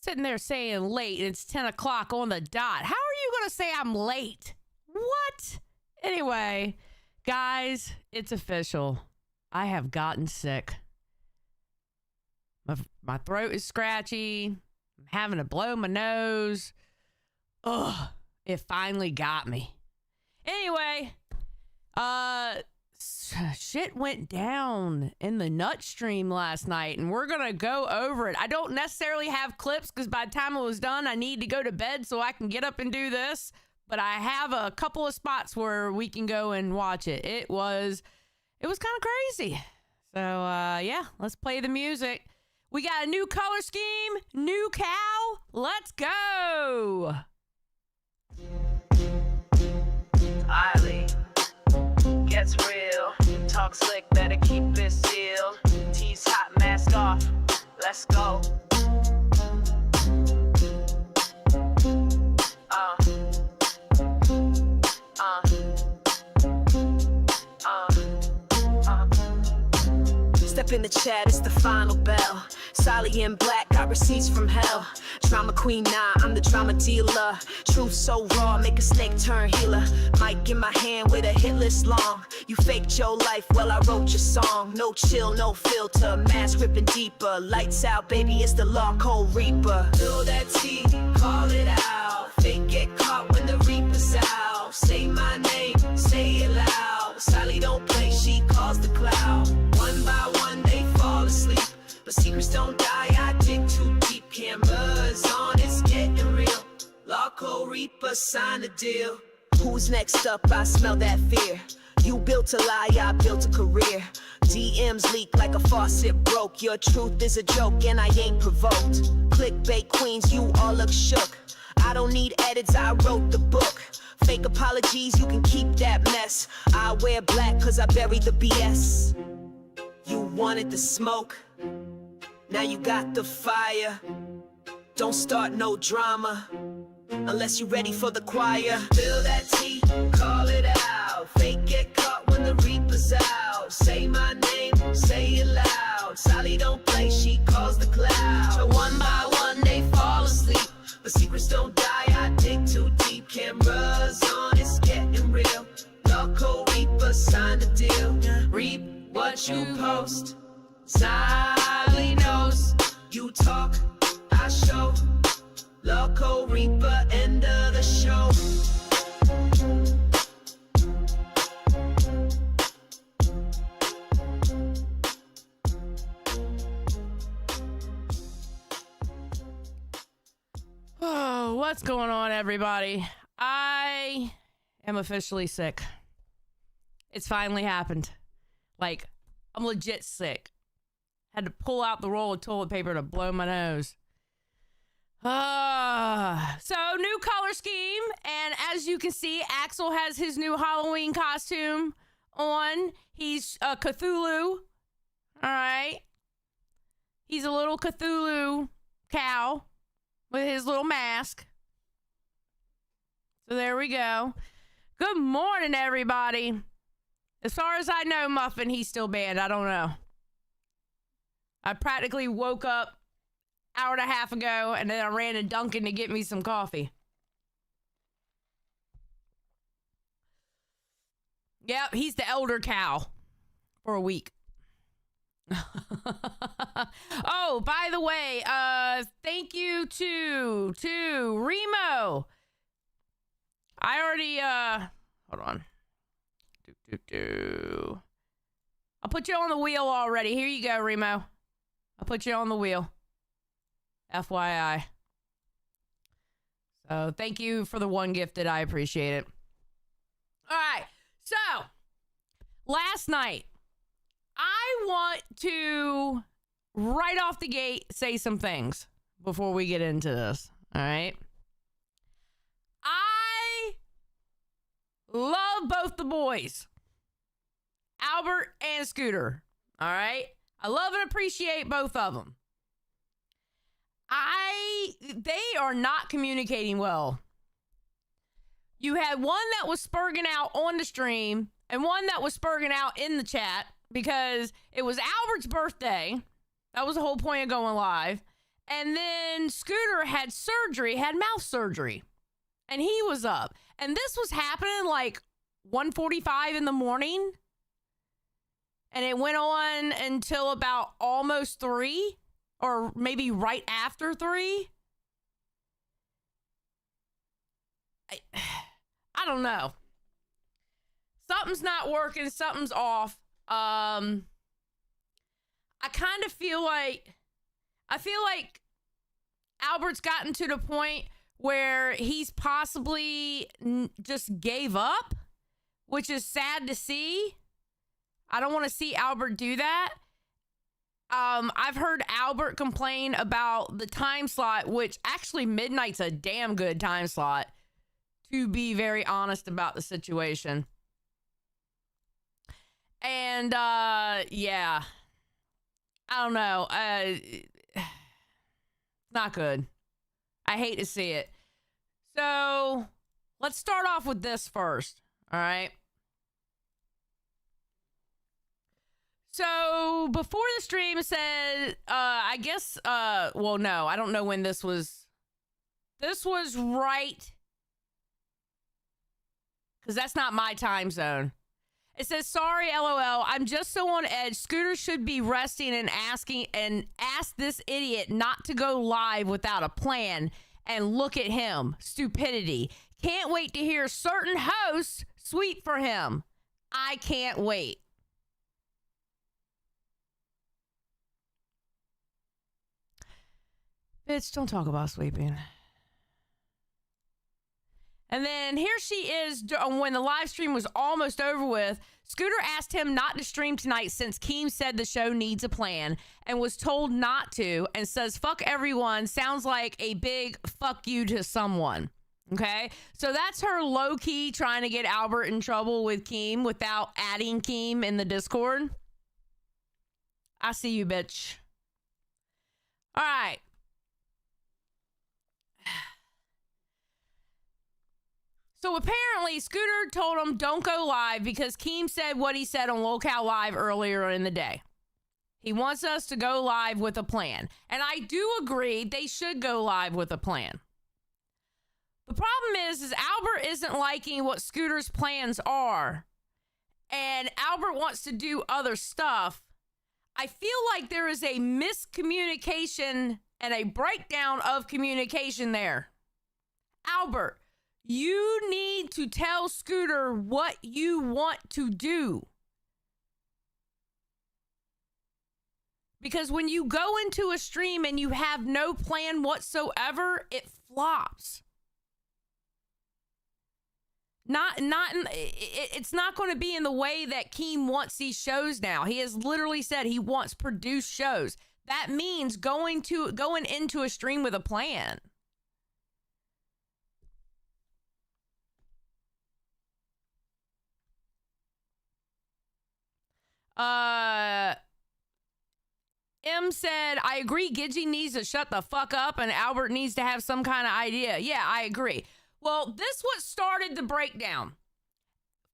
sitting there saying late and it's 10 o'clock on the dot. How are you going to say I'm late? What? Anyway, guys, it's official. I have gotten sick. My throat is scratchy. I'm having to blow my nose. Ugh, it finally got me. Anyway, shit went down in the nut stream last night, and we're gonna go over it. I don't necessarily have clips because by the time it was done, I need to go to bed so I can get up and do this. But I have a couple of spots where we can go and watch it. It was kind of crazy. So yeah, let's play the music. We got a new color scheme, new cow. Let's go. Eiley gets real, talk slick, better keep it sealed. T's hot, mask off, let's go. Step in the chat, it's the final bell. Sally in black, got receipts from hell. Drama queen, nah, I'm the drama dealer. Truth so raw, make a snake turn healer. Mic in my hand with a hit list long. You faked your life, well I wrote your song. No chill, no filter, mask ripping deeper. Lights out, baby, it's the law code reaper. Fill that tea, call it out. Fake get caught when the reaper's out. Say my name, say it loud. Sally don't play, she calls the cloud. One by one they fall asleep, but secrets don't die, I dig too deep. Cameras on, it's getting real. Law code reaper, sign the deal. Who's next up? I smell that fear. You built a lie, I built a career. DMs leak like a faucet broke. Your truth is a joke and I ain't provoked. Clickbait queens, you all look shook. I don't need edits, I wrote the book. Fake apologies, you can keep that mess. I wear black cause I bury the BS. You wanted the smoke, now you got the fire. Don't start no drama unless you're ready for the choir. Fill that tea, call it out. Fake get caught when the reaper's out. Say my name, say it loud. Sally don't play, she calls the cloud. So one by one they fall asleep, but secrets don't die, I dig too deep. Cameras on, it's getting real. Law code reaper, sign the deal. Reap what you post. Sally knows. You talk, I show. Law code reaper, end of the show. Oh, what's going on, everybody? I am officially sick. It's finally happened. Like, I'm legit sick. Had to pull out the roll of toilet paper to blow my nose. So, new color scheme. And as you can see, Axel has his new Halloween costume on. He's a Cthulhu. Alright. He's a little Cthulhu cow with his little mask. So there we go. Good morning, everybody. As far as I know, Muffin, he's still banned. I don't know. I practically woke up an hour and a half ago, and then I ran to Dunkin' to get me some coffee. Yep, he's the elder cow for a week. Oh, by the way, thank you to Remo. I already, hold on. I'll put you on the wheel already. Here you go, Remo. I'll put you on the wheel. FYI. So, thank you for the one gifted. I appreciate it. All right. So, last night, I want to, right off the gate, say some things before we get into this. All right? I love both the boys, Albert and Scooter. All right? I love and appreciate both of them. They are not communicating well. You had one that was spurging out on the stream and one that was spurging out in the chat because it was Albert's birthday. That was the whole point of going live. And then Scooter had surgery, had mouth surgery. And he was up. And this was happening like 1:45 in the morning. And it went on until about almost 3, or maybe right after 3. I don't know. Something's not working. Something's off. I kind of feel like Albert's gotten to the point where he's possibly just gave up, which is sad to see. I don't want to see Albert do that. I've heard Albert complain about the time slot, which actually midnight's a damn good time slot, to be very honest about the situation. And, yeah, I don't know. Not good. I hate to see it. So let's start off with this first. All right. So before the stream said, I guess, well, no, I don't know when this was. This was right. Because that's not my time zone. It says, sorry, LOL. I'm just so on edge. Scooter should be resting and ask this idiot not to go live without a plan. And look at him. Stupidity. Can't wait to hear certain hosts sweep for him. I can't wait. Bitch, don't talk about sweeping. And then here she is when the live stream was almost over with. Scooter asked him not to stream tonight since Keem said the show needs a plan and was told not to, and says, fuck everyone. Sounds like a big fuck you to someone. Okay? So that's her low-key trying to get Albert in trouble with Keem without adding Keem in the Discord. I see you, bitch. All right. So apparently, Scooter told him don't go live because Keem said what he said on Locale Live earlier in the day. He wants us to go live with a plan. And I do agree they should go live with a plan. The problem is Albert isn't liking what Scooter's plans are. And Albert wants to do other stuff. I feel like there is a miscommunication and a breakdown of communication there. Albert, you need to tell Scooter what you want to do. Because when you go into a stream and you have no plan whatsoever, it flops. It's not going to be in the way that Keem wants these shows now. He has literally said he wants produced shows. That means going into a stream with a plan. M said, I agree, Gidgey needs to shut the fuck up and Albert needs to have some kind of idea. Yeah, I agree. Well, this what started the breakdown.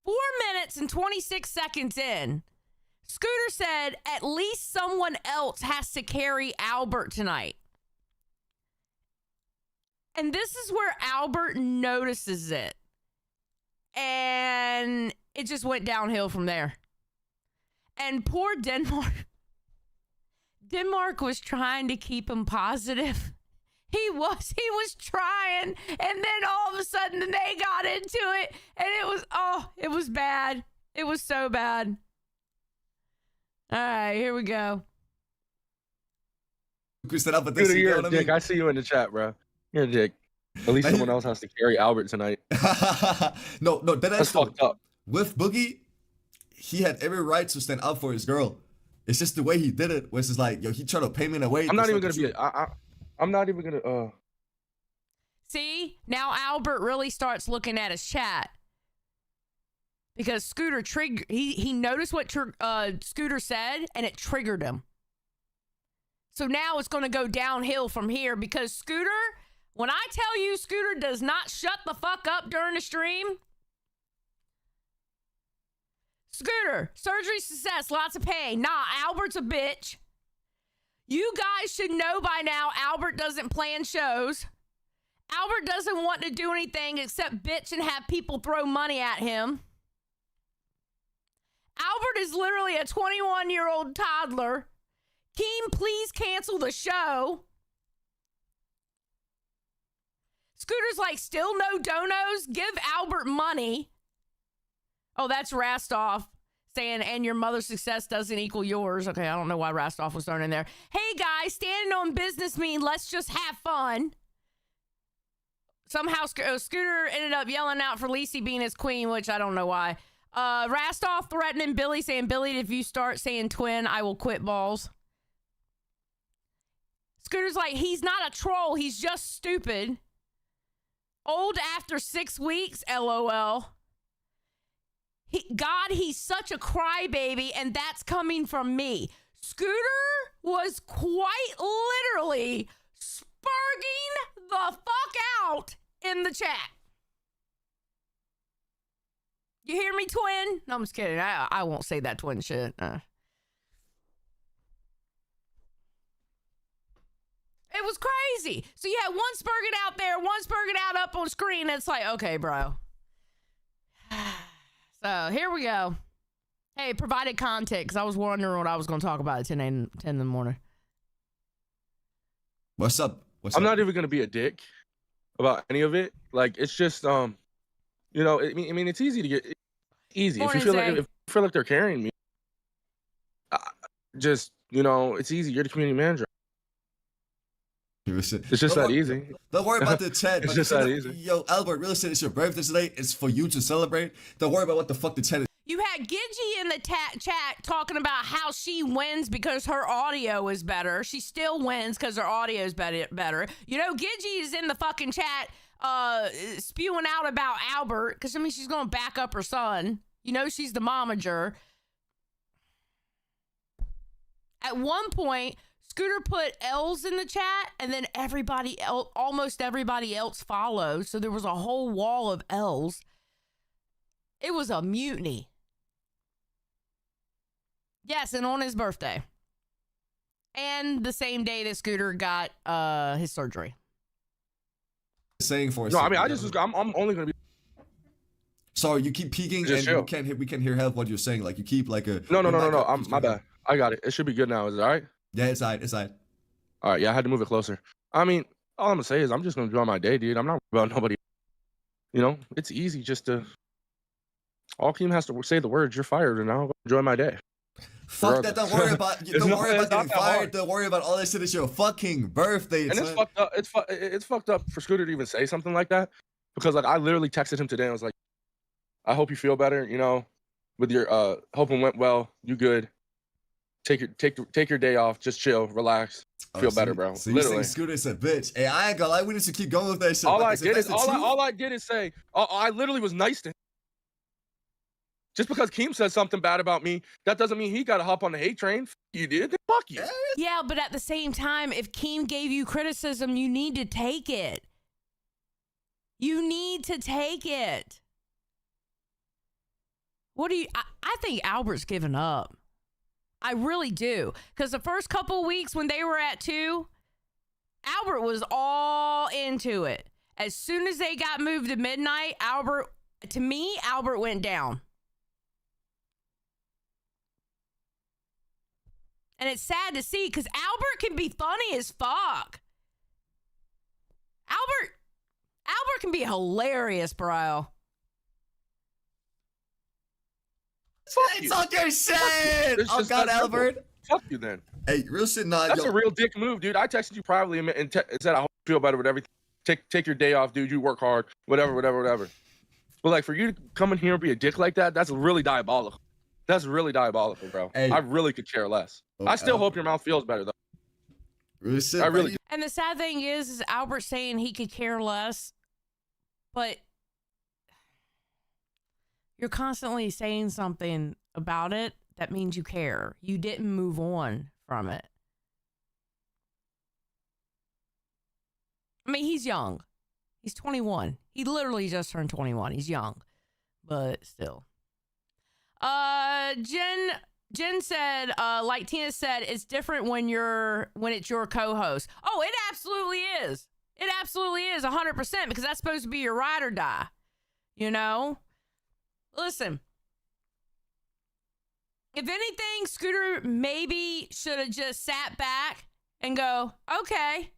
4 minutes and 26 seconds in, Scooter said at least someone else has to carry Albert tonight. And this is where Albert notices it. And it just went downhill from there. And poor Denmark. Denmark was trying to keep him positive. He was trying. And then all of a sudden they got into it. And it was bad. It was so bad. All right, here we go. Dude, you're a dick. I see you in the chat, bro. You're a dick. At least someone else has to carry Albert tonight. No, that's fucked up. With Boogie, he had every right to stand up for his girl. It's just the way he did it, was just like, yo, he tried to pay me in a way. I'm not even gonna I'm not even gonna. See, now Albert really starts looking at his chat because Scooter triggered. He noticed what Scooter said, and it triggered him. So now it's going to go downhill from here because Scooter, when I tell you Scooter does not shut the fuck up during the stream. Scooter, surgery success, lots of pain. Nah, Albert's a bitch. You guys should know by now Albert doesn't plan shows. Albert doesn't want to do anything except bitch and have people throw money at him. Albert is literally a 21-year-old toddler. Keem, please cancel the show. Scooter's like, still no donos? Give Albert money. Oh, that's Rastoff saying, and your mother's success doesn't equal yours. Okay, I don't know why Rastoff was thrown in there. Hey, guys, standing on business mean let's just have fun. Somehow Scooter ended up yelling out for Lacey being his queen, which I don't know why. Rastoff threatening Billy, saying, Billy, if you start saying twin, I will quit balls. Scooter's like, he's not a troll. He's just stupid. Old after 6 weeks, LOL. God, he's such a crybaby, and that's coming from me. Scooter was quite literally spurging the fuck out in the chat. You hear me, twin? No, I'm just kidding. I won't say that twin shit. It was crazy. So you had one spurging out there, one spurging out up on screen. It's like, okay, bro. So here we go. Hey, provided content, because I was wondering what I was going to talk about at 10 in the morning. What's up? I'm not even going to be a dick about any of it. Like, it's just, you know, I mean, it's easy to get easy. Morning, if you feel like they're carrying me, just, you know, it's easy. You're the community manager. It's just that easy. Don't worry about the chat. It's just that easy. Yo, Albert, real estate, it's your birthday today. It's for you to celebrate. Don't worry about what the fuck the chat is. You had Gidgy in the chat talking about how she wins because her audio is better. She still wins because her audio is better. You know, Gidgy is in the fucking chat spewing out about Albert because, I mean, she's going to back up her son. You know, she's the momager. At one point, Scooter put L's in the chat, and then almost everybody else followed. So there was a whole wall of L's. It was a mutiny. Yes, and on his birthday. And the same day that Scooter got his surgery. Saying for us. No, I mean, I'm only going to be. Sorry, you keep peeking and we can't hear half what you're saying. Like, you keep like a. No. My bad. I got it. It should be good now. Is it all right? Yeah, it's all right. All right, yeah, I had to move it closer. I mean, all I'm gonna say is I'm just gonna enjoy my day, dude. I'm not worried about nobody. You know, it's easy just to. All Keem has to say the words, you're fired, and I'll enjoy my day. Fuck that! Don't worry about getting fired. Don't worry about all that shit. It's your fucking birthday. And it's fucked up. It's fucked up for Scooter to even say something like that, because like I literally texted him today. And I was like, I hope you feel better. You know, with your hoping went well. You good? Take your day off. Just chill, relax, feel better, bro. So you think Scooter's a bitch? Hey, I ain't gonna lie. We need to keep going with that shit. All I did is say, I literally was nice to him. Just because Keem said something bad about me, that doesn't mean he got to hop on the hate train. You did? Then fuck you. Yeah, but at the same time, if Keem gave you criticism, you need to take it. You need to take it. What do you... I think Albert's given up. I really do. Because the first couple weeks when they were at 2, Albert was all into it. As soon as they got moved to midnight, Albert went down. And it's sad to see because Albert can be funny as fuck. Albert can be hilarious, bro. It's on your shit. Oh God, Albert. Fuck you then. Hey, real shit, nah. That's a real dick move, dude. I texted you privately and said I hope you feel better with everything. Take your day off, dude. You work hard. Whatever. But like for you to come in here and be a dick like that, that's really diabolical. That's really diabolical, bro. Hey. I really could care less. Oh, I still hope your mouth feels better, though. Real shit, I really do. And the sad thing is Albert saying he could care less, but you're constantly saying something about it that means you care. You didn't move on from it. I mean, he's young. He's 21. He literally just turned 21. He's young, but still. Jen said, like Tina said, it's different when it's your co-host. Oh, it absolutely is. It absolutely is 100% because that's supposed to be your ride or die. You know? Listen. If anything, Scooter maybe should have just sat back and go, okay,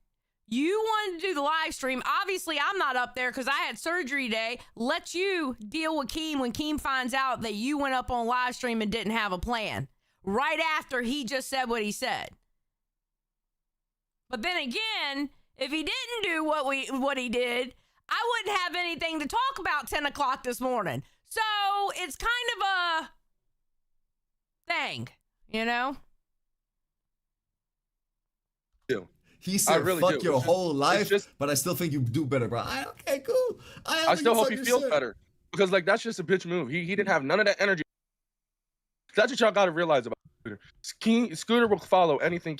you wanted to do the live stream. Obviously, I'm not up there because I had surgery today. Let you deal with Keem when Keem finds out that you went up on live stream and didn't have a plan. Right after he just said what he said. But then again, if he didn't do what he did, I wouldn't have anything to talk about 10 o'clock this morning. So it's kind of a thing, you know? He said, really fuck do. your It's whole life, just- but I still think you do better, bro. Okay, cool. I still hope he feels better because like that's just a bitch move. He didn't have none of that energy. That's what y'all got to realize about Scooter. Scooter will follow anything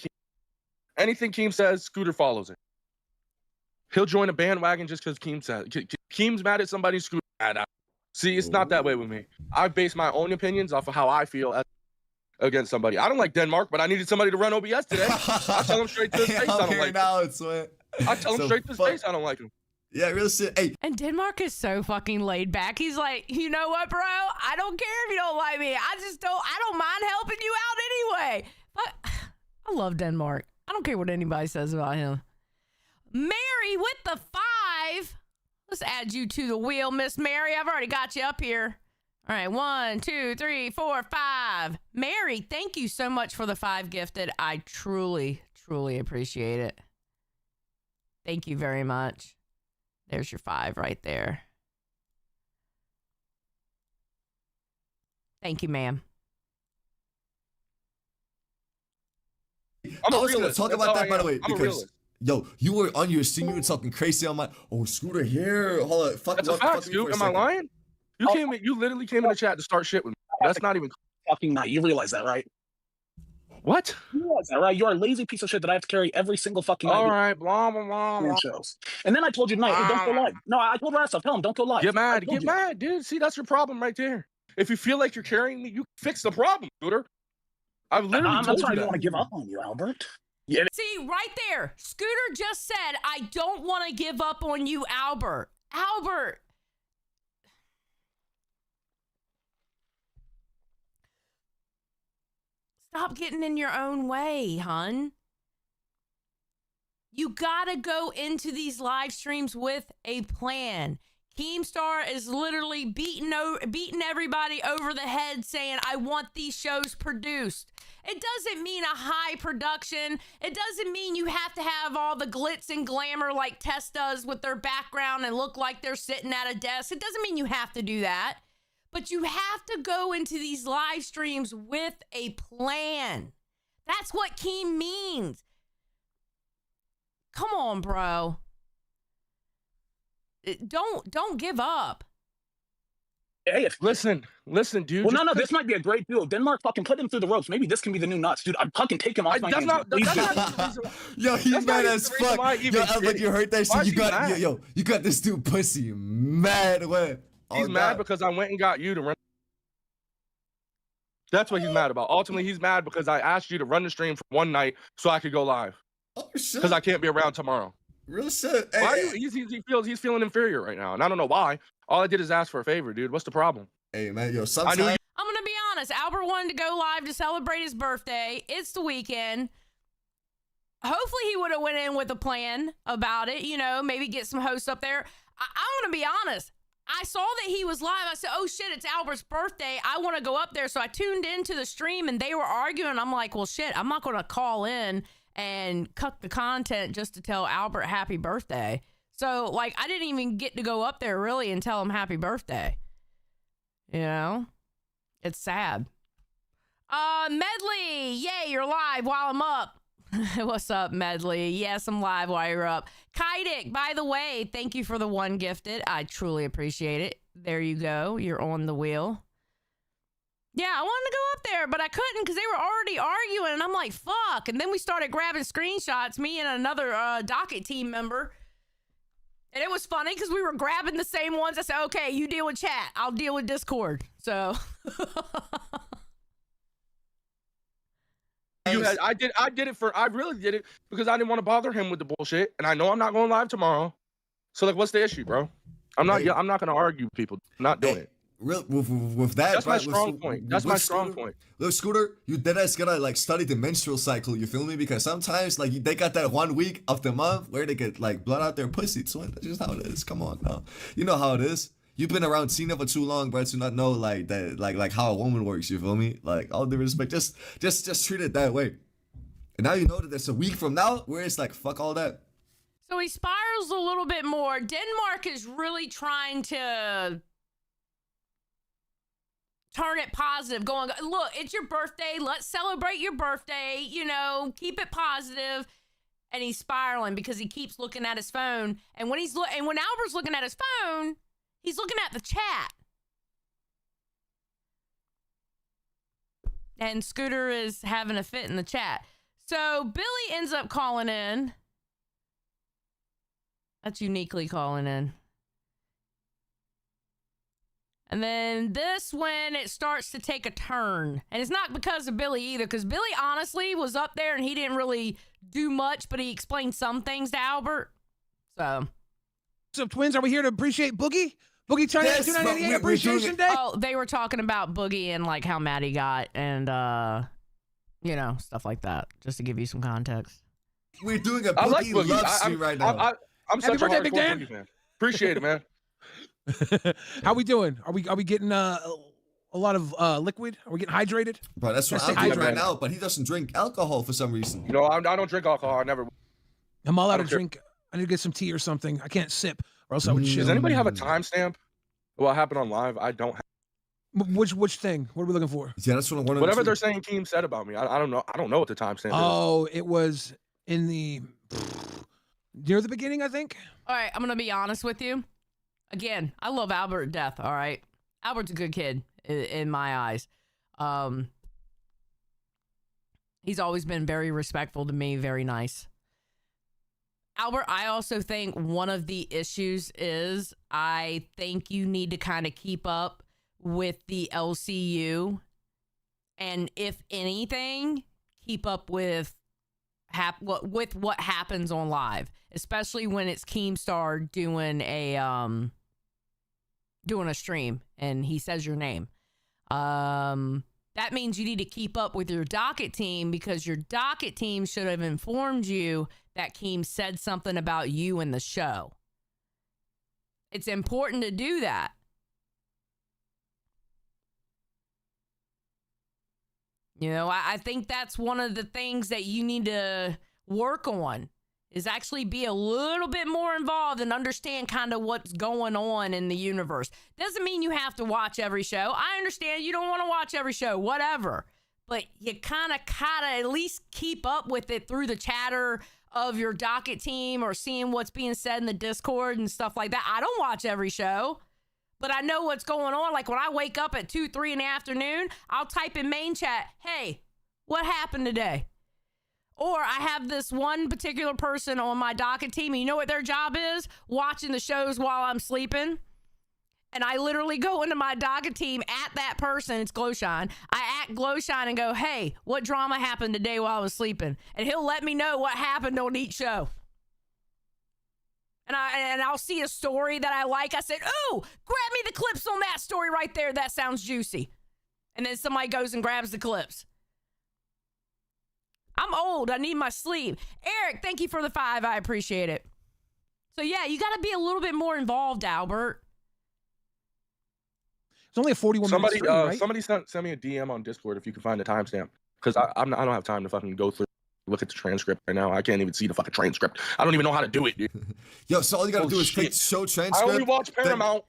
Keem says. Scooter follows it. He'll join a bandwagon just because Keem says. Keem's mad at somebody. Scooter mad at. See, it's not that way with me. I base my own opinions off of how I feel against somebody. I don't like Denmark, but I needed somebody to run OBS today. I tell him straight to his face I don't like him. I tell him straight to his face I don't like him. Yeah, real shit. Hey. And Denmark is so fucking laid back. He's like, you know what, bro? I don't care if you don't like me. I don't mind helping you out anyway. But I love Denmark. I don't care what anybody says about him. Mary with the 5. Let's add you to the wheel, Miss Mary. I've already got you up here. All right, 1, 2, 3, 4, 5. Mary, thank you so much for the 5 gifted. I truly, truly appreciate it. Thank you very much. There's your 5 right there. Thank you, ma'am. I was going to talk about that, by the way, because, yo, you were on your stream, you were talking crazy on my, Scooter here. Hold on, fuck. That's a fact, Scoot. Am I lying? You literally came in the chat to start shit with me. That's not even fucking night. You realize that, right? What? You realize that, right? You're a lazy piece of shit that I have to carry every single fucking night. All right, blah, blah, blah. Shows. And then I told you tonight, hey, don't go live. No, I told Rasta, tell him, don't go live. Get mad, dude. See, that's your problem right there. If you feel like you're carrying me, you fix the problem, Scooter. I've literally told you that. I'm sorry, I don't want to give up on you, Albert. Yeah. See, right there. Scooter just said, I don't want to give up on you, Albert. Albert. Stop getting in your own way, hun. You gotta go into these live streams with a plan. Keemstar is literally beating everybody over the head saying, I want these shows produced. It doesn't mean a high production. It doesn't mean you have to have all the glitz and glamour like Tess does with their background and look like they're sitting at a desk. It doesn't mean you have to do that. But you have to go into these live streams with a plan. That's what Keem means. Come on, bro. Don't give up. Hey, listen, dude. Well, no, this might be a great deal. Denmark fucking put him through the ropes. Maybe this can be the new nuts, dude. I'm fucking take him off my hands. Yo, he's mad as fuck. Yo, Albert, you heard that shit? You got this dude pussy mad. What? He's mad because I went and got you to run. That's what he's mad about. Ultimately, he's mad because I asked you to run the stream for one night so I could go live. Oh shit! Because I can't be around tomorrow. Real shit. Why? He's feeling inferior right now, and I don't know why. All I did is ask for a favor, dude. What's the problem? Hey man, yo, sometimes I'm gonna be honest. Albert wanted to go live to celebrate his birthday. It's the weekend. Hopefully, he would have went in with a plan about it. You know, maybe get some hosts up there. I'm gonna be honest. I saw that he was live. I said, oh shit, it's Albert's birthday. I want to go up there. So I tuned into the stream and they were arguing. I'm like, well, shit, I'm not going to call in and cut the content just to tell Albert happy birthday. So, like, I didn't even get to go up there really and tell him happy birthday. You know? It's sad. Medley, yay, you're live while I'm up. What's up, Medley? Yes, I'm live while you're up. Kaidik, by the way, thank you for the 1 gifted. I truly appreciate it. There you go. You're on the wheel. Yeah, I wanted to go up there, but I couldn't because they were already arguing, and I'm like, fuck. And then we started grabbing screenshots, me and another docket team member. And it was funny because we were grabbing the same ones. I said, okay, you deal with chat. I'll deal with Discord. So... I really did it because I didn't want to bother him with the bullshit, and I know I'm not going live tomorrow. So like, what's the issue, bro? I'm not going to argue with people. I'm not doing it. With that, that's my strong point. That's my strong point. Look, Scooter, you deadass gotta like study the menstrual cycle. You feel me? Because sometimes like they got that 1 week of the month where they get like blood out their pussy. So that's just how it is. Come on now, you know how it is. You've been around Cena for too long, bro, to not know like that, like how a woman works. You feel me? Like all due respect, just treat it that way. And now you know that there's a week from now where it's like fuck all that. So he spirals a little bit more. Denmark is really trying to turn it positive, going, look, it's your birthday. Let's celebrate your birthday. You know, keep it positive. And he's spiraling because he keeps looking at his phone. And when when Albert's looking at his phone, he's looking at the chat. And Scooter is having a fit in the chat. So Billy ends up calling in. That's uniquely calling in. And then this when it starts to take a turn. And it's not because of Billy either, because Billy honestly was up there and he didn't really do much, but he explained some things to Albert. So. What's up, twins? Are we here to appreciate Boogie? Boogie turned Yes, into 298 Appreciation Day? Oh, they were talking about Boogie and like how mad he got and, you know, stuff like that, just to give you some context. We're doing a Boogie love stream right now. I'm such a hardcore Boogie fan. Appreciate it, man. How we doing? Are we getting a lot of liquid? Are we getting hydrated? Bro, that's what I'm doing right now. But he doesn't drink alcohol for some reason. You know, I don't drink alcohol. I never. I'm all out of drink. I need to get some tea or something. I can't sip, or else I would chill. Does anybody have a timestamp? What happened on live? I don't have. Which thing? What are we looking for? Yeah, that's what I want. Whatever they're saying, Keem said about me. I don't know. I don't know what the timestamp is. Oh, it was in the near the beginning, I think. All right, I'm gonna be honest with you. Again, I love Albert to death, all right? Albert's a good kid in my eyes. He's always been very respectful to me, very nice. Albert, I also think one of the issues is I think you need to kind of keep up with the LCU. And if anything, keep up with what happens on live, especially when it's Keemstar doing a stream and he says your name. That means you need to keep up with your docket team because your docket team should have informed you that Keem said something about you in the show. It's important to do that. You know, I think that's one of the things that you need to work on is actually be a little bit more involved and understand kind of what's going on in the universe. Doesn't mean you have to watch every show. I understand you don't want to watch every show, whatever. But you kind of at least keep up with it through the chatter of your docket team or seeing what's being said in the Discord and stuff like that. I don't watch every show, but I know what's going on. Like when I wake up at 2, 3 in the afternoon, I'll type in main chat, hey, what happened today? Or I have this one particular person on my docket team, and you know what their job is? Watching the shows while I'm sleeping. And I literally go into my docket team at that person, it's Glowshine. I at Glowshine and go, hey, what drama happened today while I was sleeping? And he'll let me know what happened on each show. And I'll see a story that I like. I said, ooh, grab me the clips on that story right there. That sounds juicy. And then somebody goes and grabs the clips. I'm old. I need my sleep. Eric, thank you for the 5. I appreciate it. So, yeah, you got to be a little bit more involved, Albert. It's only a 41-minute stream, right? Somebody send me a DM on Discord if you can find the timestamp. Because I don't have time to fucking go through, look at the transcript right now. I can't even see the fucking transcript. I don't even know how to do it, dude. Yo, so all you got to do is click show transcript. I only watch Paramount.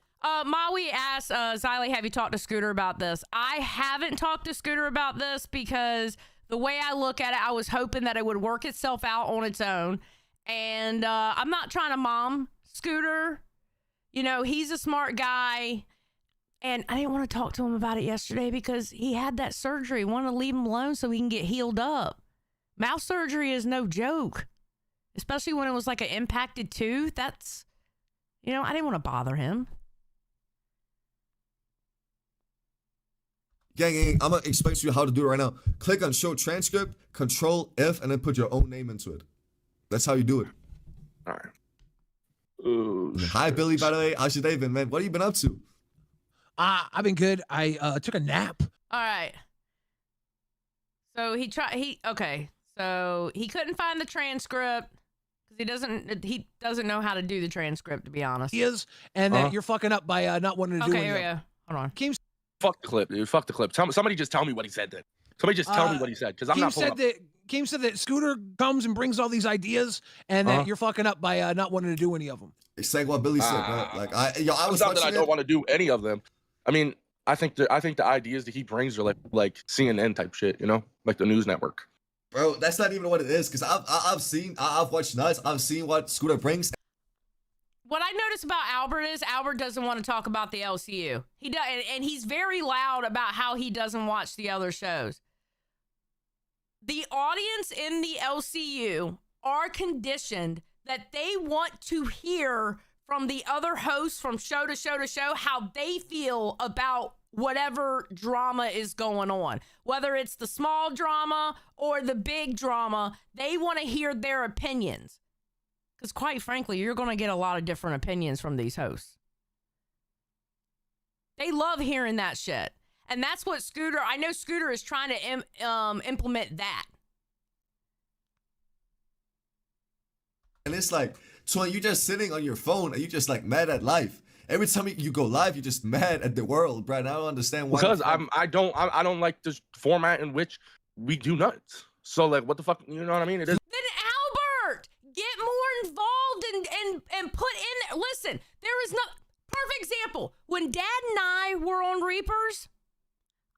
Maui asked, Xylee, have you talked to Scooter about this? I haven't talked to Scooter about this because the way I look at it, I was hoping that it would work itself out on its own. And I'm not trying to mom Scooter. You know, he's a smart guy. And I didn't want to talk to him about it yesterday because he had that surgery. I wanted to leave him alone so he can get healed up. Mouth surgery is no joke. Especially when it was like an impacted tooth. That's, you know, I didn't want to bother him. Gang, I'm gonna explain to you how to do it right now. Click on show transcript, Control F, and then put your own name into it. That's how you do it. All right. Ooh, Hi, shit. Billy, by the way. How's your day been, man? What have you been up to? I've been good. I took a nap. All right. So so he couldn't find the transcript because he doesn't know how to do the transcript, to be honest. And that you're fucking up by not wanting to do Okay, it. here we go. Hold on. Keem Fuck the clip, dude. Fuck the clip. Somebody just tell me what he said then. Somebody just tell me what he said, because I'm not pulling up. Keem said that Scooter comes and brings all these ideas, and that you're fucking up by not wanting to do any of them. It's like what Billy said, bro. Like I was not that I watching don't it. want to do any of them. I mean, I think the ideas that he brings are like CNN type shit, you know, like the news network. Bro, that's not even what it is. Cause I've watched Nuts. I've seen what Scooter brings. What I notice about Albert is Albert doesn't want to talk about the LCU. He does, and he's very loud about how he doesn't watch the other shows. The audience in the LCU are conditioned that they want to hear from the other hosts from show to show to show how they feel about whatever drama is going on. Whether it's the small drama or the big drama, they want to hear their opinions. Because quite frankly, you're going to get a lot of different opinions from these hosts. They love hearing that shit. And that's what I know Scooter is trying to implement that. And it's like, so you're just sitting on your phone and you just like mad at life. Every time you go live, you're just mad at the world, bro. And I don't understand why. Because I don't like this format in which we do nuts. So like, what the fuck, you know what I mean? It is. Then Albert, get more involved and put in. Listen, there is no perfect example. When Dad and I were on Reapers,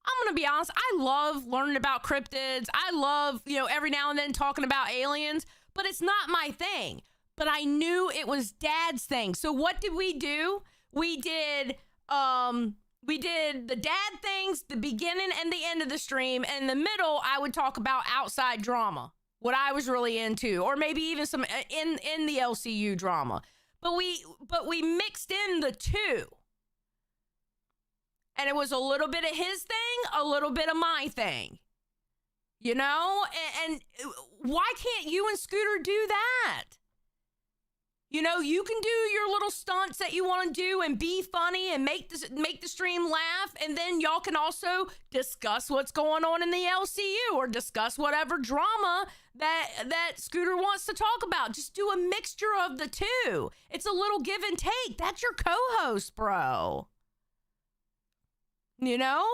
I'm gonna be honest. I love learning about cryptids. I love, every now and then talking about aliens. But it's not my thing. But I knew it was Dad's thing. So what did we do? We did the dad things, the beginning and the end of the stream. And in the middle, I would talk about outside drama, what I was really into, or maybe even some in the LCU drama. But we mixed in the two. And it was a little bit of his thing, a little bit of my thing. You know? And why can't you and Scooter do that? You can do your little stunts that you want to do and be funny and make the stream laugh. And then y'all can also discuss what's going on in the LCU or discuss whatever drama that Scooter wants to talk about. Just do a mixture of the two. It's a little give and take. That's your co-host, bro. You know?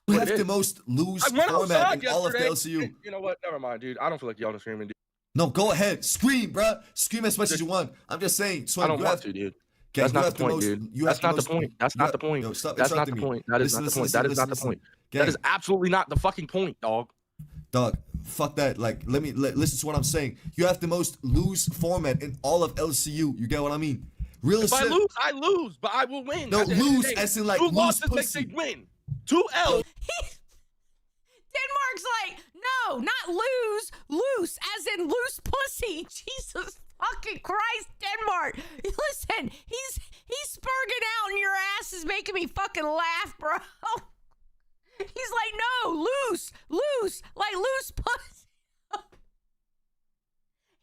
We have the most loose format in all of the LCU. You know what? Never mind, dude. I don't feel like yelling screaming, dude. No, go ahead. Scream, bro. Scream as much as you want. I'm just saying. I don't want to, dude. That's not the point, dude. That's not the point. That's not the point. That's not the point. That is not the point. That is not the point. That is absolutely not the fucking point, dog. Dog, fuck that. Like, listen to what I'm saying. You have the most loose format in all of LCU. You get what I mean? If I lose, I lose, but I will win. No, lose as in like 2 lose losses makes pussy. a win. 2 L's. Denmark's like, no, not loose, as in loose pussy. Jesus fucking Christ, Denmark. Listen, he's spurging out and your ass is making me fucking laugh, bro. He's like, no, loose, like loose pussy.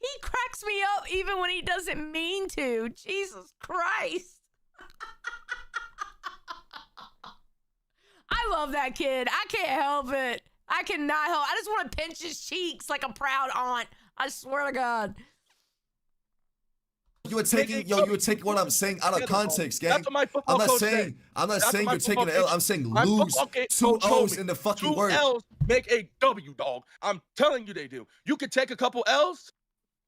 He cracks me up even when he doesn't mean to. Jesus Christ. I love that kid. I can't help it. I cannot help. I just want to pinch his cheeks like a proud aunt. I swear to God. You were taking what I'm saying out of context, gang. That's what my football coach said. I'm not saying you're taking an L. I'm saying My lose. football coach 2 told O's me in the fucking 2 word. L's make a W, dog. I'm telling you they do. You can take a couple L's,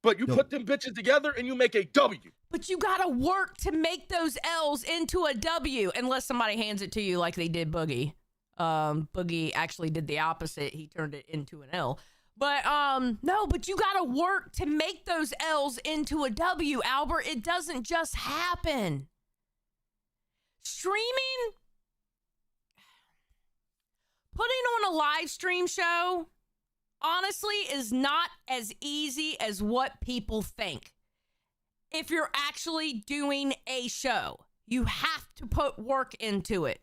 but you put them bitches together and you make a W. But you gotta work to make those L's into a W, unless somebody hands it to you like they did Boogie. Boogie actually did the opposite. He turned it into an L. But no, but you gotta work to make those L's into a W, Albert. It doesn't just happen. Streaming, putting on a live stream show, honestly, is not as easy as what people think. If you're actually doing a show, You have to put work into it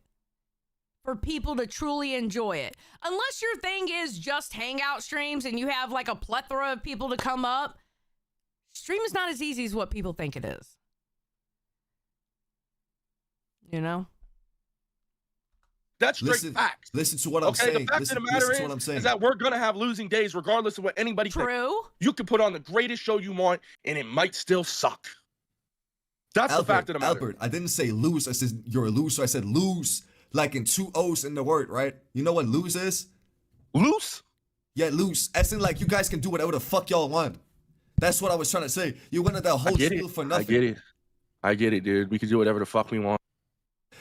for people to truly enjoy it. Unless your thing is just hangout streams and you have like a plethora of people to come up, stream is not as easy as what people think it is. You know? That's straight facts. Listen to what I'm Okay, saying. the fact Listen, of the matter listen to what I'm saying. is that we're gonna have losing days regardless of what anybody thinks. True. You can put on the greatest show you want, and it might still suck. That's Albert, the fact of the matter. Albert, I didn't say lose. I said you're a loser. I said lose, like in 2 O's in the word, right? You know what lose is? Loose? Yeah, loose. As in, like, you guys can do whatever the fuck y'all want. That's what I was trying to say. You went into that whole spiel for nothing. I get it, dude. We can do whatever the fuck we want.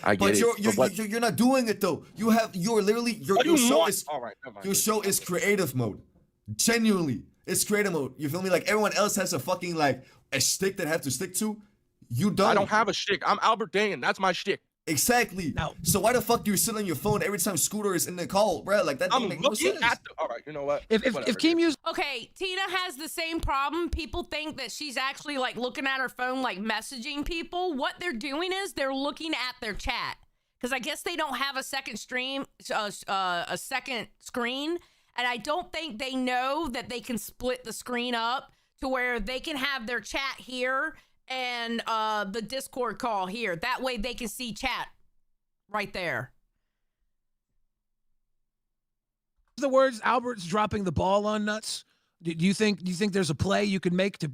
I get it. But you're not doing it though. You're literally your show is all right. Never mind. your show is creative mode. Genuinely, it's creative mode. You feel me? Like everyone else has a fucking like a stick that have to stick to. You don't. I don't have a shtick. I'm Albert Dan. That's my shtick. Exactly. Now- So why the fuck do you sit on your phone every time Scooter is in the call, bro? Like that I'm don't make no looking sense. at the. All right, you know what? If Whatever, Keem dude. used Okay, Tina has the same problem. People think that she's actually like looking at her phone, like messaging people. What they're doing is they're looking at their chat. Because I guess they don't have a second stream, a second screen. And I don't think they know that they can split the screen up to where they can have their chat here and the Discord call here. That way they can see chat right there. the words Albert's dropping the ball on Nuts, do you think there's a play you could make to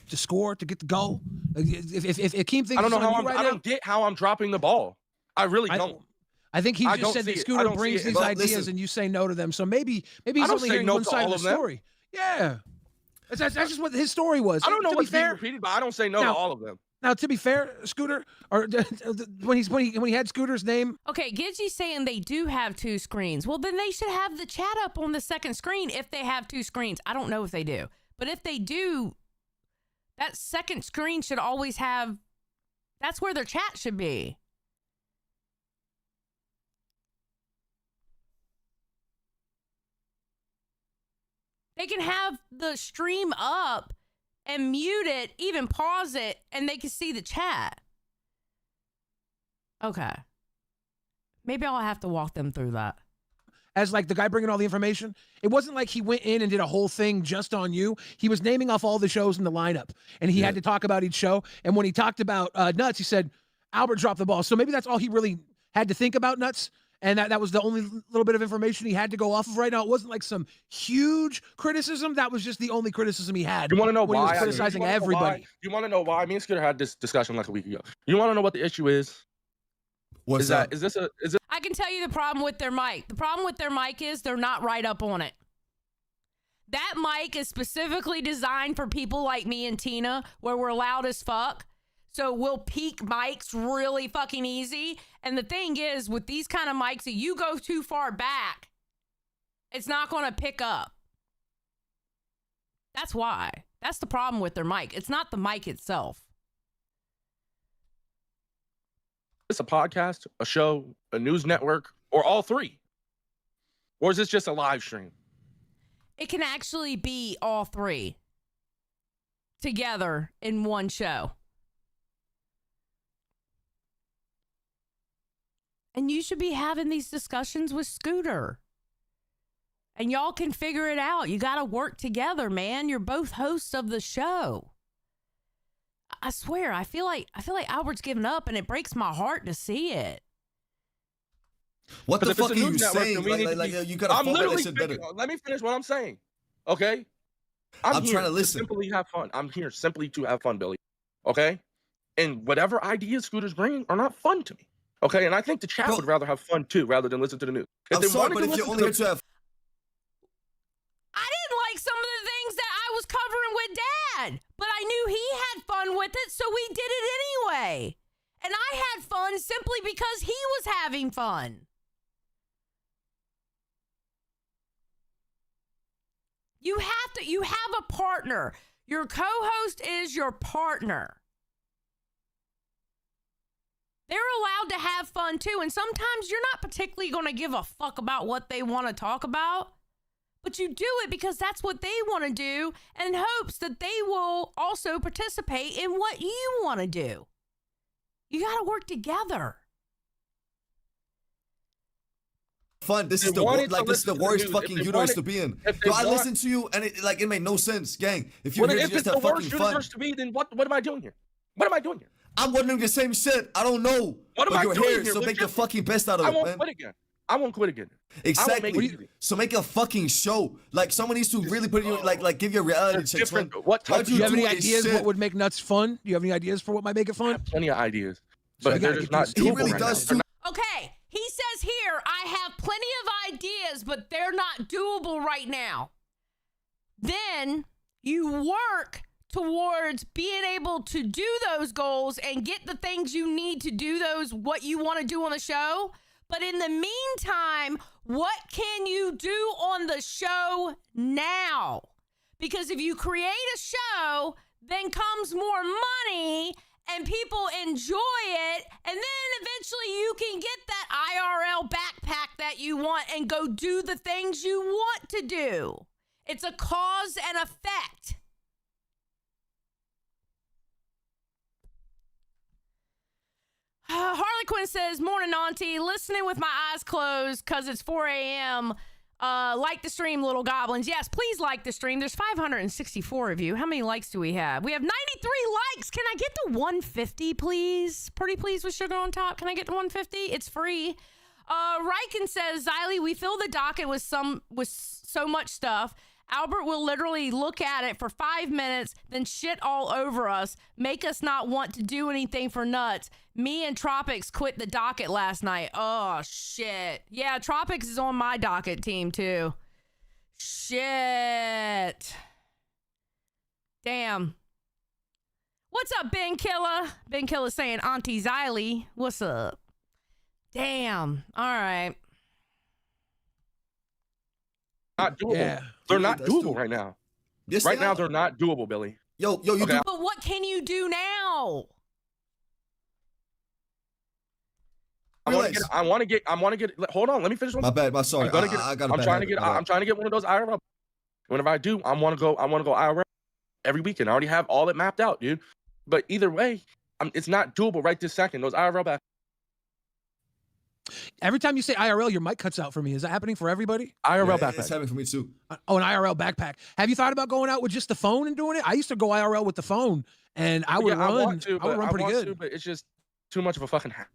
score, to get the goal? If Akeem thinks I don't know it's on how you right I now, don't get how I'm dropping the ball. I really don't. I think he I just don't said see that it. I Scooter don't see brings it. these Well, ideas listen. and you say no to them. So maybe I he's don't only say hearing no one to side all of the of them. story. Yeah. That's just what his story was. I don't know To be what's being fair, repeated, but I don't say no Now- to all of them. now to be fair, Scooter, or when he had Scooter's name, Okay, Gidgey's saying they do have two screens. Well, then they should have the chat up on the second screen if they have two screens. I don't know if they do. But if they do, that second screen should always have, that's where their chat should be. They can have the stream up and mute it, even pause it, and they can see the chat. Okay. Maybe I'll have to walk them through that. as like the guy bringing all the information, it wasn't like he went in and did a whole thing just on you. He was naming off all the shows in the lineup, and he had to talk about each show. And when he talked about Nuts, he said Albert dropped the ball. So maybe that's all he really had to think about, Nuts. And that was the only little bit of information he had to go off of right now. It wasn't like some huge criticism. That was just the only criticism he had. You want to know when why? he was criticizing you wanna know everybody. why? You want to know why? Me and Scooter had this discussion like a week ago. You want to know what the issue is? What's Is that? that is it? I can tell you the problem with their mic. The problem with their mic is they're not right up on it. That mic is specifically designed for people like me and Tina, where we're loud as fuck. So we'll peak mics really fucking easy. And the thing is, with these kind of mics, if you go too far back, it's not going to pick up. That's why. That's the problem with their mic. It's not the mic itself. Is this a podcast, a show, a news network, or all three? Or is this just a live stream? It can actually be all three together in one show. And you should be having these discussions with Scooter. And y'all can figure it out. You got to work together, man. You're both hosts of the show. I swear, I feel like Albert's giving up, and it breaks my heart to see it. What the Because if fuck are it's a you news network, saying? then we need to Like, be- you gotta I'm formulate literally shit better. let me finish what I'm saying. Okay? I'm here trying to listen. simply have fun. I'm here simply to have fun, Billy. Okay? And whatever ideas Scooter's bringing are not fun to me. Okay? And I think the chat Bro, would rather have fun too, rather than listen to the news. If I'm they sorry, wanted but to if you're listen only here to to have I didn't like some of the things that I was covering with Dad, but I knew he had fun with it, so we did it anyway. And I had fun simply because he was having fun. You have a partner. Your co-host is your partner. They're allowed to have fun too, and sometimes you're not particularly going to give a fuck about what they want to talk about. But you do it because that's what they want to do, in hopes that they will also participate in what you want to do. You got to work together. Fun. This They is the wanted to this is the listen to the worst news. fucking If they universe wanted- to be in. if they Yo, I want- listened to you and it made no sense, gang. If you're Well, here if just it's to the have worst fucking fun, universe to be, then what am I doing here? What am I doing here? I'm wondering the same shit. I don't know. What am but I you're doing here, here? so make the Legit- fucking best out of I it, won't man. quit again. I won't quit again. Exactly. make it easy. So make a fucking show. Like someone needs to really put you like give you a reality There's check. different. son. What How'd type Do you have do any this ideas shit? what would make Nuts fun? Do you have any ideas for what might make it I fun? have plenty of ideas, So but you they're gotta just get not these- He doable really right does now. too. Okay, he says here, I have plenty of ideas, but they're not doable right now. Then you work towards being able to do those goals and get the things you need to do those, what you want to do on the show. But in the meantime, what can you do on the show now? Because if you create a show, then comes more money and people enjoy it. And then eventually you can get that IRL backpack that you want and go do the things you want to do. It's a cause and effect. Harley Quinn says, morning, Auntie. Listening with my eyes closed because it's 4 a.m. Like the stream, little goblins. Yes, please like the stream. There's 564 of you. How many likes do we have? We have 93 likes. Can I get to 150, please? Pretty please with sugar on top. Can I get to 150? It's free. Riken says, Xylee, we fill the docket with so much stuff. Albert will literally look at it for 5 minutes, then shit all over us, make us not want to do anything for Nuts. Me and Tropics quit the docket last night. Oh, shit. Yeah, Tropics is on my docket team, too. Shit. Damn. What's up, Ben Killer? Ben Killer saying, Auntie Xylee, what's up? Damn. All right. Not doable. Yeah. They're Yeah, not that's doable true. right now. Yes, Right they now, are. they're not doable, Billy. you Okay, do But what can you do now? I want Relax. to get. Hold on, let me finish. My bad. My sorry. I'm gonna get. I got a I'm bad trying to habit, get. my bad. I'm trying to get one of those IRL. Whenever I do, I want to go IRL every weekend. I already have all it mapped out, dude. But either way, it's not doable right this second. Those IRL back. Every time you say IRL, your mic cuts out for me. Is that happening for everybody? IRL Yeah, backpack. it's happening for me too. Oh, an IRL backpack. Have you thought about going out with just the phone and doing it? I used to go IRL with the phone, and I would Yeah, run. I want to, I would but run pretty want good. to, but it's just too much of a fucking hack.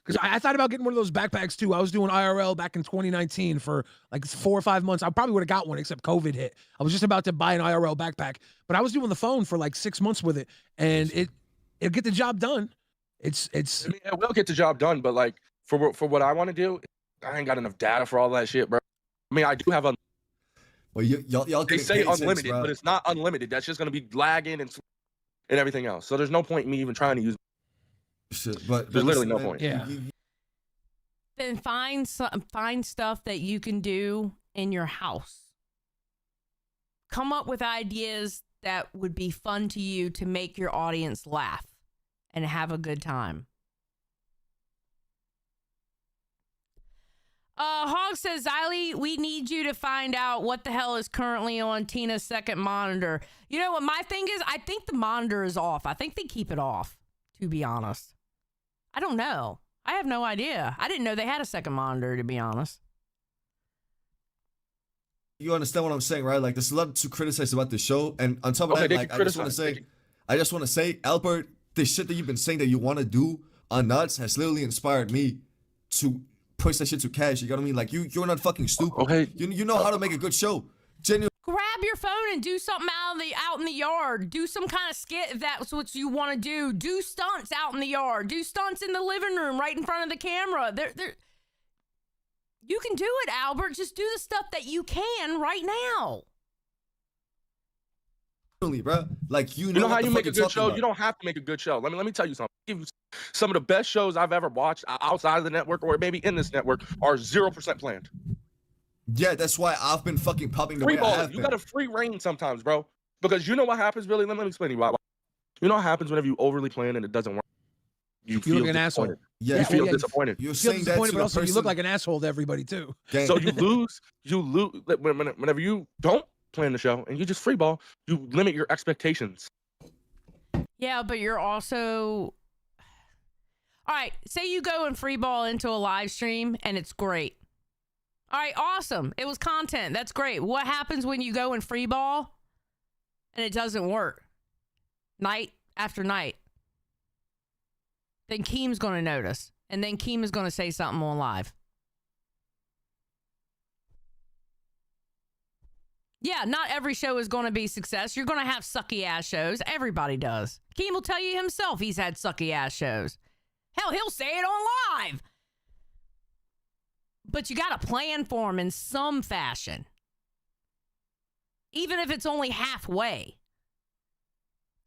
Because I thought about getting one of those backpacks too. I was doing IRL back in 2019 for like 4 or 5 months. I probably would have got one except COVID hit. I was just about to buy an IRL backpack, but I was doing the phone for like 6 months with it, and it'll get the job done. It's I mean, it will get the job done, but like for what I want to do, I ain't got enough data for all that shit, bro. I mean, I do have Well, y'all they getting say paid since, unlimited, bro. but it's not unlimited. That's just gonna be lagging and everything else. So there's no point in me even trying to use. Shit, but There's literally listen, no man, point. Yeah. Then find stuff that you can do in your house. Come up with ideas that would be fun to you to make your audience laugh and have a good time. Hog says, Xylee, we need you to find out what the hell is currently on Tina's second monitor. You know what my thing is? I think the monitor is off. I think they keep it off, to be honest. I don't know. I have no idea. I didn't know they had a second monitor, to be honest. You understand what I'm saying, right? Like, there's a lot to criticize about the show, and on top of Okay, they that, like, can criticize. I just want to say, Albert, the shit that you've been saying that you want to do on Nuts has literally inspired me to push that shit to cash. You know what I mean? Like, you're not fucking stupid. Okay. You know how to make a good show. Genuinely. Grab your phone and do something out in the yard. Do some kind of skit if that's what you want to do. Do stunts out in the yard. Do stunts in the living room right in front of the camera. You can do it, Albert. Just do the stuff that you can right now. Bro, like You know what how the you fuck make a you're good talking show? about. You don't have to make a good show. Let me tell you something. Give you some of the best shows I've ever watched outside of the network or maybe in this network are 0% planned. Yeah, that's why I've been fucking popping the Free way I balling. have You been. got a free reign sometimes, bro. Because you know what happens, really? Let me explain to you why. You know what happens whenever you overly plan and it doesn't work? You feel look like an asshole. disappointed. Yeah, You feel yeah, disappointed. You're you feel saying that disappointed, to but the also person. you look like an asshole to everybody too. Gang. So you lose. Whenever you don't plan the show and you just free ball, you limit your expectations. Yeah, but you're also All right, say you go and free ball into a live stream and it's great. All right, awesome. It was content. That's great. What happens when you go and free ball and it doesn't work? Night after night. Then Keem's going to notice. And then Keem is going to say something on live. Yeah, not every show is going to be success. You're going to have sucky ass shows. Everybody does. Keem will tell you himself he's had sucky ass shows. Hell, he'll say it on live. But you got to plan for him in some fashion. Even if it's only halfway.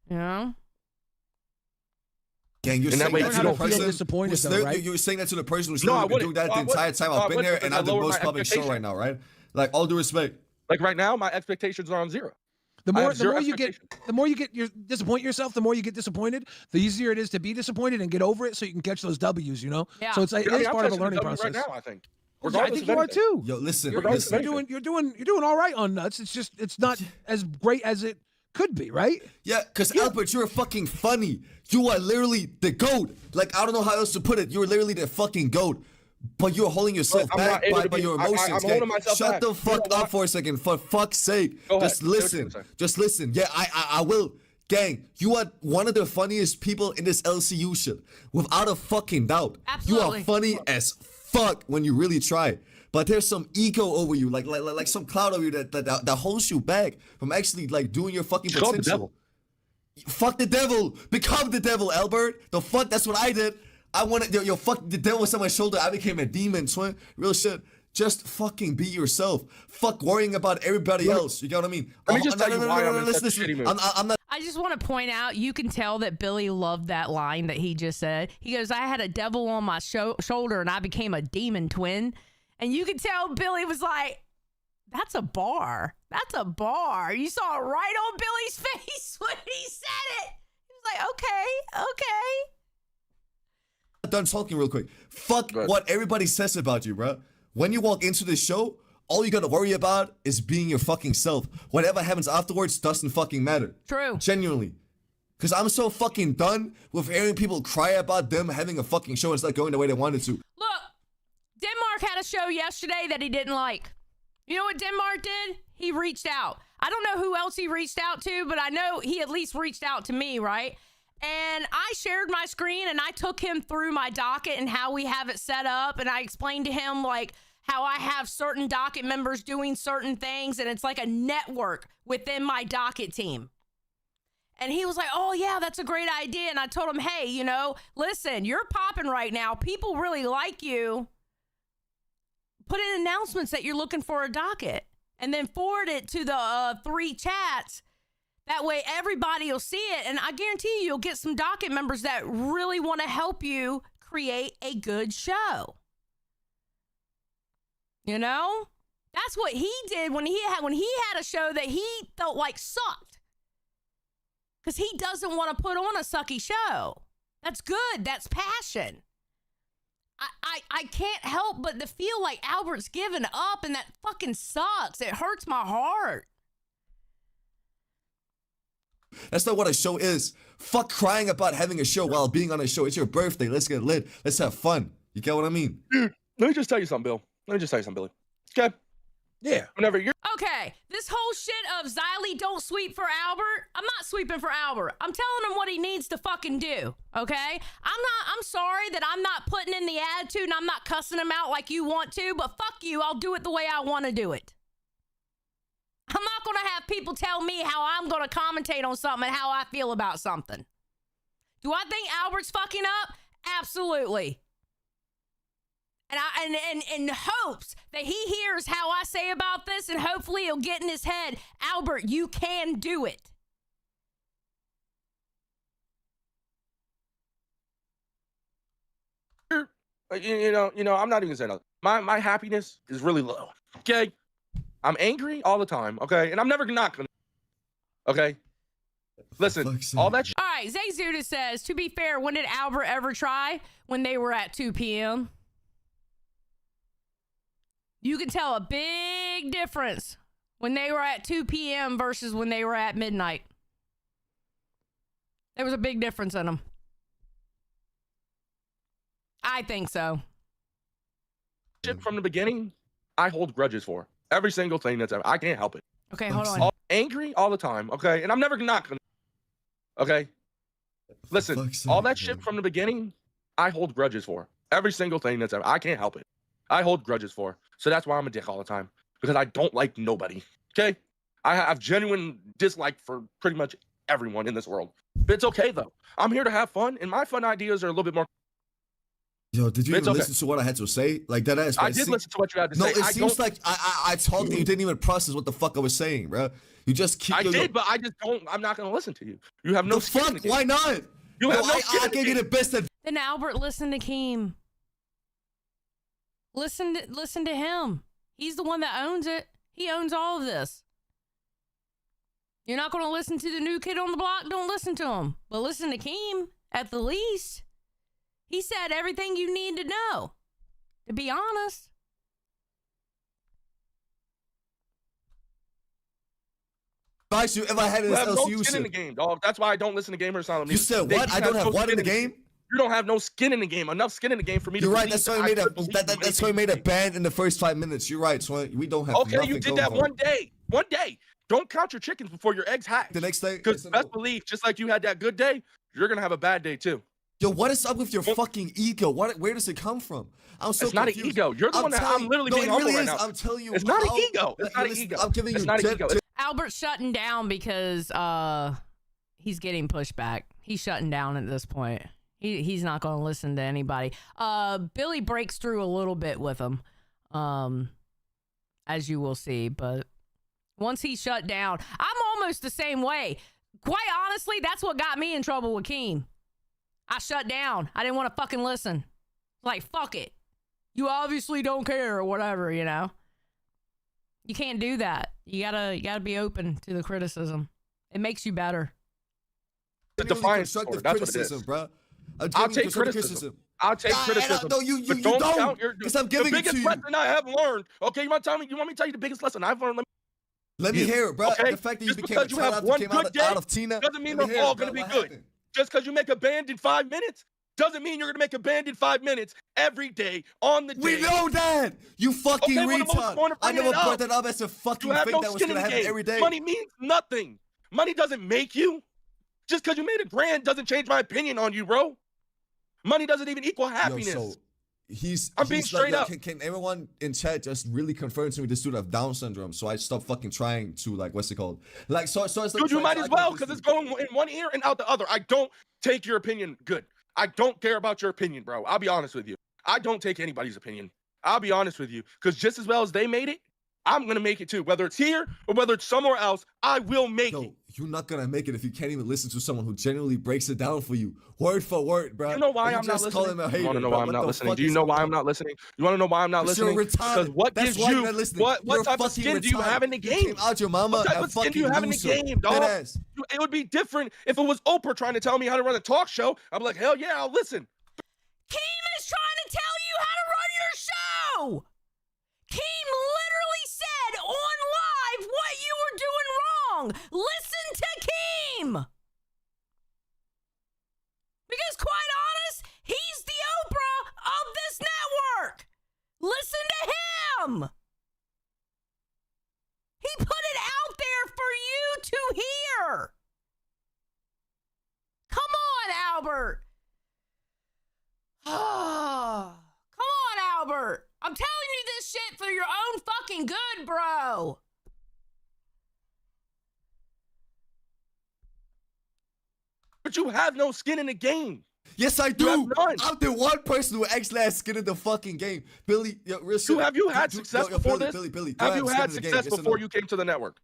You know? Gang, you're And that saying way that you to the don't feel person disappointed, who's though, there- right? You're saying that to the person who's No, I literally been doing wouldn't. that the entire time No, I I've been wouldn't, here, because and I I'm the lowered most my public show expectation. right now, right? Like, all due respect. Like right now, my expectations are on zero. The I more, have the zero more you get, expectations. the more you get, you disappoint yourself. The more you get disappointed, the easier it is to be disappointed and get over it, so you can catch those W's. You know. Yeah. So it's like I it mean, is I'm part of a catching the learning W process. right now, I think. Well, I Regardless think of you are anything. too. Yo, listen, You're, Regardless of listen. you're doing all right on Nuts. It's not as great as it could be, right? Yeah, because Albert, you're fucking funny. You are literally the GOAT. Like, I don't know how else to put it. You're literally the fucking GOAT. But you're holding yourself But I'm back not able to by be- your I'm emotions. holding gang. myself Shut back. the You fuck know up what? for a second. For fuck's sake. Go ahead. Just Say what you're listen. gonna say. Just listen. Yeah, I will. Gang, you are one of the funniest people in this LCU shit. Without a fucking doubt. Absolutely. You are funny as fuck when you really try. But there's some ego over you, like some cloud over you that holds you back from actually like doing your fucking Call potential. the devil. Fuck the devil. Become the devil, Albert. The fuck, that's what I did. I wanted, yo, fuck, the devil was on my shoulder. I became a demon, twin. Real shit. Just fucking be yourself. Fuck worrying about everybody else. You get what I mean? Let me just tell you why I'm in listen, such a listen. shitty mood. I'm not. I just want to point out, you can tell that Billy loved that line that he just said. He goes, I had a devil on my shoulder and I became a demon twin. And you can tell Billy was like, that's a bar. That's a bar. You saw it right on Billy's face when he said it. He was like, okay. Done talking real quick. Fuck Good. what everybody says about you, bro. When you walk into this show, all you gotta worry about is being your fucking self. Whatever happens afterwards doesn't fucking matter. True. Genuinely. Because I'm so fucking done with hearing people cry about them having a fucking show and it's not going the way they wanted to. Look, Denmark had a show yesterday that he didn't like. You know what Denmark did? He reached out. I don't know who else he reached out to, but I know he at least reached out to me, right? And I shared my screen and I took him through my docket and how we have it set up. And I explained to him like how I have certain docket members doing certain things. And it's like a network within my docket team. And he was like, oh, yeah, that's a great idea. And I told him, hey, you know, listen, you're popping right now. People really like you. Put in announcements that you're looking for a docket and then forward it to the 3 chats. That way everybody will see it. And I guarantee you'll get some docket members that really want to help you create a good show. You know? That's what he did when he had a show that he felt like sucked. Because he doesn't want to put on a sucky show. That's good. That's passion. I can't help but to feel like Albert's given up, and that fucking sucks. It hurts my heart. That's not what a show is. Fuck crying about having a show while being on a show. It's your birthday. Let's get lit. Let's have fun. You get what I mean? Dude, let me just tell you something, Bill. Let me just tell you something, Billy. Okay? Yeah. Whenever you're Okay, this whole shit of Xylee don't sweep for Albert, I'm not sweeping for Albert. I'm telling him what he needs to fucking do, okay? I'm sorry that I'm not putting in the attitude and I'm not cussing him out like you want to, but fuck you, I'll do it the way I want to do it. I'm not going to have people tell me how I'm going to commentate on something and how I feel about something. Do I think Albert's fucking up? Absolutely. And I in hopes that he hears how I say about this, and hopefully he'll get in his head, Albert, you can do it. you know, I'm not even saying that. My happiness is really low. Okay? I'm angry all the time, okay? And I'm never not gonna. Okay? Listen, fuck's all sake. that shit. All right, Zay Zuda says, to be fair, when did Albert ever try? When they were at 2 p.m. You can tell a big difference when they were at 2 p.m. versus when they were at midnight. There was a big difference in them. I think so. Shit from the beginning, I hold grudges for every single thing that's ever. I can't help it. Okay, hold on. Angry all the time, okay? And I'm never not gonna. Okay, listen, fuck's all sake, that shit man. from the beginning, I hold grudges for every single thing that's ever. I can't help it. I hold grudges for, so that's why I'm a dick all the time because I don't like nobody. Okay, I have genuine dislike for pretty much everyone in this world. But it's okay though. I'm here to have fun, and my fun ideas are a little bit more. Yo, did you It's even okay. listen to what I had to say? Like that ass. I did listen to what you had to No, say. it I seems don't- like I talked and you didn't even process what the fuck I was saying, bro. You just keep. I did, but I just don't. I'm not gonna listen to you. You have no The skin in the fuck? game. Why not? You have no skin I in the gave you game. the best advice. Then Albert, listen to Keem. Listen to him. He's the one that owns it. He owns all of this. You're not going to listen to the new kid on the block? Don't listen to him. But listen to Keem, at the least. He said everything you need to know, to be honest. You if I had You this have no LCU skin in the shit. game, dog. That's why I don't listen to Gamer Asylum. You said what? I don't have what in the game? You don't have no skin in the game. Enough skin in the game for me to. You're right. believe That's that why I we made a could believe that's why we made a ban in the first 5 minutes. You're right, so we don't have. Okay, nothing you did going that for it. one day. One day. Don't count your chickens before your eggs hatch. The next day. Because listen, best believe, just like you had that good day, you're gonna have a bad day too. Yo, what is up with your fucking ego? Where does it come from? I'm so It's not an confused. ego. You're the one that I'm literally no, being it humble really right is. now. I'm telling you. It's not an how- ego. It's not an listen, ego. I'm giving It's you not an jet- ego. jet- Albert's shutting down because he's getting pushed back. He's shutting down at this point. He's not going to listen to anybody. Billy breaks through a little bit with him, as you will see. But once he's shut down, I'm almost the same way. Quite honestly, that's what got me in trouble with Keem. I shut down. I didn't want to fucking listen. Like, fuck it. You obviously don't care or whatever, you know? You can't do that. You gotta be open to the criticism. It makes you better. It's a genuinely defiance constructive sword. That's what it criticism, is. bro. I'll take criticism. I'll take criticism. No, you but don't don't. count your. Because I'm The giving it biggest to you. lesson I have learned. Okay, you want me to tell you the biggest lesson I've learned? Let me you. hear it, bro. Okay? The fact that Just you became a because you have child one came good out day of Tina doesn't mean let me they're hear it, all bro. gonna be What good. happened? Just because you make a band in 5 minutes doesn't mean you're gonna make a band in 5 minutes every day on the day. We know that. You fucking Okay, well, the most retard. important I thing never it brought up. that up as a fucking You have thing no that was skin in gonna the happen game. every day. Money means nothing. Money doesn't make you. Just because you made a grand doesn't change my opinion on you, bro. Money doesn't even equal Yo, happiness. so I'm being he's straight yo, up. Can everyone in chat just really confirm to me this dude have Down syndrome? So I stop fucking trying to like what's it called? Like so it's like Dude, you trying might to as act well like because this it's going in one ear and out the other. I don't take your opinion good. I don't care about your opinion, bro. I'll be honest with you. I don't take anybody's opinion. I'll be honest with you because just as well as they made it, I'm going to make it too. Whether it's here or whether it's somewhere else, I will make it. Yo, you're not gonna make it if you can't even listen to someone who genuinely breaks it down for you, word for word, bro. You know why And I'm not just call listening? him a hater, You want to know bro. why I'm What not the listening? fuck Do you is know going why on? I'm not listening? You want to know why I'm not Because listening? you're retarded. Because what That's gives why you you're not listening. what You're type of fucking skin do you retarded. have in the You game? came out your mama What type a of skin do fucking you have in the loser. game, dog? Deadass. It would be different if it was Oprah trying to tell me how to run a talk show. I'd be like, hell yeah, I'll listen. Keem is trying to tell you how to run your show. Keem literally said on live what you were doing wrong. Listen to Keem. Because quite honest, he's the Oprah of this network. Listen to him. He put it out there for you to hear. Come on, Albert. Come on, Albert. I'm telling you this shit for your own fucking good, bro. But you have no skin in the game. Yes, I You do. have none. I'm the one person who actually has skin in the fucking game. Billy, yo, real shit. Have you had success before Billy, this? Billy, Have do you I had skin in the game? success Yes or before no? you came to the network?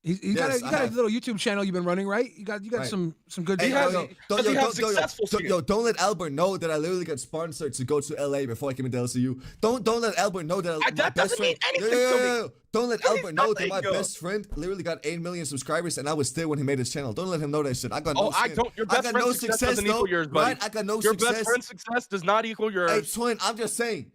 You Yes, got I a have. little YouTube channel you've been running, right? You got Right. some good Hey, He videos. has- yo, does he have successful skin? don't let Albert know that I literally got sponsored to go to LA before I came into LCU. Don't let Albert know that my that best doesn't mean friend. anything to me. Don't let That means Albert know that my nothing, yo. best friend literally got 8 million subscribers and I was there when he made his channel. Don't let him know that shit. I got no Oh, I skin. don't. Your I best got no friend's success doesn't though, equal yours, buddy. right? I got no Your success. best friend's success does not equal yours. Hey, twin, I'm just saying.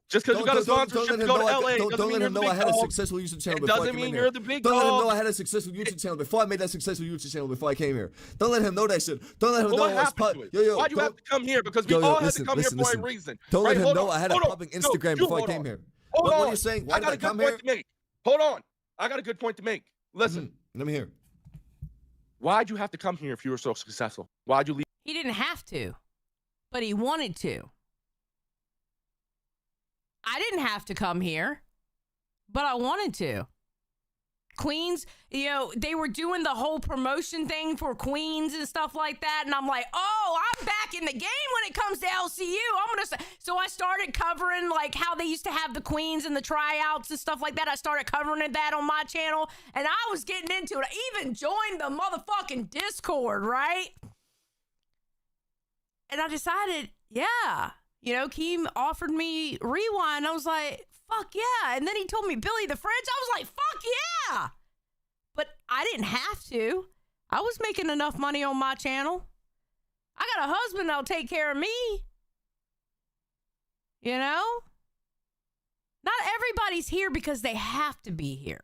Just because you got a sponsorship to go to LA Don't doesn't mean let you're him the know I big had a dog. successful YouTube channel It before I doesn't came in mean here. you're the big Don't let him know dog. I had a successful YouTube channel before I made that successful YouTube channel before I came here. Don't let him know that shit. Don't let him Well, know what I was happened to it? Why'd you have to come here? Because we all had to come here for a reason. Don't right? let him Hold know on, I had a hold on. popping No, Instagram you before I hold came on. here. Hold What on. are you saying? Why I did got I a good come point here? to make. Hold on. I got a good point to make. Listen, Let me hear. why'd you have to come here if you were so successful? Why'd you leave? He didn't have to, but he wanted to. I didn't have to come here, but I wanted to. Queens, you know, they were doing the whole promotion thing for Queens and stuff like that. And I'm like, oh, I'm back in the game when it comes to LCU. So I started covering like how they used to have the Queens and the tryouts and stuff like that. I started covering that on my channel and I was getting into it. I even joined the motherfucking Discord, right? And I decided, yeah. You know, Keem offered me Rewind. I was like, fuck yeah. And then he told me Billy the Fridge. I was like, fuck yeah. But I didn't have to. I was making enough money on my channel. I got a husband that'll take care of me. You know? Not everybody's here because they have to be here.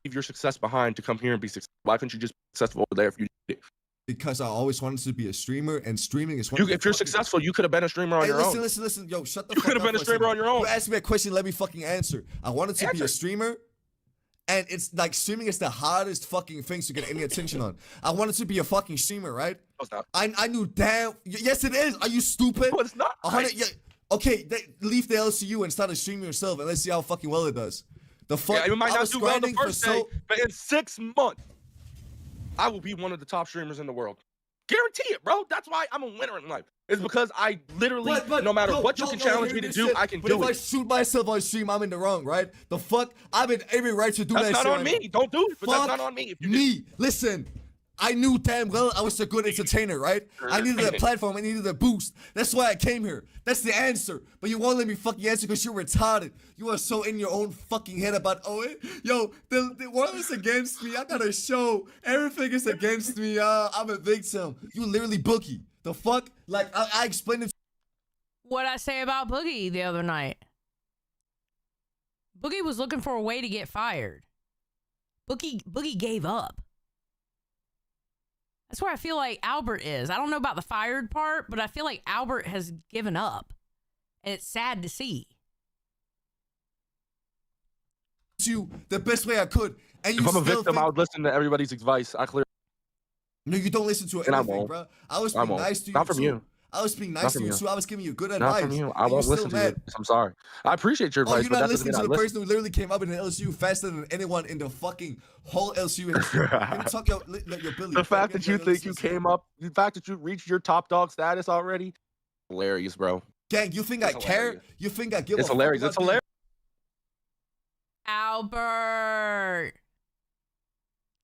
Leave your success behind to come here and be successful. Why couldn't you just be successful over there if you did it? Because I always wanted to be a streamer, and streaming is one of the If you're fucking- successful, you could have been a streamer on Hey, your own. listen. Yo, shut the You fuck could have up been a for streamer second. on your own. You asked me a question, let me fucking answer. I wanted to be a Answer. streamer, and it's like streaming is the hardest fucking things to get any attention on. I wanted to be a fucking streamer, right? No, it's not. I knew damn. Yes, it is. Are you stupid? No, it's not. 100. Yeah. Okay, leave the LCU and start streaming yourself, and let's see how fucking well it does. The fuck. Yeah, it might I not was do well the grinding for first day, but in 6 months, I will be one of the top streamers in the world. Guarantee it, bro. That's why I'm a winner in life. It's because I literally, no matter what you can challenge me to do, I can but do if I it. shoot myself on stream, I'm in the wrong, right? The fuck? I've been every right to do That's that not shit on right me. now. Don't do it, but that's Fuck not on me. If you do. me. Listen, I knew damn well I was a good entertainer, right? I needed a platform. I needed a boost. That's why I came here. That's the answer. But you won't let me fucking answer because you're retarded. You are so in your own fucking head about, the world is against me. I got a show. Everything is against me. I'm a victim. You literally Bookie. The fuck? Like, I explained it. What'd I say about Boogie the other night? Boogie was looking for a way to get fired. Boogie gave up. That's where I feel like Albert is. I don't know about the fired part, but I feel like Albert has given up. And it's sad to see. You the best way I could. And you If I'm a still victim, think, I would listen to everybody's advice. I clearly. No, you don't listen to And I anything, won't. bro. I was I being won't. nice to you. Not from too. you. I was being Not nice to from you you. too. I was giving you good Not advice. from you. I and won't you're listen still to you. mad. I'm sorry. I appreciate your Oh, advice, you're but not that doesn't listening mean to I the listen. person who literally came up in the LSU faster than anyone in the fucking whole LSU history. Can you talk your Billy? The fact Fucking that you think you listen. came up, the fact that you reached your top dog status already, hilarious, bro. Gang, you think I It's care? hilarious. You think I give It's a hilarious. fuck It's about being- Albert.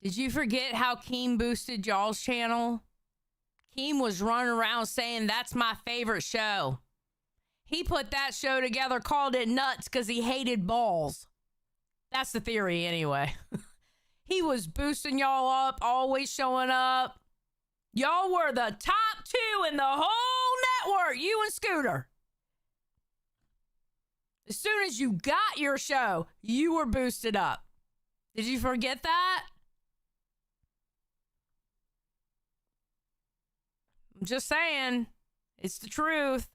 Did you forget how Keem boosted y'all's channel? Keem was running around saying that's my favorite show. He put that show together, called it nuts because he hated balls. That's the theory anyway. He was boosting y'all up, always showing up. Y'all were the top 2 in the whole network, you and Scooter. As soon as you got your show, you were boosted up. Did you forget that? I'm just saying. It's the truth.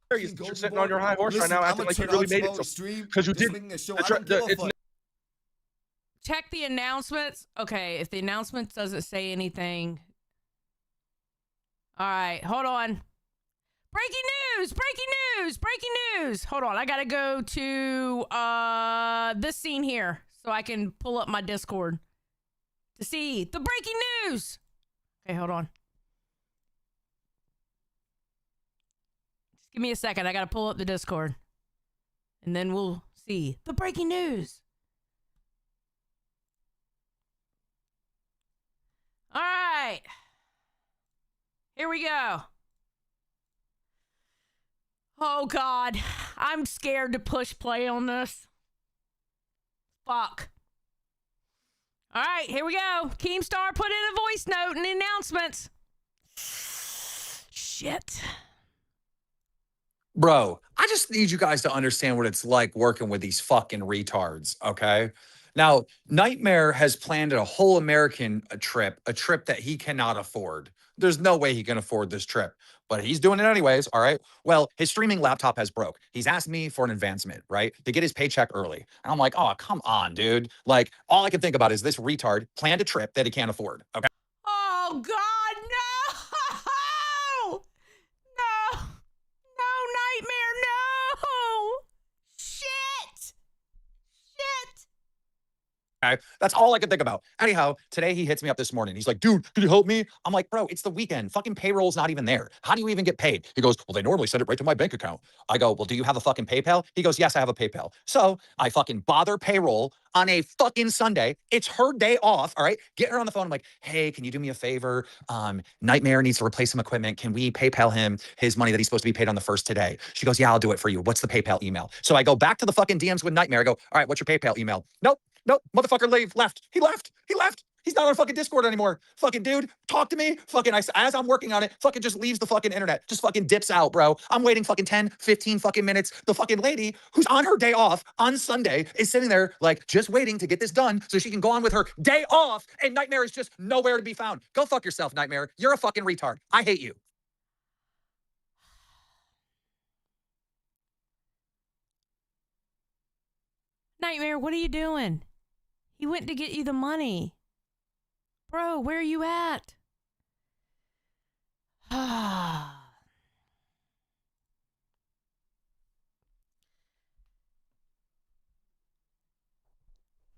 Hilarious that you're sitting on your high horse right now, acting like you really made it. Because you didn't. Check the announcements. Okay, if the announcements doesn't say anything. All right, hold on. Breaking news! Breaking news! Breaking news! Hold on, I gotta go to this scene here so I can pull up my Discord to see the breaking news. Okay, hold on. Just give me a second. I gotta pull up the Discord, and then we'll see the breaking news. All right. Here we go. Oh, God. I'm scared to push play on this. Fuck. All right, here we go. Keemstar put in a voice note and announcements. Shit. Bro, I just need you guys to understand what it's like working with these fucking retards, okay? Now, Nightmare has planned a whole American trip, a trip that he cannot afford. There's no way he can afford this trip, but he's doing it anyways, all right? Well, his streaming laptop has broke. He's asked me for an advancement, right? To get his paycheck early. And I'm like, oh, come on, dude. Like, all I can think about is this retard planned a trip that he can't afford, okay? Oh, God, no! No! No, Nightmare, no! Shit! Shit! Okay. That's all I could think about. Anyhow, today he hits me up this morning. He's like, dude, can you help me? I'm like, bro, it's the weekend. Fucking payroll's not even there. How do you even get paid? He goes, well, they normally send it right to my bank account. I go, well, do you have a fucking PayPal? He goes, yes, I have a PayPal. So I fucking bother payroll on a fucking Sunday. It's her day off. All right. Get her on the phone. I'm like, hey, can you do me a favor? Nightmare needs to replace some equipment. Can we PayPal him his money that he's supposed to be paid on the first today? She goes, yeah, I'll do it for you. What's the PayPal email? So I go back to the fucking DMs with Nightmare. I go, all right, what's your PayPal email? Nope. Nope, motherfucker left. He left. He's not on fucking Discord anymore. Fucking dude, talk to me. Fucking, as I'm working on it, fucking just leaves the fucking internet. Just fucking dips out, bro. I'm waiting fucking 10, 15 fucking minutes. The fucking lady who's on her day off on Sunday is sitting there like just waiting to get this done so she can go on with her day off, and Nightmare is just nowhere to be found. Go fuck yourself, Nightmare. You're a fucking retard. I hate you. Nightmare, what are you doing? He went to get you the money. Bro, where are you at?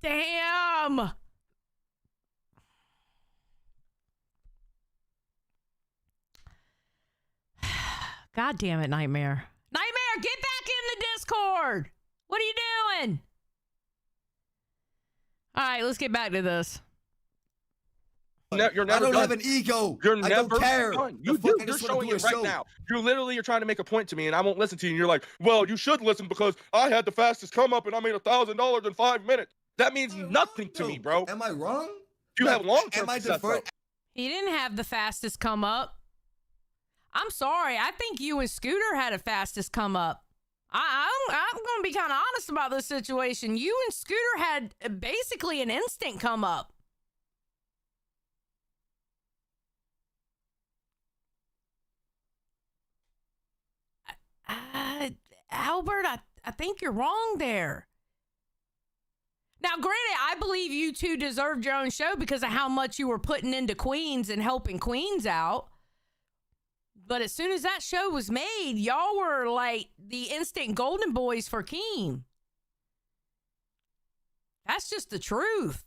Damn! God damn it, Nightmare. Nightmare, get back in the Discord! What are you doing? All right, let's get back to this. You're never I don't done. have an ego. You're I never don't care. done. The You fuck, do. I You're just wanna showing do a it right show. now. You're trying to make a point to me, and I won't listen to you. And you're like, well, you should listen because I had the fastest come up, and I made $1,000 in 5 minutes. That means nothing to me, bro. Am I wrong? You Like, have long-term am I success, defer- though. He didn't have the fastest come up. I'm sorry. I think you and Scooter had a fastest come up. I'm going to be kind of honest about this situation. You and Scooter had basically an instant come up. Albert, I think you're wrong there. Now, granted, I believe you two deserved your own show because of how much you were putting into Queens and helping Queens out. But as soon as that show was made, y'all were like the instant golden boys for Keem. That's just the truth.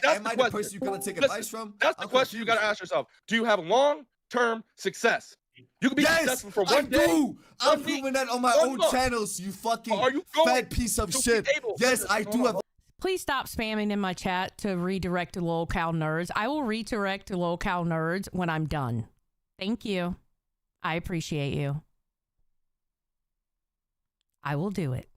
That's Am the I the question. person you're gonna take Listen, advice from? That's the I'm question you got to confused. ask yourself. Do you have long-term success? You can be Yes, successful for I one day. do. I'm 1 week, proving that on my 1 own month. channels. You fucking Are you going fat piece of to be shit. able- Yes, listen, I hold do on, have. Please stop spamming in my chat to redirect to Lol Cow Nerds. I will redirect to Lol Cow Nerds when I'm done. Thank you. I appreciate you. I will do it.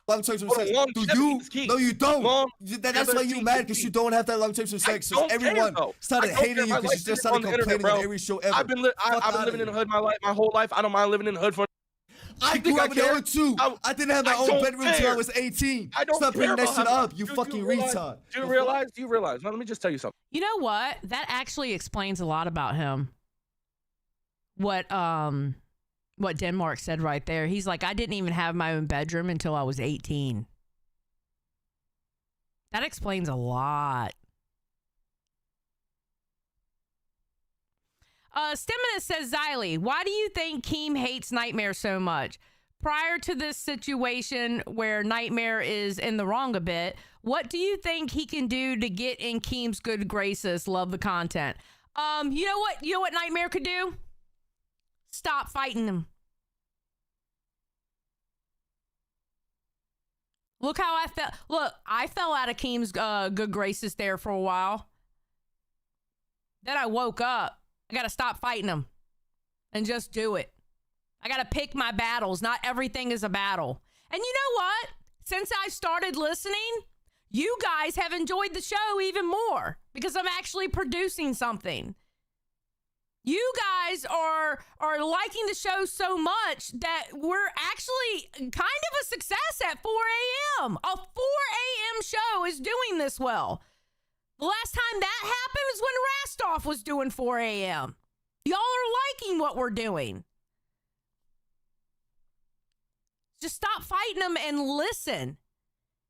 Long-term Hold on, success. Do longevity you? is key. No, you don't. That's why Longevity you is mad because key. you don't have that long-term success. So don't care, everyone though. started I don't hating care. you My because you life's just been on started the internet, complaining on bro. every show ever. I've been Fuck living in outta the hood my whole life. I don't mind living in the hood for. I You grew think up I in the care? hood too. I didn't have my I own don't bedroom till I care. was 18. I don't Stop care bringing that about shit how- up, you Do fucking realize- retard. Do you realize? Do you realize? Now, let me just tell you something. You know what? That actually explains a lot about him. What Denmark said right there. He's like, I didn't even have my own bedroom until I was 18. That explains a lot. Stiminus says, Xylee, why do you think Keem hates Nightmare so much? Prior to this situation where Nightmare is in the wrong a bit, what do you think he can do to get in Keem's good graces? Love the content. You know what? You know what Nightmare could do? Stop fighting him. Look how I felt. Look, I fell out of Keem's good graces there for a while. Then I woke up. I got to stop fighting him and just do it. I got to pick my battles. Not everything is a battle. And you know what? Since I started listening, you guys have enjoyed the show even more because I'm actually producing something. You guys are liking the show so much that we're actually kind of a success at 4 a.m. A 4 a.m. show is doing this well. The last time that happened was when Rastoff was doing 4 a.m. Y'all are liking what we're doing. Just stop fighting him and listen.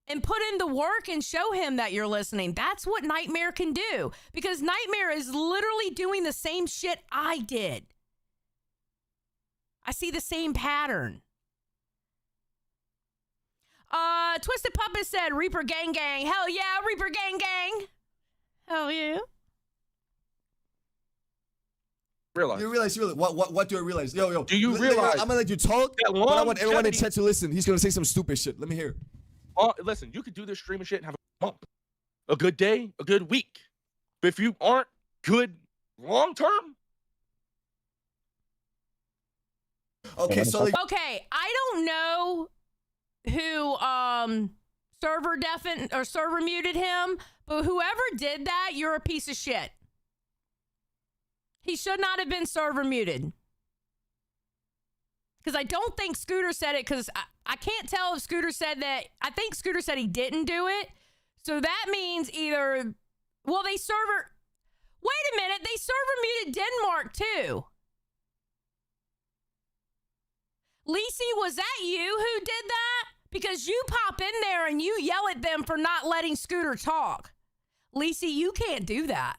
And put in the work and show him that you're listening. That's what Nightmare can do. Because Nightmare is literally doing the same shit I did. I see the same pattern. Twisted Puppet said, Reaper Gang Gang. Hell yeah, Reaper Gang Gang. Hell yeah. Realize. You realize, what do I realize? Yo. Do you realize? I'm gonna let you talk, that but I want everyone in longevity- chat to listen. He's gonna say some stupid shit. Let me hear. Listen, you could do this streaming shit and have a month, a good day, a good week. But if you aren't good long term, Okay, so like, Okay, I don't know who server muted him, but whoever did that, you're a piece of shit. He should not have been server muted. Because I don't think Scooter said it, because I can't tell if Scooter said that. I think Scooter said he didn't do it. So that means either, well, wait a minute, they server muted Denmark too. Lacey, was that you who did that? Because you pop in there and you yell at them for not letting Scooter talk. Lacey, you can't do that.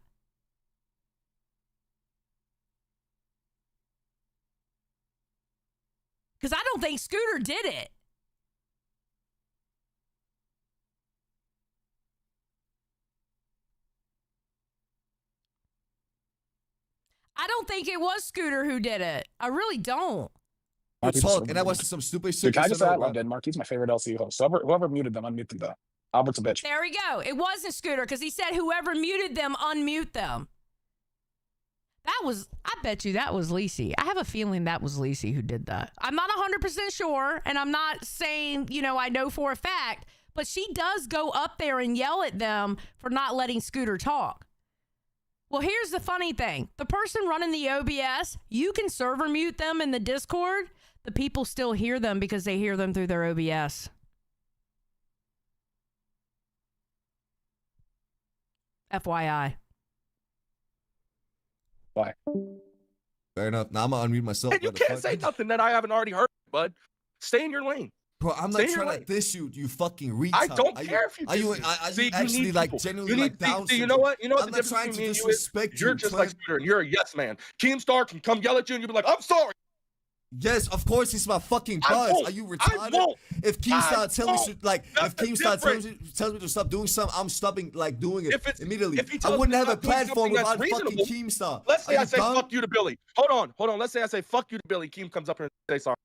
Because I don't think Scooter did it. I don't think it was Scooter who did it. I really don't. you talk, and I watched some stupid shit. Dude, can I you just said say I out love loud. Denmark? He's my favorite LCU host. So whoever muted them, unmute them though. Albert's a bitch. There we go. It wasn't Scooter because he said whoever muted them, unmute them. I bet you that was Lacey. I have a feeling that was Lacey who did that. I'm not 100% sure, and I'm not saying, I know for a fact, but she does go up there and yell at them for not letting Scooter talk. Well, here's the funny thing. The person running the OBS, you can server mute them in the Discord. The people still hear them because they hear them through their OBS. FYI. Bye. Fair enough. Now I'm gonna unmute myself. and you what the can't fuck? say nothing that I haven't already heard, bud. Stay in your lane. Bro, I'm not Stay in your trying to lane. diss you, you fucking retard. I don't Are care if you Are you, diss me. are See, you actually need like people. genuinely You like need, down? see, you know what? You know what I'm the not difference trying to between me and you is? disrespect You're you, just twin. like Scooter, and you're a yes man. Keemstar can come yell at you, and you'll be like, "I'm sorry." Yes, of course he's my fucking I buzz. won't. Are you I retarded? won't. If Keemstar tells won't. me like That's if the Keemstar difference. tells me to stop doing something, I'm stopping like doing it If it's- immediately. if he I tells wouldn't me have a not doing platform something that's without fucking reasonable, Keemstar. Let's say Are I you say dumb? fuck you to Billy. Hold on. Let's say I say fuck you to Billy. Keem comes up here and say sorry.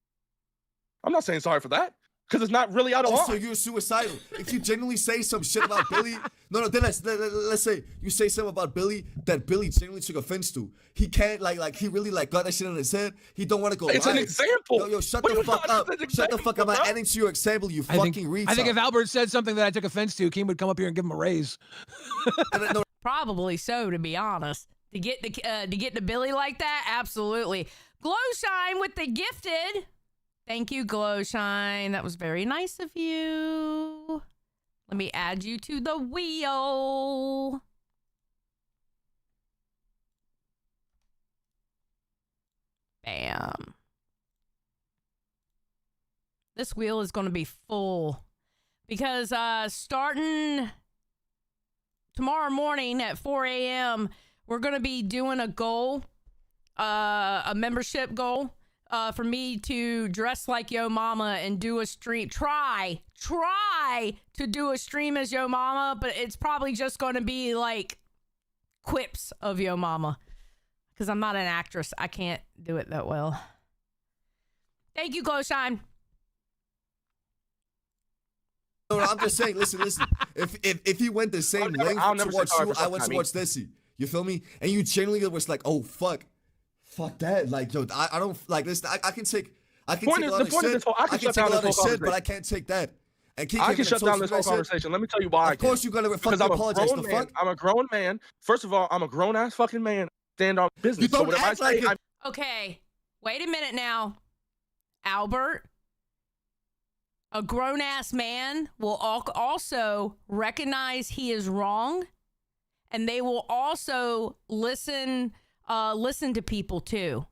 I'm not saying sorry for that because it's not really out of Oh, so line. you're suicidal. If you genuinely say some shit about Billy, then let's say you say something about Billy that Billy genuinely took offense to. He can't like he really like got that shit on his head. He don't want to go It's live. an example. Yo, shut What the do you fuck not- up. it's an Shut the fuck up. example, I'm bro. adding to your example, you I think, fucking retard. I think if Albert said something that I took offense to, Keem would come up here and give him a raise. No, Probably so, to be honest. To get the Billy like that, absolutely. Glowshine with the gifted. Thank you, Glowshine. That was very nice of you. Let me add you to the wheel. Bam. This wheel is going to be full because starting tomorrow morning at 4 a.m., we're going to be doing a goal, a membership goal for me to dress like Yo Mama and do a stream. Try to do a stream as Yo Mama, but it's probably just going to be like quips of Yo Mama because I'm not an actress. I can't do it that well. Thank you, Glowshine. no, I'm just saying. Listen. If he went the same length I'll to never say watch sorry you, for I something went I to mean. watch Desi. You feel me? And you genuinely was like, oh fuck. Fuck that. Like, yo, I don't like this. I can take a lot of the point of shit. this whole- I I can can shut take a down lot this of whole shit, but I can't take that. And King I came can in shut and told down you this what I whole said. conversation. Let me tell you why. Of course, you're gonna because fucking I'm a apologize. grown The man. fuck? I'm a grown man. First of all, I'm a grown ass fucking man. Stand on business. You don't so whatever act I say, like it. I'm Okay, wait a minute now. Albert, a grown ass man will also recognize he is wrong, and they will also listen to people too.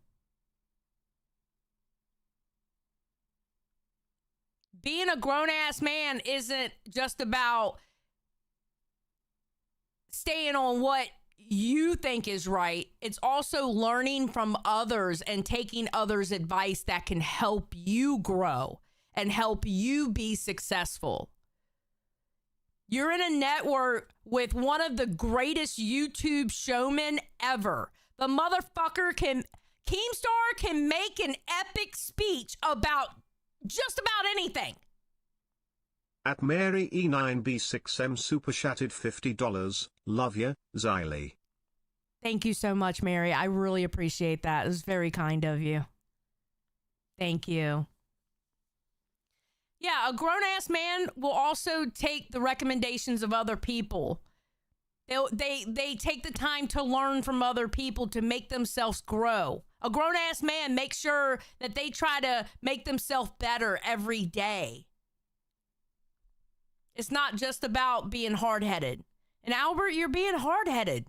Being a grown ass man isn't just about staying on what you think is right. It's also learning from others and taking others' advice that can help you grow and help you be successful. You're in a network with one of the greatest YouTube showmen ever. The motherfucker Keemstar can make an epic speech about just about anything. At Mary E9B6M super chatted $50. Love ya, Xylee. Thank you so much, Mary. I really appreciate that. It was very kind of you. Thank you. Yeah, a grown-ass man will also take the recommendations of other people. They take the time to learn from other people to make themselves grow. A grown-ass man makes sure that they try to make themselves better every day. It's not just about being hard-headed. And Albert, you're being hard-headed.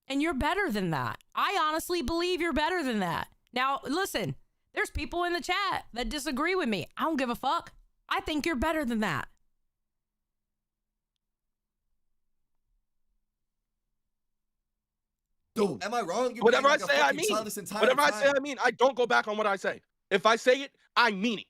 And you're better than that. I honestly believe you're better than that. Now, listen, there's people in the chat that disagree with me. I don't give a fuck. I think you're better than that. Dude, am I wrong? You're whatever I being like a say, I fucking mean. child this entire Whatever I time. say, I mean. I don't go back on what I say. If I say it, I mean it.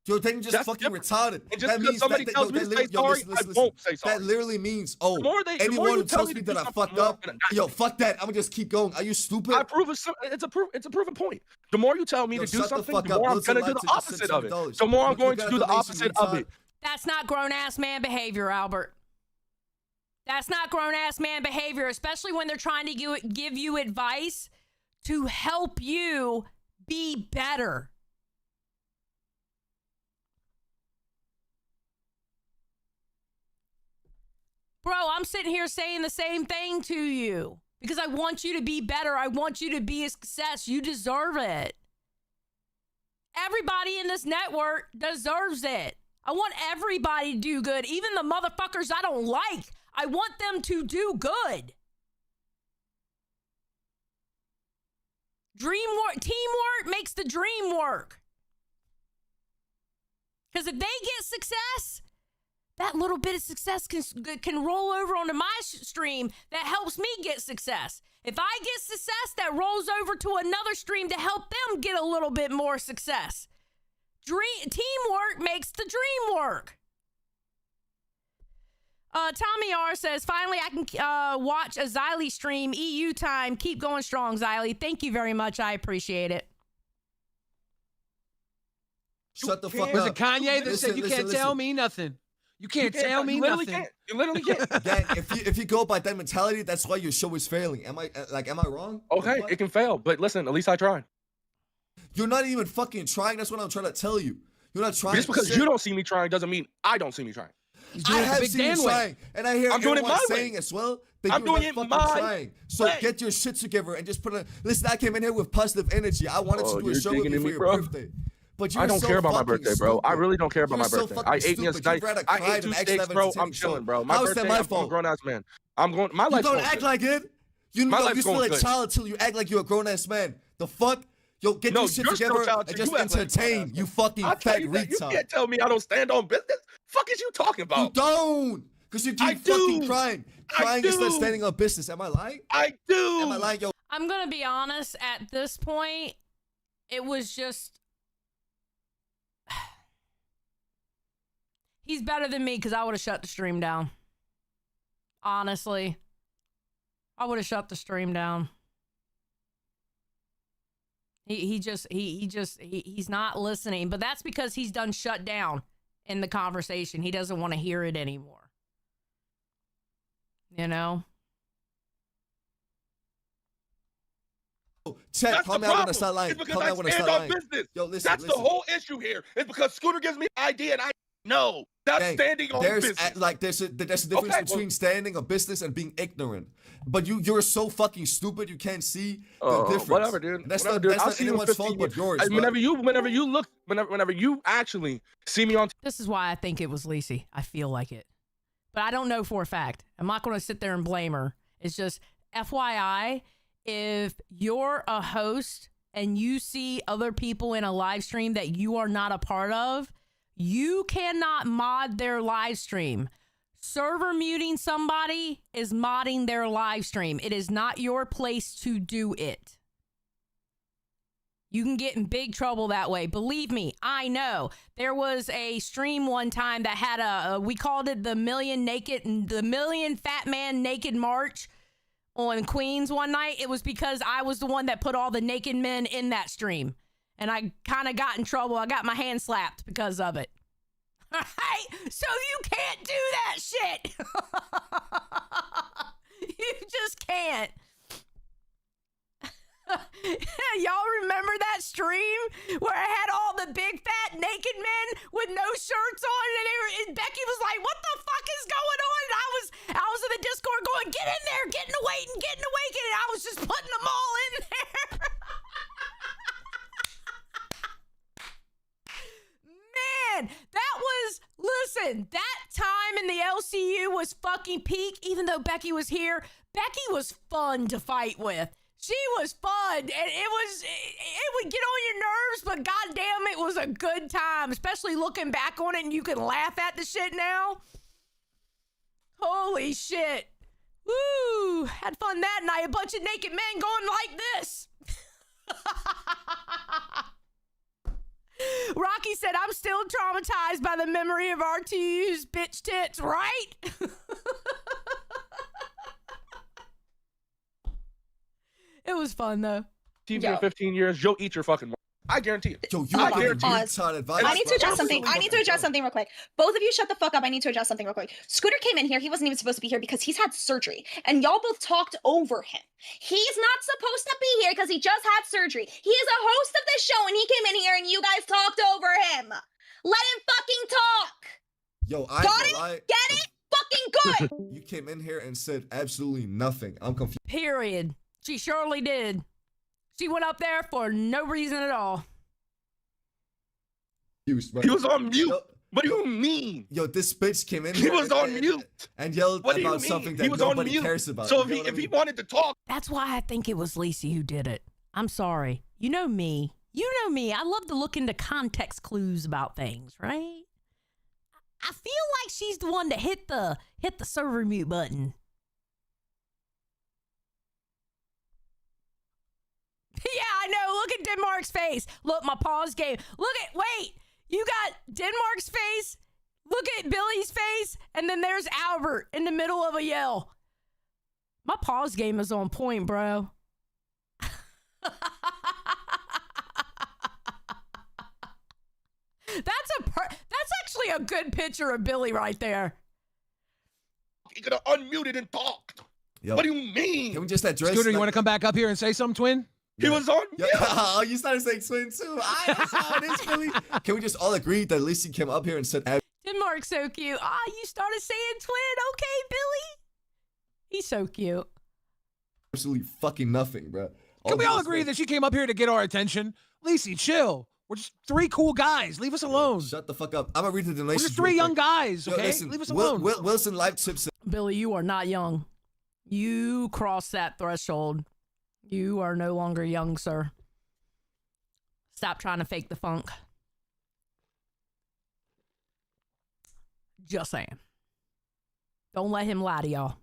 Yo, then you're just That's fucking different. retarded. And just because somebody tells me to say sorry, I won't say sorry. That literally means, oh, The more anyone you who tell tells me me to that do I something, fucked the more up, I'm gonna not yo, do it. fuck that. I'm gonna just keep going. Are you stupid? It's a proven point. The more you tell me Yo, to do shut the something, fuck the up. more I'm Listen, gonna do like, the to opposite of it. $600. The more I'm You going to got do a the donation, opposite of retard. it. That's not grown-ass man behavior, Albert. That's not grown-ass man behavior, especially when they're trying to give you advice to help you be better. Bro, I'm sitting here saying the same thing to you because I want you to be better. I want you to be a success. You deserve it. Everybody in this network deserves it. I want everybody to do good, even the motherfuckers I don't like. I want them to do good. Teamwork makes the dream work. Because if they get success, that little bit of success can roll over onto my stream that helps me get success. If I get success, that rolls over to another stream to help them get a little bit more success. Teamwork makes the dream work. Tommy R says, finally I can watch a Xylee stream, EU time. Keep going strong, Xylee. Thank you very much. I appreciate it. Shut the fuck Was up. it Kanye that Listen, said you listen, can't tell listen. me nothing? You can't tell me You literally nothing. can't. You literally can't. Gang, if you go by that mentality, that's why your show is failing. Am I wrong? Okay, The fuck? it can fail, but listen, at least I tried. You're not even fucking trying. That's what I'm trying to tell you. You're not trying. Just because shit. you don't see me trying doesn't mean I don't see me trying. He's I doing it the have Big seen you Dan way. trying, and I hear I'm doing it everyone my way. saying as well that I'm you're doing not it fucking my trying. So way. get your shit together and just put a. Listen, I came in here with positive energy. I wanted Oh, to do a you're show with digging you in for me, your bro. birthday. But you're I don't so care about my fucking birthday, bro. I stupid. really don't care about You're my so birthday. fucking I ate me a stupid. steak. You'd rather I cry ate than two actually steaks, have bro. I'm entertaining show. chilling, bro. My How is that birthday, my I'm a fault? grown ass man. I'm going. My You life's don't going act good. like it. You My know, life's you're still going a good. child till you act like you're a grown ass man. The fuck? Yo, get No, your shit you're still a together child and till just you act like a grown-ass entertain. man. You fucking I tell fat you that, you retard. can't tell me I don't stand on business. Fuck is you talking You about? don't, because you I keep fucking do. crying. I Crying is not do. standing on business. Am I lying? I do. Am I lying, yo? I'm going to be honest. At this point, it was just... He's better than me because I would have shut the stream down. Honestly. I would have shut the stream down. He's not listening. But that's because he's done shut down in the conversation. He doesn't want to hear it anymore. You know? Chat, That's call the me out when I problem. start lying. It's because Call me I out when I stand start on lying. business. Yo, listen, That's the whole issue here. It's because Scooter gives me an idea and I know. That's Gang, standing on there's business. there's a difference Okay, well- between standing on business and being ignorant. But you're so fucking stupid you can't see the difference. Whatever, dude. And that's Whatever, not dude. that's I'll not see you in anyone's 15 fault but years. yours. And whenever you actually see me on This is why I think it was Lacey. I feel like it. But I don't know for a fact. I'm not going to sit there and blame her. It's just FYI, if you're a host and you see other people in a live stream that you are not a part of, you cannot mod their live stream. Server muting somebody is modding their live stream. It is not your place to do it. You can get in big trouble that way. Believe me, I know. There was a stream one time that had we called it the Million Fat Man Naked March on Queens one night. It was because I was the one that put all the naked men in that stream. And I kind of got in trouble. I got my hand slapped because of it. Right? So you can't do that shit. You just can't. Y'all remember that stream where I had all the big fat naked men with no shirts on, and Becky was like, "What the fuck is going on?" And I was in the Discord going, "Get in there, get in the waiting, get in the waiting," and I was just putting them all in there. Man, listen, that time in the LCU was fucking peak. Even though Becky was here, Becky was fun to fight with. She was fun, and it would get on your nerves, but goddamn, it was a good time, especially looking back on it and you can laugh at the shit now. Holy shit. Woo, had fun that night. A bunch of naked men going like this. Rocky said, I'm still traumatized by the memory of R2's bitch tits, right? It was fun, though. TV in 15 years, you'll eat your fucking. I guarantee it. Yo, you I are giving guarantee it. retard advice. I need to bro. address something. I need to address something real quick. Both of you shut the fuck up. I need to address something real quick. Scooter came in here. He wasn't even supposed to be here because he's had surgery. And y'all both talked over him. He's not supposed to be here because he just had surgery. He is a host of this show and he came in here and you guys talked over him. Let him fucking talk. Yo, I Got ain't it? gonna lie. Get it? Fucking good. You came in here and said absolutely nothing. I'm confused. Period. She surely did. She went up there for no reason at all. Bro. He was on mute. Yo, What do you mean? Yo, this bitch came in He here was on mute. and yelled What do you about mean? something He that was on nobody mute. cares about. So You know what I if he mean? wanted to talk, That's why I think it was Lacey who did it. I'm sorry. You know me. You know me. I love to look into context clues about things, right? I feel like she's the one that hit the server mute button. Yeah, I know. Look at Denmark's face. Look, my pause game. Wait. You got Denmark's face. Look at Billy's face. And then there's Albert in the middle of a yell. My pause game is on point, bro. That's actually a good picture of Billy right there. he could have unmuted and talked. Yo, What do you mean? can we just address? Scooter, you like- want to come back up here and say something, twin? He was on Yo, mute. oh, you started saying twin too. That's how it is, Billy. Can we just all agree that Lacey came up here and said Denmark's so cute. You started saying twin. Okay, Billy. He's so cute. absolutely fucking nothing, bro? Can we all agree that she came up here to get our attention? Lacey, chill. We're just three cool guys. Leave us alone. Shut the fuck up. I'm gonna read the We're donations. just three real young quick. guys, Yo, okay? listen, Leave us alone. Wilson Live Tips. Billy, you are not young. You crossed that threshold. You are no longer young, sir. Stop trying to fake the funk. Just saying. Don't let him lie to y'all.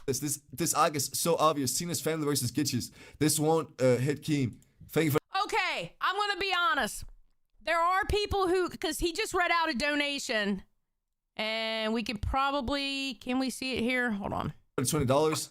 This August, so obvious. Tina's family versus Gitches. This won't hit Keem. Thank you for. Okay, I'm going to be honest. There are people who, because he just read out a donation, and we could probably, can we see it here? Hold on. $20.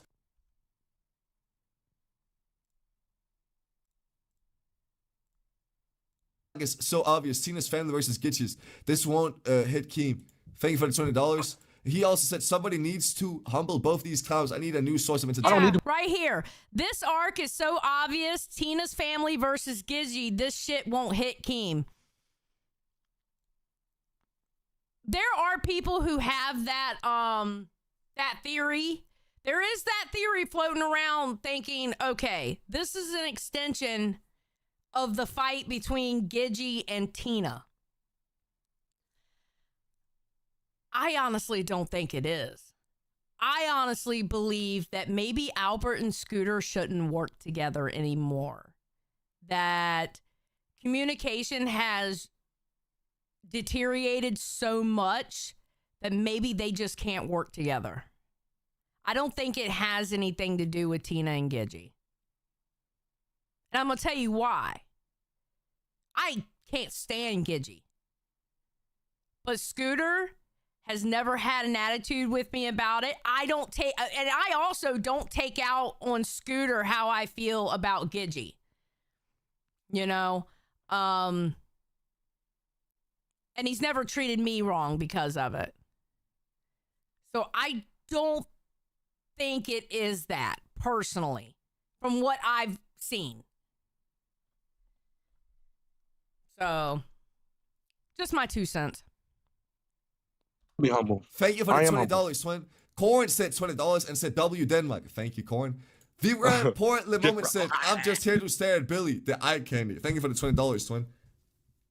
So obvious. Tina's family versus Gitches. This won't hit Keem. Thank you for the $20. He also said somebody needs to humble both these clowns. I need a new source of entertainment. I don't need to. Right here. This arc is so obvious. Tina's family versus Gizzy. This shit won't hit Keem. There are people who have that theory. There is that theory floating around thinking, okay, this is an extension of the fight between Gidgy and Tina. I honestly don't think it is. I honestly believe that maybe Albert and Scooter shouldn't work together anymore. That communication has deteriorated so much that maybe they just can't work together. I don't think it has anything to do with Tina and Gidgy. And I'm going to tell you why. I can't stand Gidgy. But Scooter has never had an attitude with me about it. And I also don't take out on Scooter how I feel about Gidgy. You know? And he's never treated me wrong because of it. So I don't think it is that, personally, from what I've seen. So, just my 2 cents. Be humble. Thank you for I the am $20, Twin. Corn said $20 and said W Denmark. Thank you, Corn. Vibra Portland Moment said, I'm just here to stare at Billy, the eye candy. Thank you for the $20, Twin.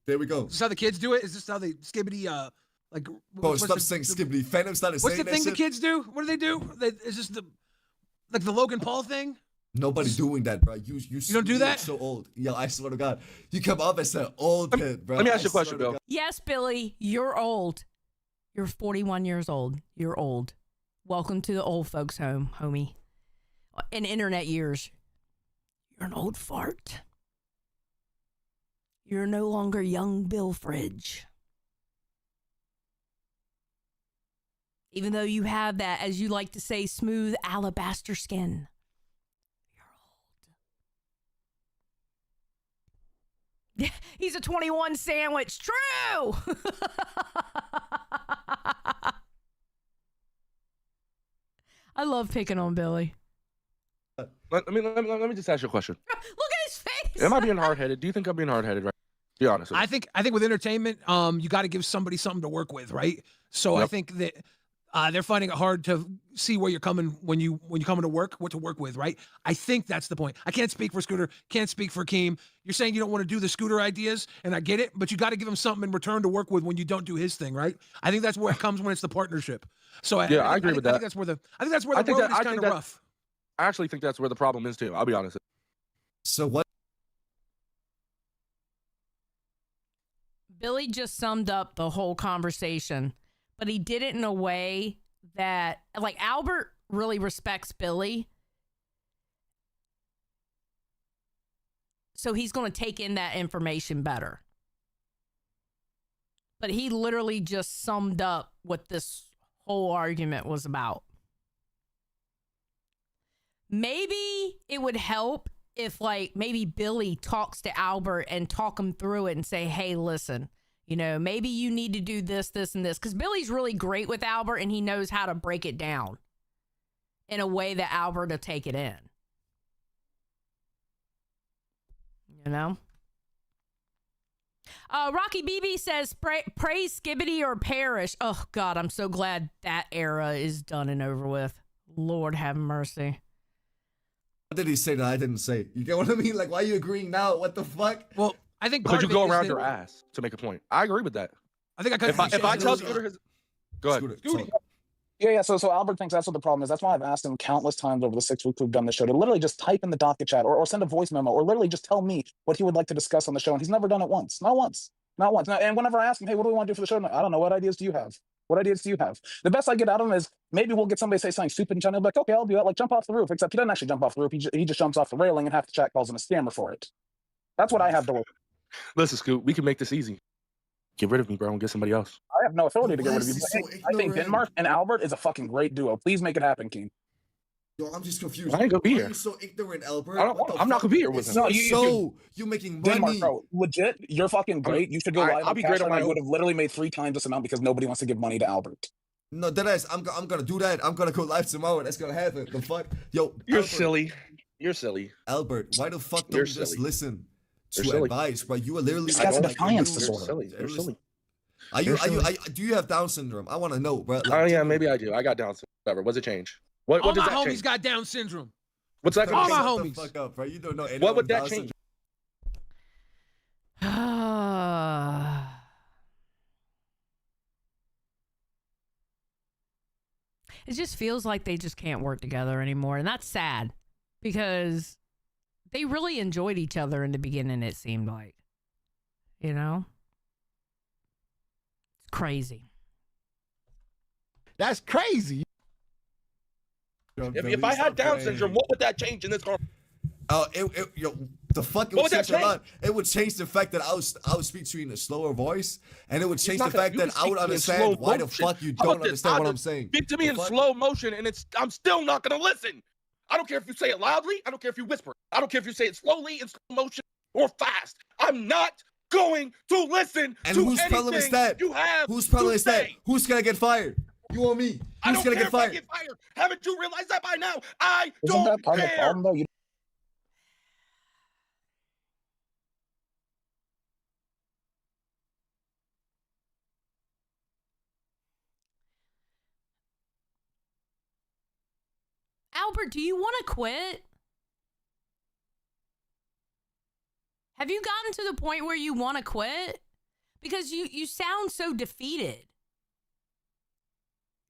There we go. Is this how the kids do it? Is this how they skibbity like? Bro, stop saying skibbity. Phantom started What's saying the thing that the shit. kids do? What do they do? Is this the Logan Paul thing? Nobody doing that, bro. You don't do that? So old. Yo, I swear to God. You come up and say old kid, bro. Let me ask you I a question, swear to Bill. Yes, Billy, you're old. You're 41 years old. You're old. Welcome to the old folks' home, homie. In internet years, you're an old fart. You're no longer young Bill Fridge. Even though you have that, as you like to say, smooth alabaster skin. You're old. He's a 21 sandwich. True! I love picking on Billy. Let me just ask you a question. Look at his face. Am I being hard-headed? Do you think I'm being hard-headed? Right? Be honest. I think with entertainment, you got to give somebody something to work with, right? So I think that they're finding it hard to see where you're coming when you come to work, what to work with, right? I think that's the point. I can't speak for Scooter, can't speak for Keem. You're saying you don't want to do the Scooter ideas, and I get it, but you got to give him something in return to work with when you don't do his thing, right? I think that's where it comes when it's the partnership. So I agree with that. I think that's where the road is kind of rough. I actually think that's where the problem is too. I'll be honest. So what? Billy just summed up the whole conversation, but he did it in a way that, like, Albert really respects Billy. So he's going to take in that information better. But he literally just summed up what this whole argument was about. Maybe it would help if, like, maybe Billy talks to Albert and talk him through it and say, hey, listen, you know, maybe you need to do this, this, and this. Because Billy's really great with Albert, and he knows how to break it down in a way that Albert will take it in. You know? Rocky BB says, praise Skibbity or perish. Oh, God, I'm so glad that era is done and over with. Lord have mercy. What did he say that I didn't say? You get what I mean? Like, why are you agreeing now? What the fuck? Well, I think Because you part go of it is around that- your ass to make a point. I agree with that. I think I could. If I tell Scooter his... Go ahead. Scooter. Yeah. So Albert thinks that's what the problem is. That's why I've asked him countless times over the 6 weeks we've done the show to literally just type in the docket chat or send a voice memo or literally just tell me what he would like to discuss on the show. And he's never done it once. Not once. Not once. And whenever I ask him, hey, what do we want to do for the show? I'm like, I don't know. What ideas do you have? What ideas do you have? The best I get out of him is maybe we'll get somebody to say something stupid and Johnny will be like, okay, I'll do that. Like, jump off the roof. Except he doesn't actually jump off the roof. He just jumps off the railing and half the chat calls him a scammer for it. That's what I have to work with. Listen, Scoot, we can make this easy. Get rid of me, bro, and get somebody else. I have no authority to get rid of you. He's But so hey, I think ignorant. Denmark and Albert is a fucking great duo. Please make it happen, King. Yo, I'm just confused. I ain't gonna be Why here. are you so ignorant, Albert? I don't- What the I'm not fuck? gonna be here with It's him. No, you making money. Denmark, bro, legit, you're fucking great. You should go All right, live I'll on be Cash great on App. my I own. would have literally made 3 times this amount because nobody wants to give money to Albert. No, deadass. I'm gonna do that. I'm gonna go live tomorrow. That's gonna happen. The fuck, yo. You're Albert, silly. You're silly. Albert, why the fuck You're don't you just silly. listen You're to silly. advice, bro? You are literally. This guy's a don't- defiance you're disorder. Silly. You're silly. Are you? You're Are you? silly. Do you have Down syndrome? I want to know, bro. Oh yeah, maybe I do. I got Down syndrome. Whatever. What's it change? What All does my that homies change? got Down syndrome. What's that all gonna my change? Shut homies. the fuck up, bro. You don't know anyone What would with that Down change? syndrome. It just feels like they just can't work together anymore. And that's sad because they really enjoyed each other in the beginning, it seemed like. You know? It's crazy. That's crazy. If I had Down syndrome, what would that change in this car? Oh, the fuck it What would would that change a lot. change? It would change the fact that I would speak to you in a slower voice, and it would change the not gonna- fact you that can I would speak to me in understand slow why the motion. fuck you How don't about this? understand I'll what I'm just saying. Speak to me The in fuck? slow motion, and I'm still not gonna listen. I don't care if you say it loudly. I don't care if you whisper. I don't care if you say it slowly in slow motion or fast. I'm not going to listen And to whose problem is anything that? you have Whose problem to is that? say. Who's gonna get fired? You or me? I Who's don't gonna care get if I fired? get fired. Haven't you realized that by now? I Isn't that don't part of the care. problem, though? You Albert, do you want to quit? Have you gotten to the point where you want to quit? Because you sound so defeated.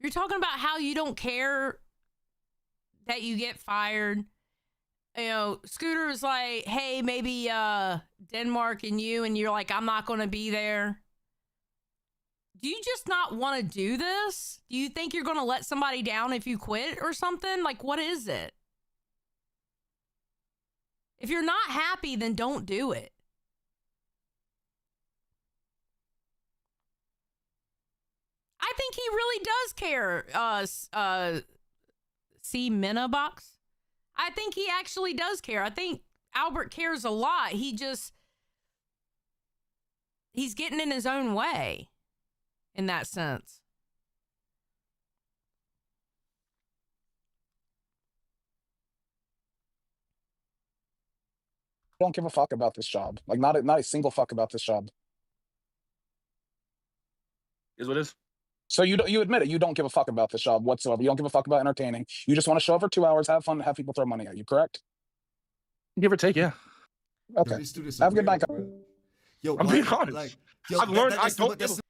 You're talking about how you don't care that you get fired. You know, Scooter's like, hey, maybe Denmark and you're like, I'm not going to be there. Do you just not want to do this? Do you think you're going to let somebody down if you quit or something? Like, what is it? If you're not happy, then don't do it. I think he really does care. See Minna box? I think he actually does care. I think Albert cares a lot. He's getting in his own way in that sense. don't give a fuck about this job. Like, not a single fuck about this job. Is what it is. So you admit it. You don't give a fuck about this job whatsoever. You don't give a fuck about entertaining. You just want to show up for 2 hours, have fun, have people throw money at you. Correct? Give or take, yeah. Okay. These students Have a are good night, weirdos, bro. Yo, I'm why- being honest. Like, yo, I've learned I that's don't that's give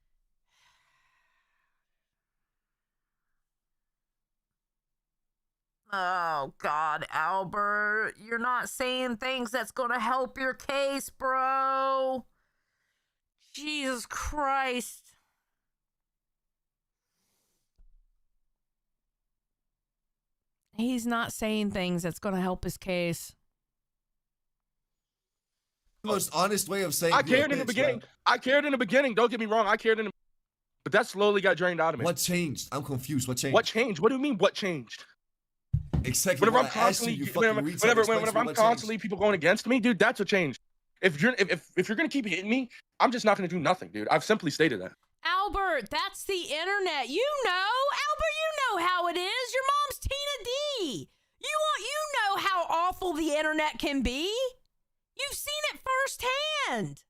Oh, God, Albert. You're not saying things that's going to help your case, bro. Jesus Christ. He's not saying things that's going to help his case. the most honest way of saying I you're a cared in the bitch, beginning. bro. I cared in the beginning. Don't get me wrong. I cared but that slowly got drained out of me. What changed? I'm confused. What changed? What changed? What do you mean? What changed? Exactly. Whenever I'm what I asked you, constantly, you fucking retard, explain whenever to I'm me what changed. constantly people going against me, dude, that's what changed. If you're gonna keep hitting me, I'm just not gonna do nothing, dude. I've simply stated that. Albert, that's the internet. You know, Albert, you know how it is. Your mom's Tina D. You know how awful the internet can be. You've seen it firsthand.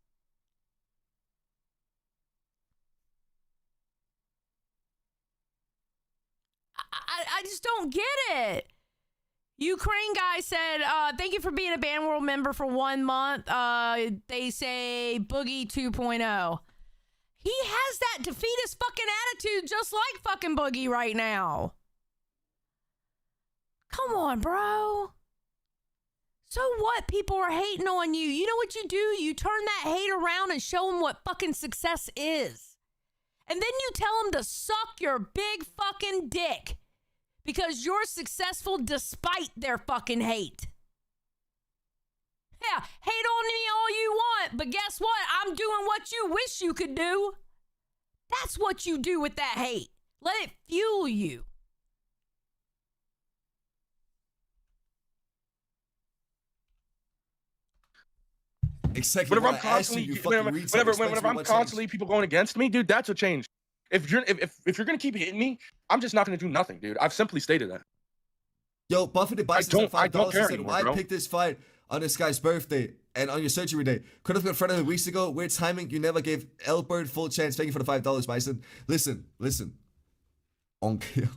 I just don't get it. Ukraine guy said, thank you for being a Band World member for 1 month. They say Boogie 2.0. He has that defeatist fucking attitude just like fucking Boogie right now. Come on, bro. So what? People are hating on you. You know what you do? You turn that hate around and show them what fucking success is. And then you tell them to suck your big fucking dick. Because you're successful despite their fucking hate. Yeah, hate on me all you want, but guess what? I'm doing what you wish you could do. That's what you do with that hate. Let it fuel you. Exactly. Whenever what I'm I asked you, constantly, you fucking retard. whenever Explain to me I'm what constantly changed. people going against me, dude, that's what changed. if you're gonna keep hitting me, I'm just not gonna do nothing, dude. I've simply stated that. Yo, Buffy the Bison said I don't $5. He care said, anymore, why bro. pick this fight on this guy's birthday and on your surgery day? Could have confronted him weeks ago. Weird timing. You never gave Elbert full chance. Thank you for the $5, Bison. Listen. On kill.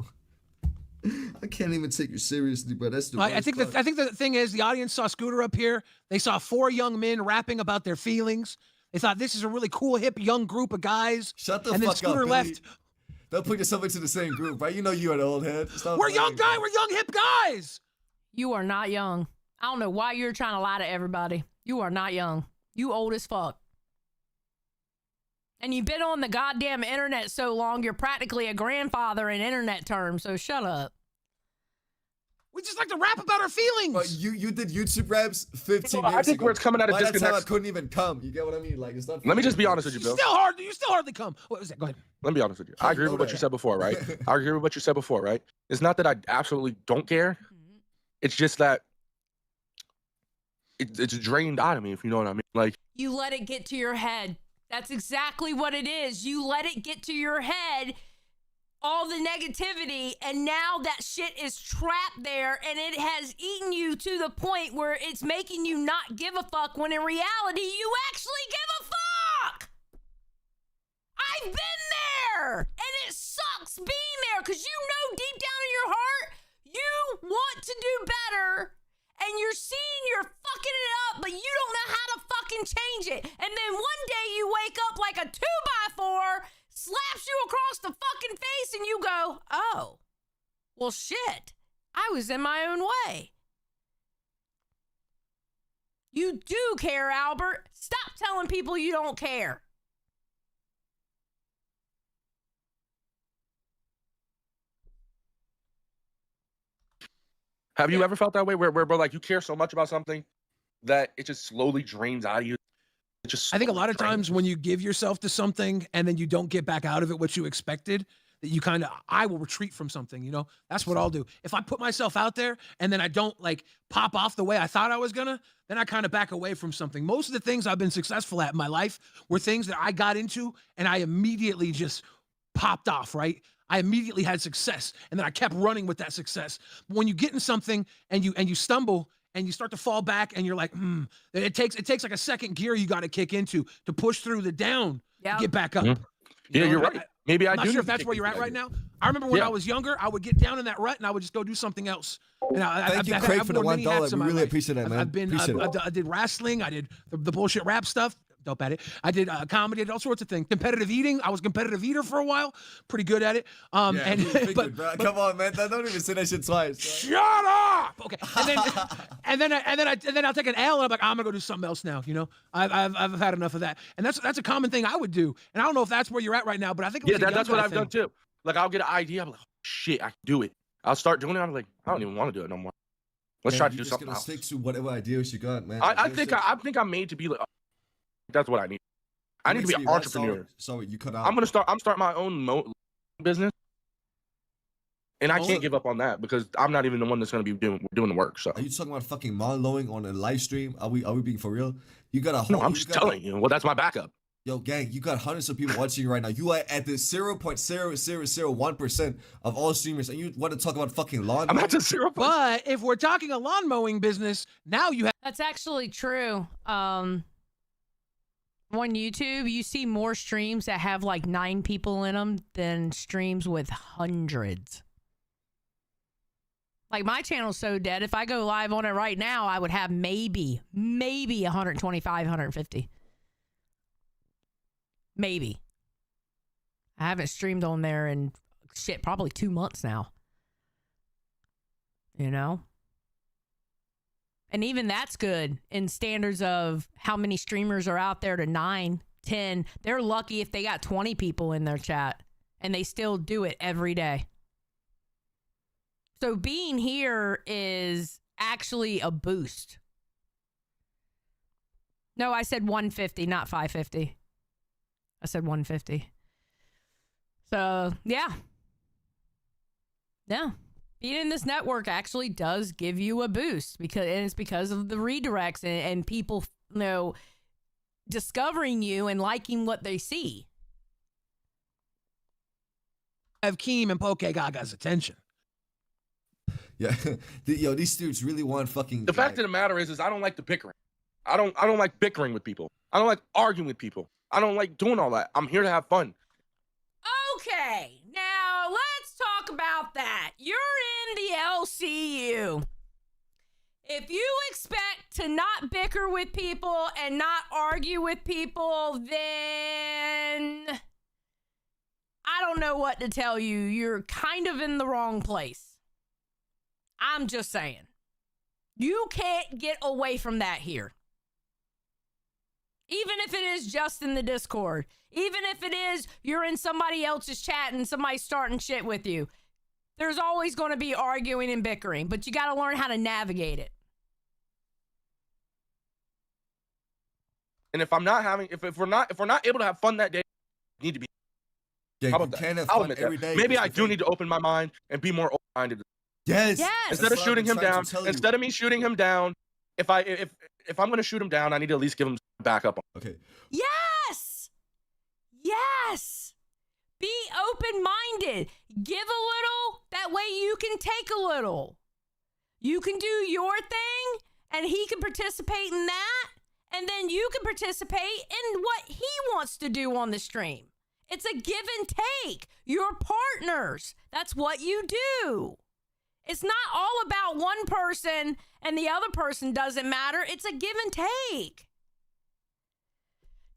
I can't even take you seriously, bro. That's the I think the thing is the audience saw Scooter up here. They saw 4 young men rapping about their feelings. They thought this is a really cool, hip, young group of guys. Shut the and then fuck Scooter up, left. Billy. Don't put yourself into the same group, right? You know you're an old head. Stop We're playing, young guys. We're young, hip guys. You are not young. I don't know why you're trying to lie to everybody. You are not young. You old as fuck. And you've been on the goddamn internet so long, you're practically a grandfather in internet terms, so shut up. We just like to rap about our feelings. But you did YouTube raps 15 Well, years I think ago. where it's coming out of By that time, I disconnect. couldn't even come. You get what I mean? Like, it's not. Let me just be honest with you, Bill. You still hardly come. What was that? Go ahead. Let me be honest with you. I agree with what you said before, right? I agree with what you said before, right? It's not that I absolutely don't care. It's just that it's drained out of me, if you know what I mean. Like, You let it get to your head. That's exactly what it is. You let it get to your head, all the negativity, and now that shit is trapped there, and it has eaten you to the point where it's making you not give a fuck, when in reality, you actually give a fuck. I've been there, and it sucks being there, because you know deep down in your heart, you want to do better, and you're seeing you're fucking it up, but you don't know how to fucking change it. And then one day you wake up like a 2x4, slaps you across the fucking face, and you go, oh, well, shit, I was in my own way. You do care, Albert. Stop telling people you don't care. have you ever felt that way where like you care so much about something that it just slowly drains out of you? It just I think a lot of slowly times drains. when you give yourself to something and then you don't get back out of it what you expected, that you kind of, I will retreat from something, you know? That's what I'll do. If I put myself out there and then I don't like pop off the way I thought I was gonna, then I kind of back away from something. Most of the things I've been successful at in my life were things that I got into and I immediately just popped off, right? I immediately had success and then I kept running with that success. But when you get in something and you stumble and you start to fall back and you're like, it takes like a second gear you got to kick into to push through the down, Yeah. get back up. Mhm. You Yeah, know, you're and right. Maybe I I'm not do. sure need if to that's kick where you're into at right that. now. I remember when Yeah. I was younger, I would get down in that rut and I would just go do something else. And Thank you, Craig, for the worn many $1. hats in We my really life. appreciate that, man. I've been, Appreciate it. I did wrestling. I did the bullshit rap stuff. Dope at it. I did comedy. I did all sorts of things. Competitive eating. I was a competitive eater for a while. Pretty good at it. Yeah, And we figured, but bro. Come on, man. Don't even say that shit twice. shut up. Okay. And then I'll take an L and I'm like, I'm gonna go do something else now. You know, I've had enough of that. And that's a common thing I would do. And I don't know if that's where you're at right now, but I think it was Yeah, a young that's what guy I've done thing. too. Like I'll get an idea, I'm like, oh, shit, I can do it. I'll start doing it. I'm like, I don't even want to do it no more. Let's Man, try to you're do just something gonna else. stick to whatever ideas you got, man. I Real think shit. I think I'm made to be like. That's what I need. I need to be an entrepreneur. Sorry, you cut out. I'm starting my own business, and I Own can't it? give up on that because I'm not even the one that's gonna be doing the work. So Are you talking about fucking monologuing on a live stream? Are we being for real? You got a whole. no, I'm you just got- telling you. Well, that's my backup. Yo, gang, you got hundreds of people watching you right now. You are at the 0.0001% of all streamers, and you want to talk about fucking lawn? I'm at the 0. But if we're talking a lawn mowing business, now you have. That's actually true. On YouTube, you see more streams that have like 9 people in them than streams with hundreds. Like my channel's so dead. If I go live on it right now, I would have maybe 125, 150. Maybe. I haven't streamed on there in shit, probably 2 months now. You know? And even that's good in standards of how many streamers are out there to 9, 10. They're lucky if they got 20 people in their chat and they still do it every day. So being here is actually a boost. No, I said 150, not 550. I said 150. So, yeah. Yeah. Being in this network actually does give you a boost and it's because of the redirects and people, you know, discovering you and liking what they see. have Keem and Poke Gaga's attention. Yeah, yo, these dudes really want fucking. The fact of the matter is I don't like the bickering. I don't like bickering with people. I don't like arguing with people. I don't like doing all that. I'm here to have fun. Okay, now let's talk about that. You're in the LCU. If you expect to not bicker with people and not argue with people, then I don't know what to tell you. You're kind of in the wrong place. I'm just saying. You can't get away from that here. Even if it is just in the Discord. Even if it is you're in somebody else's chat and somebody's starting shit with you. There's always going to be arguing and bickering, but you got to learn how to navigate it. And if I'm not having, if we're not able to have fun that day, we need to be. Yeah, How you about can't that? have I'll fun admit every that. day. Maybe that's I the do thing. need to open my mind and be more open-minded. Yes. Yes. Instead of That's what shooting I've him been trying down, to tell you. instead of me shooting him down, if I'm gonna shoot him down, I need to at least give him backup. Okay. Yes. Yes. Be open-minded. Give a little. That way you can take a little. You can do your thing and he can participate in that. And then you can participate in what he wants to do on the stream. It's a give and take. You're partners. That's what you do. It's not all about one person and the other person doesn't matter. It's a give and take.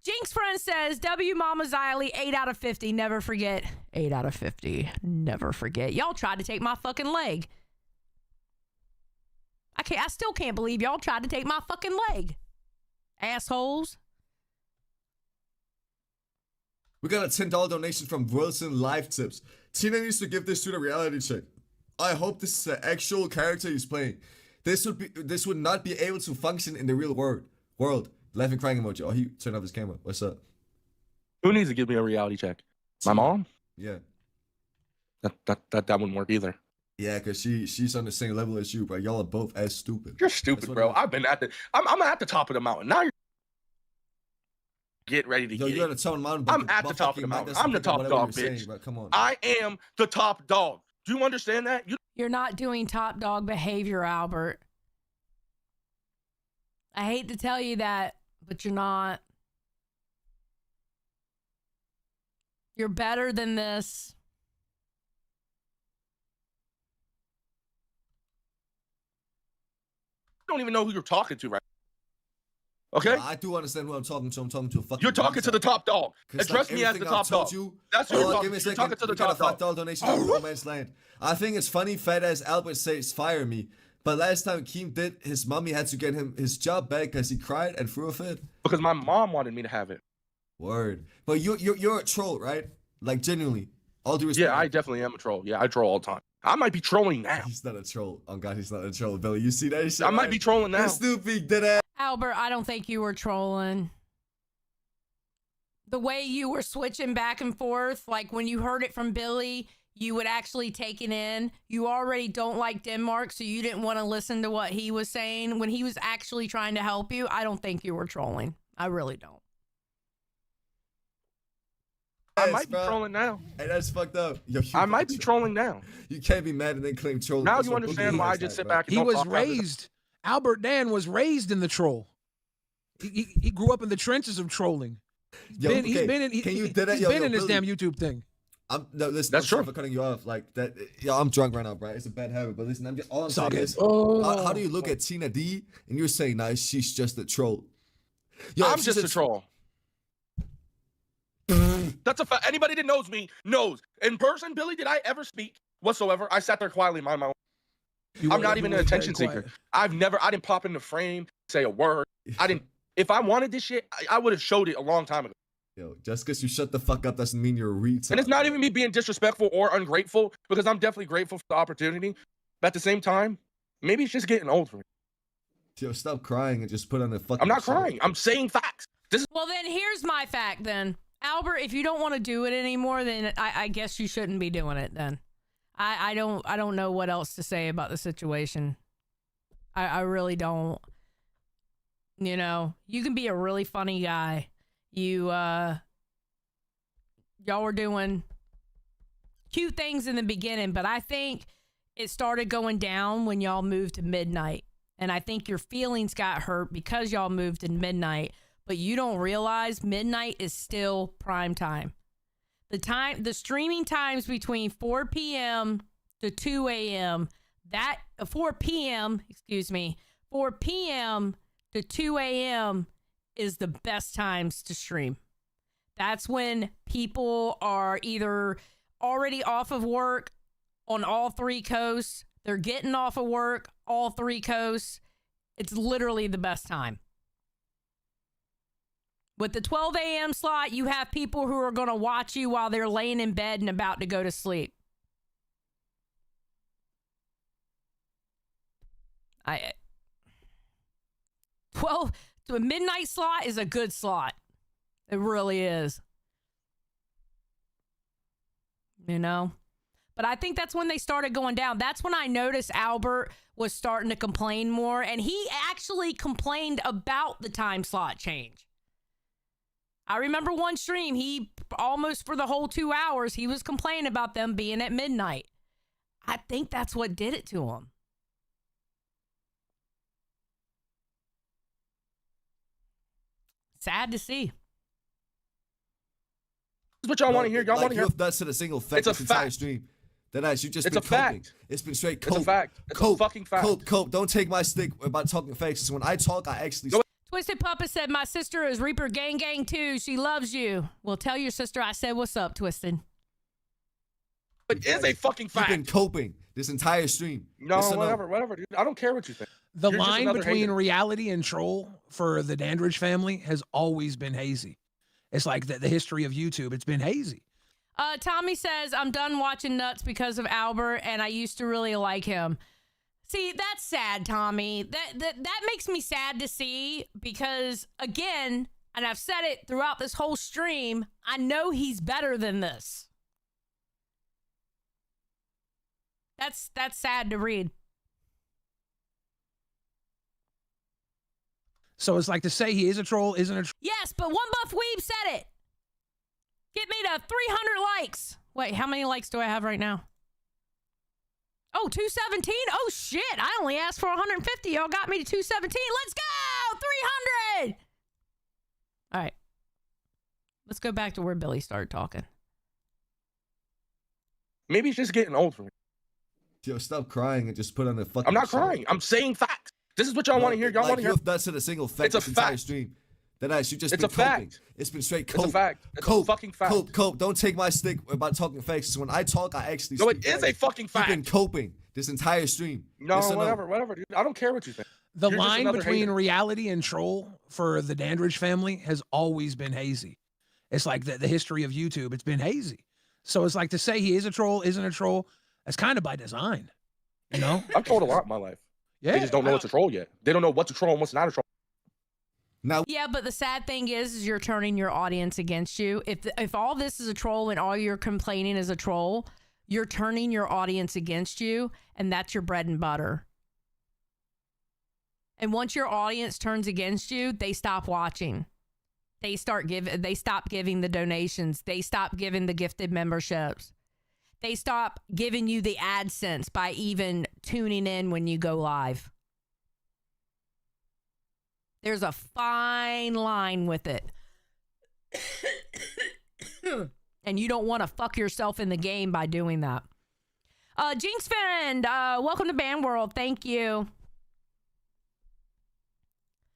Jinx Friend says, W Mama Xylee, 8 out of 50. Never forget. 8 out of 50. Never forget. Y'all tried to take my fucking leg. I still can't believe y'all tried to take my fucking leg. Assholes. We got a $10 donation from Wilson Live Tips. Tina needs to give this dude a reality check. I hope this is an actual character he's playing. This would not be able to function in the real world. Laughing crying emoji. Oh, he turned off his camera. What's up? Who needs to give me a reality check? My mom? Yeah. That wouldn't work either. Yeah, cause she's on the same level as you, bro. Y'all are both as stupid. You're That's stupid, what bro. it is. I've been I'm at the top of the mountain. Now you're get ready to Yo, get you're it. at the top of the mountain. but I'm at the top of the motherfucking mind mountain. doesn't I'm the pick up top whatever dog, you're saying, bitch. bro. Come on. I am the top dog. Do you understand that? You're not doing top dog behavior, Albert. I hate to tell you that, but you're not. You're better than this. don't even know who you're talking to right now. Okay? I do understand who I'm talking to. I'm talking to a fucking. You're talking to the top dog. 'Cause, Address me as everything the I've top told dog. you- That's who Hold you're on, talking give me a to. You're second. talking to the We got a top dog. $5 donation from No Man's Land. I think it's funny fat ass Albert says fire me. But last time Keem did, his mommy had to get him his job back because he cried and threw a fit. Because my mom wanted me to have it. Word. But you're a troll, right? Like genuinely. All due respect. Yeah, I definitely am a troll. Yeah, I troll all the time. I might be trolling now. He's not a troll. Oh God, he's not a troll, Billy. You see that shit? I might right? be trolling now. You're stupid, dead ass. Albert, I don't think you were trolling. The way you were switching back and forth, like when you heard it from Billy, you would actually take it in. You already don't like Denmark, so you didn't want to listen to what he was saying. When he was actually trying to help you, I don't think you were trolling. I really don't. I Yes, might be bro. trolling now. Hey, that's fucked up. Yo, you I might be fucking- trolling now. You can't be mad and then claim trolling. Now That's you what understand Boogie why I is just sit bro. back and He don't was talk about it. raised. Albert Dan was raised in the troll. He grew up in the trenches of trolling. Yo, He's okay, been in. can you He's do that? Yo, been yo, in his Billy. damn YouTube thing. No, listen. That's I'm sorry true. for cutting you off. Like that. Yo, I'm drunk right now, bro. It's a bad habit. But listen, all I'm It's all saying good. is, how do you look at Tina D and you're saying, "Nah, she's just a troll"? Yo, I'm if just she's a troll. That's a fact. Anybody that knows me knows. In person, Billy, did I ever speak whatsoever? I sat there quietly, mind my own. I'm not even an attention seeker. I didn't pop in the frame, say a word. I didn't. If I wanted this shit, I would have showed it a long time ago. Yo, just because you shut the fuck up doesn't mean you're a retard. And it's not bro. even me being disrespectful or ungrateful, because I'm definitely grateful for the opportunity. But at the same time, maybe it's just getting old for me. Yo, stop crying and just put on the fucking. I'm not show. crying. I'm saying facts. Well, then here's my fact then. Albert, if you don't want to do it anymore, then I guess you shouldn't be doing it then. I don't know what else to say about the situation. I really don't. You know, you can be a really funny guy. Y'all were doing cute things in the beginning, but I think it started going down when y'all moved to midnight. And I think your feelings got hurt because y'all moved to midnight, but you don't realize midnight is still prime time. The streaming times between 4 p.m. to 2 a.m., 4 p.m. to 2 a.m. is the best times to stream. That's when people are either already off of work on all three coasts, they're getting off of work, all three coasts. It's literally the best time. With the 12 a.m. slot, you have people who are going to watch you while they're laying in bed and about to go to sleep. The midnight slot is a good slot. It really is. You know? But I think that's when they started going down. That's when I noticed Albert was starting to complain more. And he actually complained about the time slot change. I remember one stream, he almost for the whole 2 hours, he was complaining about them being at midnight. I think that's what did it to him. Sad to see. This is what y'all want to hear. Y'all want to hear. That's to the single fact. It's a this entire fact. stream. That ass, you just It's been a fact. coping. It's been straight It's cope. a fact. It's cope, a fucking fact. Cope. Don't take my stick about talking facts. When I talk, I actually. Twisted Papa said, my sister is Reaper Gang Gang too. She loves you. Well, tell your sister I said what's up, Twisted. It is a fucking fact. You've been coping this entire stream. No, Yes or whatever, dude. I don't care what you think. The You're just line another between hater. reality and troll for the Dandridge family has always been hazy. It's like the history of YouTube. It's been hazy. Tommy says, I'm done watching Nuts because of Albert, and I used to really like him. See, that's sad, Tommy. That makes me sad to see because, again, and I've said it throughout this whole stream, I know he's better than this. That's sad to read. So it's like to say he is a troll, isn't a troll. Yes, but One Buff Weeb said it. Get me to 300 likes. Wait, how many likes do I have right now? Oh, 217? Oh, shit. I only asked for 150. Y'all got me to 217. Let's go! 300! All right. Let's go back to where Billy started talking. Maybe it's just getting old for me. Yo, stop crying and just put on the fucking. I'm not show. crying. I'm saying facts. This is what y'all want to hear. Y'all want to hear. That's to the single fact. It's a this entire fact. stream. That ass, you just It's been a fact. coping. It's been straight It's cope. a fact. It's cope. a fucking fact. Cope. Don't take my stick about talking facts. When I talk, I actually. No, it speak is facts. a fucking fact. You've been coping this entire stream. No, Yes or whatever, dude. I don't care what you think. The You're just line another between hater. reality and troll for the Dandridge family has always been hazy. It's like the history of YouTube. It's been hazy. So it's like to say he is a troll, isn't a troll. That's kind of by design. You know? I've trolled a lot in my life. Yeah. They just don't know what's a troll yet. They don't know what's a troll and what's not a troll. Now, Yeah, but the sad thing is you're turning your audience against you. If all this is a troll and all you're complaining is a troll, you're turning your audience against you, and that's your bread and butter. And once your audience turns against you, they stop watching. They stop giving the donations. They stop giving the gifted memberships. They stop giving you the AdSense by even tuning in when you go live. There's a fine line with it. And you don't want to fuck yourself in the game by doing that. Jinx Friend, welcome to Band World. Thank you.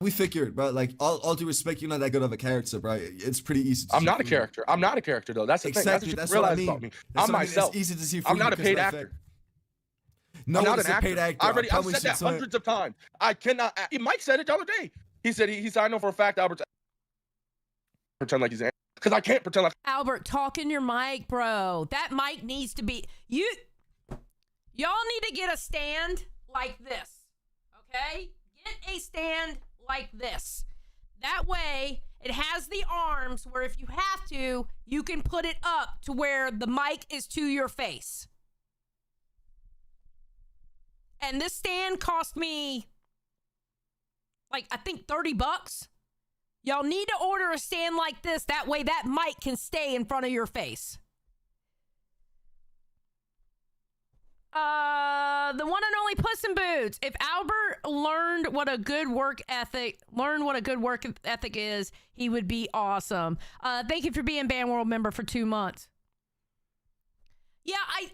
we figured, bro. Like all due respect, you're not that good of a character, bro. It's pretty easy. To I'm see not a through you. character. I'm not a character though. That's the Exactly. thing. That's That's what what I you mean. realize about me. That's I'm what I mean. myself. It's easy to see. I'm not a because paid of that actor. fact. No I'm not one's an a paid actor. I've I promise said you, that son. hundreds of times. I cannot. Mike said it the other day. He said I know for a fact Albert's pretend like he's an because I can't pretend like Albert, talk in your mic, bro. That mic needs to be y'all need to get a stand like this. Okay? Get a stand like this. That way it has the arms where if you have to, you can put it up to where the mic is to your face. And this stand cost me like I think $30. Y'all need to order a stand like this. That way that mic can stay in front of your face. The one and only Puss in Boots. If Albert learned what a good work ethic is, he would be awesome. Thank you for being Band World member for 2 months. Yeah, I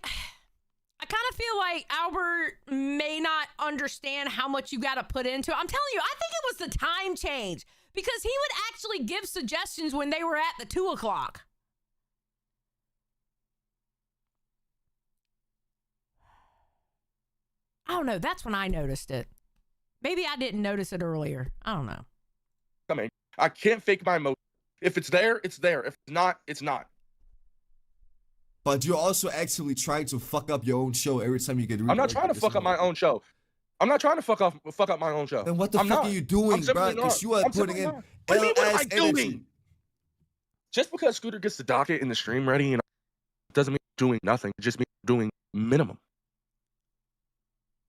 kind of feel like Albert may not understand how much you got to put into it. I'm telling you, I think it was the time change, because he would actually give suggestions when they were at the 2 o'clock. I don't know. That's when I noticed it. Maybe I didn't notice it earlier. I don't know. I mean, I can't fake my emotion. If it's there, it's there. If it's not, it's not. But you're also actively trying to fuck up your own show every time you get. I'm not trying to fuck up my own show. I'm not trying to fuck up my own show. Then what the fuck are you doing, bro? Because you are putting in what am I energy. doing? Just because Scooter gets the docket and the stream ready, and doesn't mean doing nothing. It just means doing minimum.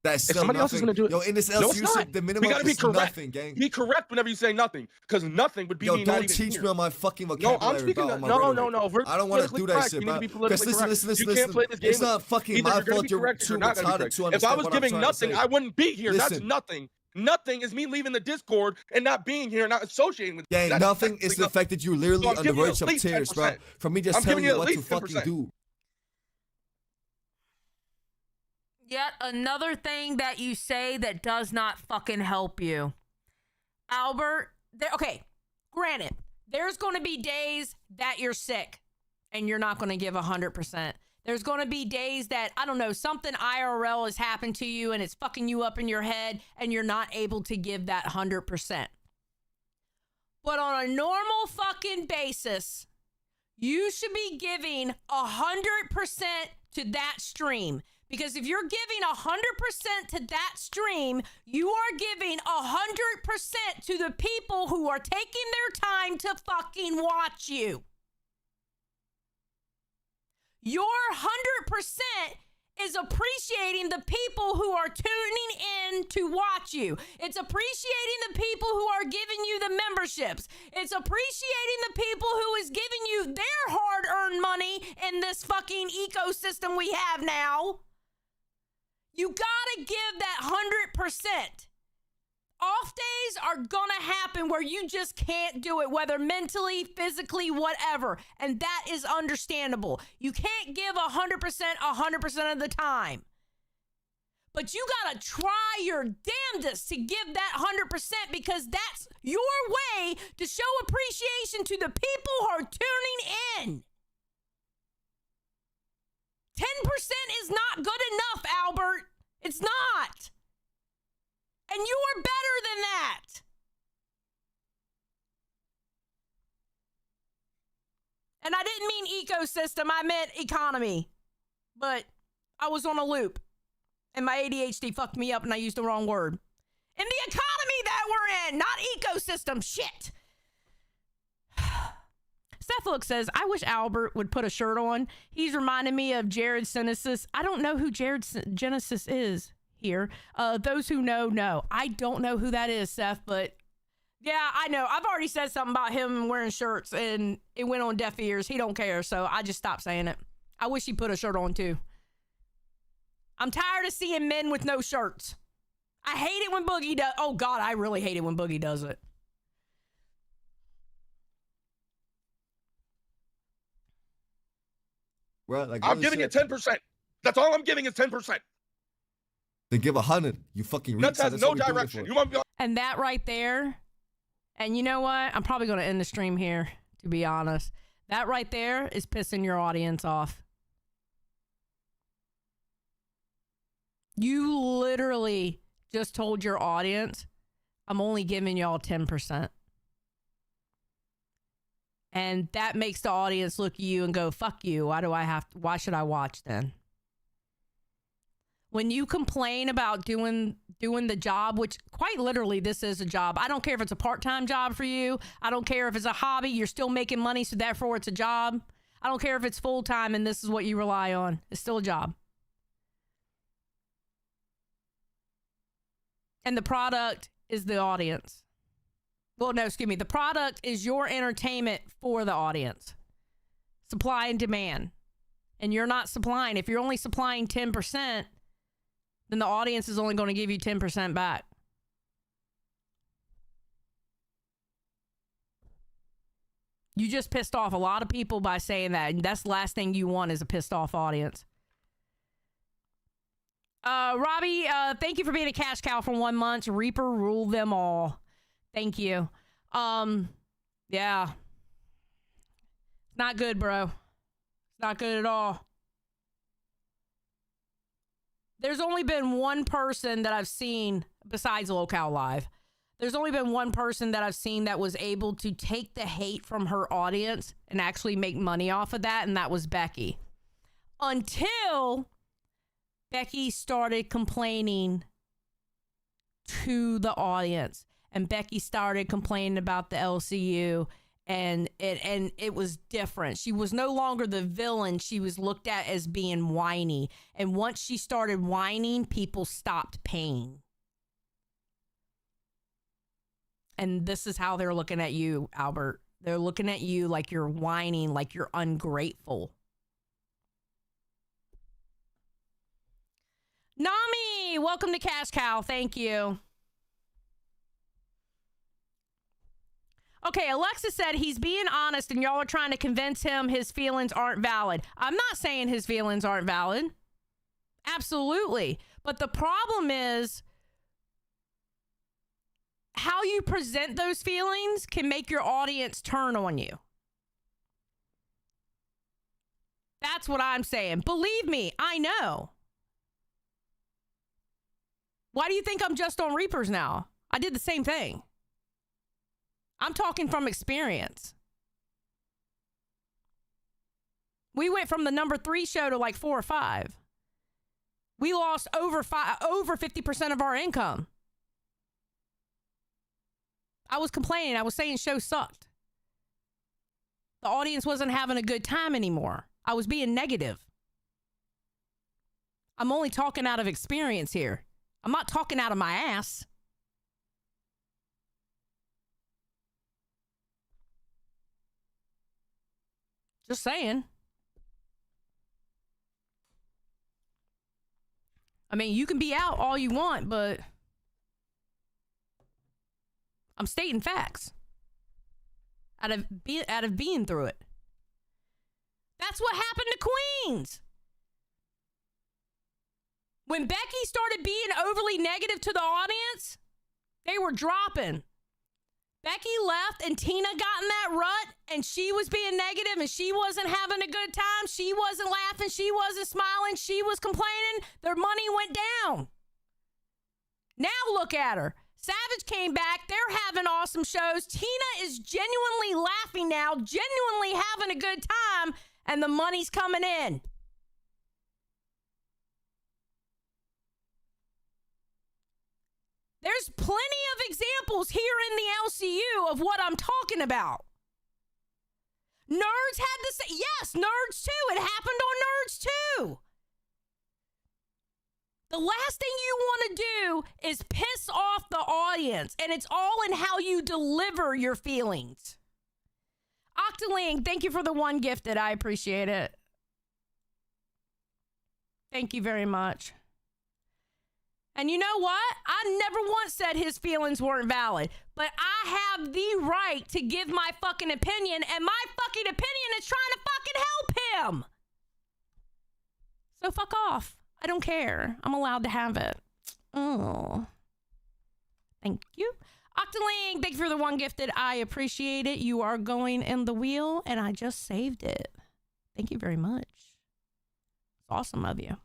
That's if still somebody else is nothing. gonna do it, Yo, in this no, it's LCU, not. the minimum We gotta be is correct. nothing, gang. Be correct whenever you say nothing, because nothing would be Yo, me not don't even teach here. me on my fucking No, vocabulary. I'm speaking. about my No. rhetoric. I don't want to do that shit, bro. Because listen. You can't play this game. It's not fucking Either my you're gonna fault be you're correct or too you're not gonna be retarded correct. to If I understand was what I'm giving trying to nothing, say. I wouldn't be here. That's Listen. nothing. Nothing is me leaving the Discord and not being here, and not associating with. Gang, That's nothing is the nothing. fact that you're literally So I'm on the giving you verge at of least tears, bro. 10%. From me just I'm telling giving you you what at to least fucking 10%. do. Yet another thing that you say that does not fucking help you. Albert, okay, granted, there's going to be days that you're sick and you're not going to give 100%. There's going to be days that, I don't know, something IRL has happened to you and it's fucking you up in your head and you're not able to give that 100%. But on a normal fucking basis, you should be giving 100% to that stream. Because if you're giving 100% to that stream, you are giving 100% to the people who are taking their time to fucking watch you. Your 100% is appreciating the people who are tuning in to watch you. It's appreciating the people who are giving you the memberships. It's appreciating the people who is giving you their hard-earned money in this fucking ecosystem we have now. You gotta give that 100%. Off days are gonna happen where you just can't do it, whether mentally, physically, whatever. And that is understandable. You can't give 100% of the time. But you gotta try your damnedest to give that 100% because that's your way to show appreciation to the people who are tuning in. 10% is not good enough, Albert. It's not. And you are better than that. And I didn't mean ecosystem, I meant economy. But I was on a loop. And my ADHD fucked me up and I used the wrong word. In the economy that we're in, not ecosystem. Shit. Steph says, I wish Albert would put a shirt on. He's reminding me of Jared Genesis. I don't know who Jared Genesis is here. Those who know. I don't know who that is, Seth, but yeah, I know. I've already said something about him wearing shirts and it went on deaf ears. He don't care, so I just stopped saying it. I wish he put a shirt on too. I'm tired of seeing men with no shirts. I hate it when Boogie does. Oh God, I really hate it when Boogie does it. Right, like I'm giving it 10%. That's all I'm giving is 10%. Then give 100. You fucking Nuts has no direction. You want to be And that right there, and you know what? I'm probably going to end the stream here, to be honest. That right there is pissing your audience off. You literally just told your audience, I'm only giving y'all 10%. And that makes the audience look at you and go, fuck you. Why should I watch then? When you complain about doing the job, which quite literally this is a job. I don't care if it's a part-time job for you. I don't care if it's a hobby. You're still making money, so therefore it's a job. I don't care if it's full-time and this is what you rely on. It's still a job. And the product is the audience. Well, no, excuse me. The product is your entertainment for the audience. Supply and demand. And you're not supplying. If you're only supplying 10%, then the audience is only going to give you 10% back. You just pissed off a lot of people by saying that. And that's the last thing you want is a pissed off audience. Robbie, thank you for being a cash cow for 1 month. Reaper, rule them all. Thank you. Yeah. It's not good, bro. It's not good at all. There's only been one person that I've seen besides Locale Live. There's only been one person that I've seen that was able to take the hate from her audience and actually make money off of that, and that was Becky. Until Becky started complaining to the audience, and Becky started complaining about the LCU, and it was different. She was no longer the villain. She was looked at as being whiny. And once she started whining, people stopped paying. And this is how they're looking at you, Albert. They're looking at you like you're whining, like you're ungrateful. Nami, welcome to Cash Cow. Thank you. Okay, Alexa said he's being honest and y'all are trying to convince him his feelings aren't valid. I'm not saying his feelings aren't valid. Absolutely. But the problem is how you present those feelings can make your audience turn on you. That's what I'm saying. Believe me, I know. Why do you think I'm just on Reapers now? I did the same thing. I'm talking from experience. We went from the number 3 show to like 4 or 5. We lost over 50% of our income. I was complaining. I was saying show sucked. The audience wasn't having a good time anymore. I was being negative. I'm only talking out of experience here. I'm not talking out of my ass. Just saying. I mean, you can be out all you want, but I'm stating facts out of being through it. That's what happened to Queens. When Becky started being overly negative to the audience, they were dropping. Becky left and Tina got in that rut and she was being negative and she wasn't having a good time. She wasn't laughing. She wasn't smiling. She was complaining. Their money went down. Now look at her. Savage came back. They're having awesome shows. Tina is genuinely laughing now, genuinely having a good time, and the money's coming in. There's plenty of examples here in the LCU of what I'm talking about. Nerds had the same. Yes, Nerds too. It happened on Nerds too. The last thing you want to do is piss off the audience, and it's all in how you deliver your feelings. Octoling, thank you for the 1 gifted. I appreciate it. Thank you very much. And you know what? I never once said his feelings weren't valid, but I have the right to give my fucking opinion, and my fucking opinion is trying to fucking help him. So fuck off. I don't care. I'm allowed to have it. Oh. Thank you. Octoling, thank you for the 1 gifted. I appreciate it. You are going in the wheel, and I just saved it. Thank you very much. It's awesome of you.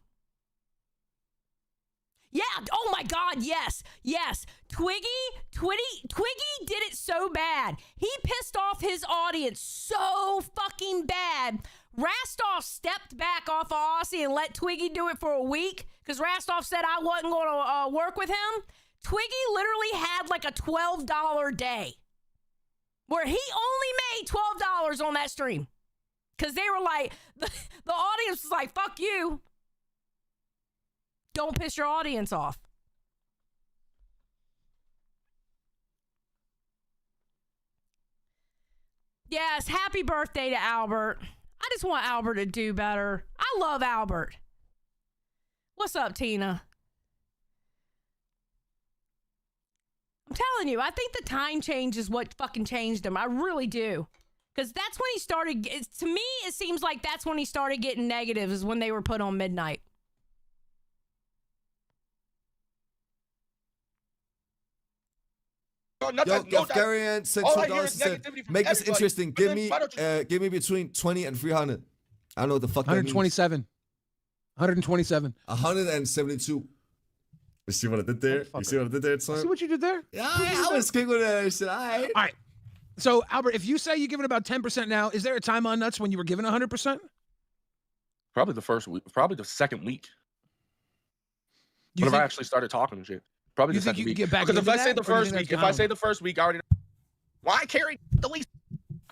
Yeah. Oh my God. Yes. Yes. Twiggy did it so bad. He pissed off his audience so fucking bad. Rastoff stepped back off of Aussie and let Twiggy do it for a week because Rastoff said I wasn't going to work with him. Twiggy literally had like a $12 day where he only made $12 on that stream because they were like, the audience was like, fuck you. Don't piss your audience off. Yes, happy birthday to Albert. I just want Albert to do better. I love Albert. What's up, Tina? I'm telling you, I think the time change is what fucking changed him. I really do. Because that's when he started, to me, it seems like that's when he started getting negative, is when they were put on midnight. Yo, Gafgarian sent $2 said, make this interesting. Give me between 20 and 300. I don't know what the fuck that means. 127. 127. 172. You see what I did there? You see what I did there, son? See what you did there? Yeah, I was king with that shit. All right. So, Albert, if you say you're giving about 10% now, is there a time on Nuts when you were giving 100%? Probably the first week. Probably the second week. Whenever I actually started talking and shit. Probably the second week. Get back because if I into say that, the or do you first think week, that's if I down? say the first week, I already know. Well, I carried the least.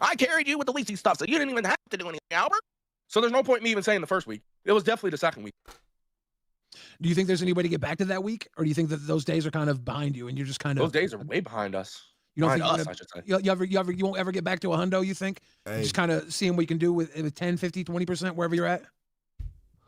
I carried you with the leasing stuff, so you didn't even have to do anything, Albert. So there's no point in me even saying the first week. It was definitely the second week. Do you think there's any way to get back to that week, or do you think that those days are kind of behind you and you're just kind of? Those days are way behind us. You don't behind think us, I should say. you won't ever get back to a hundo? You think? Hey. Just kind of seeing what you can do with 10, 50, 20% wherever you're at.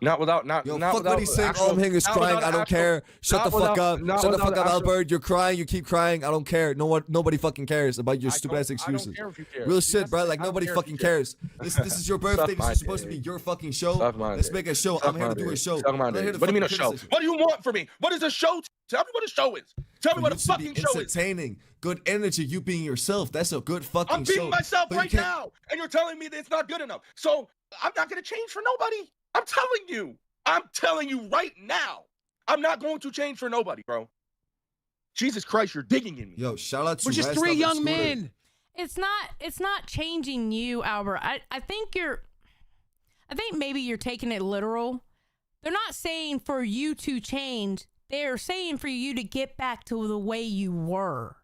Not without Yo, not fuck without what he's saying. actual- All I'm hearing is not crying. without I don't actual- care. Shut the not fuck without- up. not Shut the without fuck up, actual- Albert. You're crying. You keep crying. I don't care. Nobody fucking cares about your stupid ass excuses. I don't care if you care. Real See, shit, that's bro. the Like thing. I don't nobody care if fucking you care. cares. This is your birthday. Suck This my is supposed to dick. be your fucking show. Suck my Let's dick. make a show. Suck I'm here my to do a dick. show. Suck my I'm not here dick. to What do you mean a fucking show? criticize you. What do you want from me? What is a show? Tell me what a show is. Tell me For what you a to be fucking show is. entertaining, good energy, you being yourself. That's a good fucking I'm show. being myself But you right can't- now, and you're telling me that it's not good enough. So I'm not going to change for nobody. I'm telling you. I'm telling you right now. I'm not going to change for nobody, bro. Jesus Christ, you're digging in me. Yo, shout out to We're just Rest three Up and young Scooter. men. It's not changing you, Albert. I think maybe you're taking it literal. They're not saying for you to change. They're saying for you to get back to the way you were.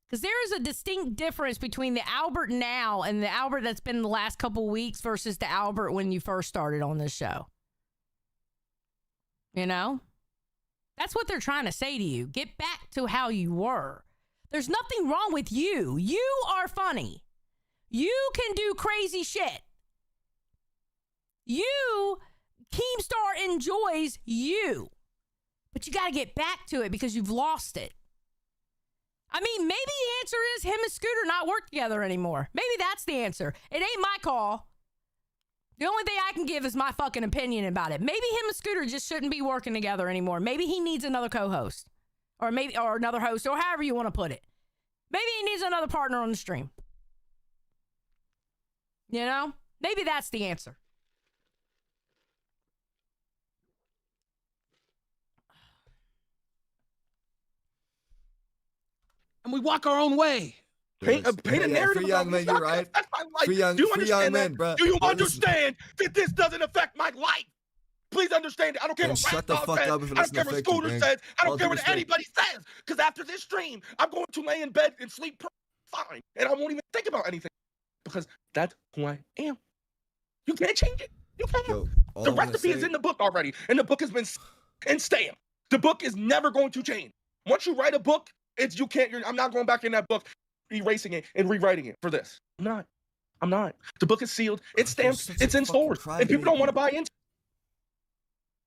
Because there is a distinct difference between the Albert now and the Albert that's been the last couple weeks versus the Albert when you first started on this show. You know? That's what they're trying to say to you. Get back to how you were. There's nothing wrong with you. You are funny. You can do crazy shit. Keemstar enjoys you. But you got to get back to it because you've lost it. I mean, maybe the answer is him and Scooter not work together anymore. Maybe that's the answer. It ain't my call. The only thing I can give is my fucking opinion about it. Maybe him and Scooter just shouldn't be working together anymore. Maybe he needs another co-host. Or another host, or however you want to put it. Maybe he needs another partner on the stream. You know? Maybe that's the answer. And we walk our own way. Paint a narrative. Free young men, you're right. That's my life. Free young Do you free young understand men, that? bro. Do you Bro, listen. understand that this doesn't affect my life? Please understand it. I don't care Man, what shut the Rap fuck says. up if it I don't doesn't care what affect you, Scooter man. says. I All don't care due what respect. anybody says. Because after this stream, I'm going to lay in bed and sleep fine. And I won't even think about anything. Because that's who I am. You can't change it. You can't. Yo, all The I wanna recipe is say- in the book already. And the book has been stamped. The book is never going to change. Once you write a book, I'm not going back in that book, erasing it and rewriting it for this. I'm not. The book is sealed. It's You're stamped. such a It's in fucking stores. And people don't crybaby. want to buy into it.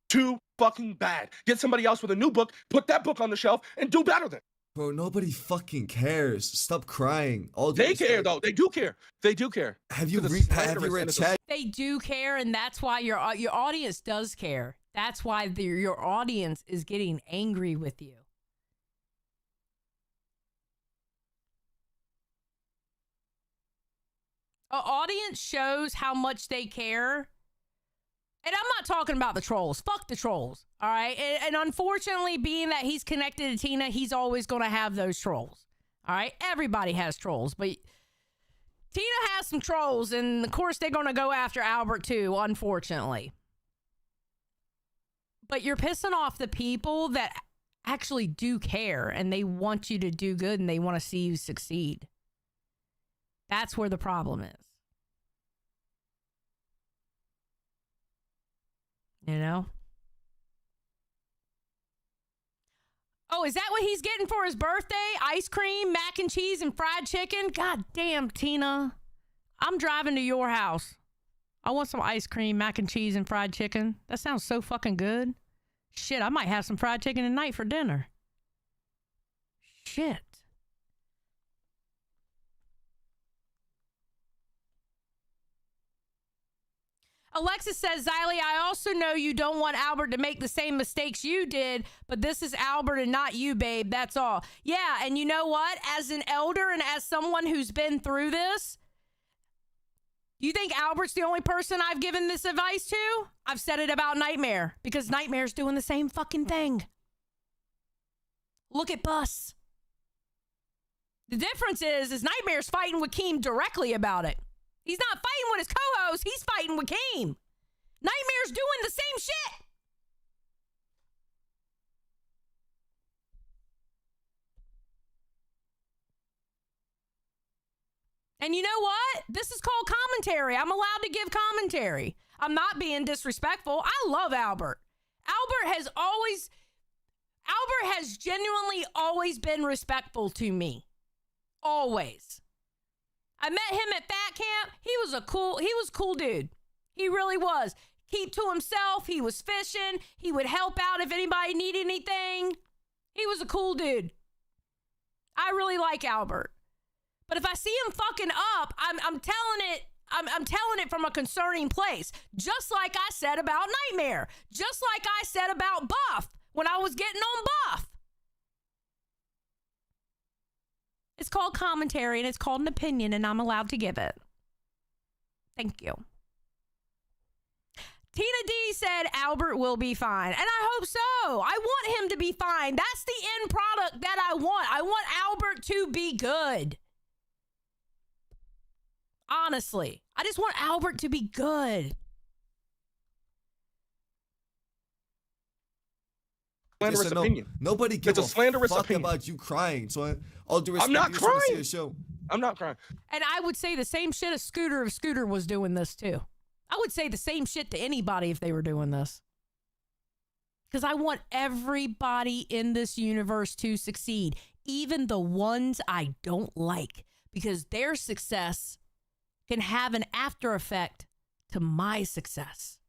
Too fucking bad. Get somebody else with a new book, put that book on the shelf, and do better than. Bro, nobody fucking cares. Stop crying. All due They care, respect. though. They do care. They do care. Have you Because it's read slanderous read and it's a- chat? They do care, and that's why your audience does care. That's why your audience is getting angry with you. An audience shows how much they care. And I'm not talking about the trolls. Fuck the trolls. All right. And unfortunately, being that he's connected to Tina, he's always going to have those trolls. All right. Everybody has trolls, but Tina has some trolls. And of course, they're going to go after Albert too, unfortunately. But you're pissing off the people that actually do care and they want you to do good and they want to see you succeed. That's where the problem is. You know? Oh, is that what he's getting for his birthday? Ice cream, mac and cheese, and fried chicken? God damn, Tina. I'm driving to your house. I want some ice cream, mac and cheese, and fried chicken. That sounds so fucking good. Shit, I might have some fried chicken tonight for dinner. Shit. Alexis says, Xylee, I also know you don't want Albert to make the same mistakes you did, but this is Albert and not you, babe. That's all. Yeah, and you know what? As an elder and as someone who's been through this, you think Albert's the only person I've given this advice to? I've said it about Nightmare, because Nightmare's doing the same fucking thing. Look at Bus. The difference is Nightmare's fighting with Keem directly about it. He's not fighting with his co-host. He's fighting with Keem. Nightmare's doing the same shit. And you know what? This is called commentary. I'm allowed to give commentary. I'm not being disrespectful. I love Albert. Albert has genuinely always been respectful to me. Always. I met him at Fat Camp. He was a cool dude. He really was. Keep to himself. He was fishing. He would help out if anybody needed anything. He was a cool dude. I really like Albert. But if I see him fucking up, I'm telling it from a concerning place. Just like I said about Nightmare. Just like I said about Buff when I was getting on Buff. It's called commentary and it's called an opinion and I'm allowed to give it. Thank you. Tina D said Albert will be fine. And I hope so. I want him to be fine. That's the end product that I want. I want Albert to be good. Honestly. I just want Albert to be good. Slanderous opinion. Nobody gives It's a slanderous fuck opinion. about you crying. So all due respect, I'm not you just wanna see crying. a show. I'm not crying. And I would say the same shit if Scooter was doing this too. I would say the same shit to anybody if they were doing this. Because I want everybody in this universe to succeed, even the ones I don't like, because their success can have an after effect to my success.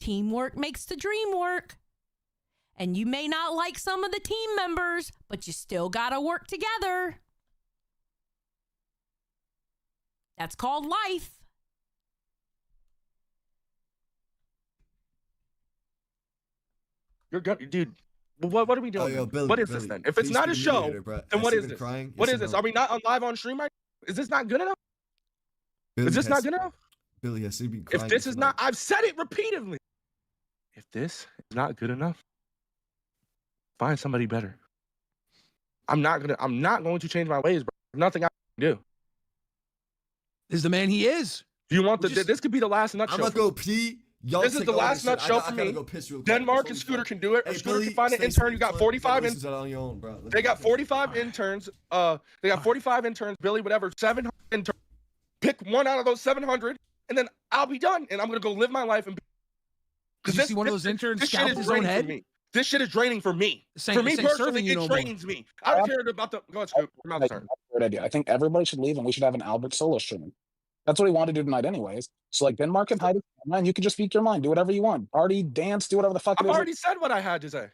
Teamwork makes the dream work. And you may not like some of the team members, but you still gotta work together. That's called life. You're good, dude. What are we doing? yo, Billy, what is this Billy, then? If it's please not be a the show, mediator, bro. then Has what he is been this? crying? What Yes is or this? no? Are we not on live on stream right now? Is this not good enough? Billy, Is this has- not good enough? Billy, has he been crying? If this yes is or not, I've said it repeatedly. If this is not good enough, find somebody better. I'm not going to change my ways, bro. There's nothing I can do. This is the man he is. Do you want We're just- this could be the last nut I'm show. gonna for me. go pee. Y'all This is take the over last shit. nut show for I gotta me. go piss real quick Denmark before and we Scooter start. can do it. Hey, Or Scooter Billy, can find an stay intern. You safe, got son. 45 listen to that on your own, bro. They got 45 interns. They got 45 interns. Billy, whatever, 700 interns. Pick one out of those 700, and then I'll be done. And I'm gonna go live my life. And Did you see one of those interns this shit scalp is his own draining head? for me. This shit is draining for me. This ain't- For me this ain't serving personally, you it no more. drains me. I don't care about the. Go ahead, Scoop. Your mouth's turn. Great idea. I think everybody should leave and we should have an Albert solo stream. That's what we want to do tonight, anyways. So, like, Denmark can hide his camera and you can just speak your mind. Do whatever you want. Party, dance, do whatever the fuck I've it is. already said what I had to say.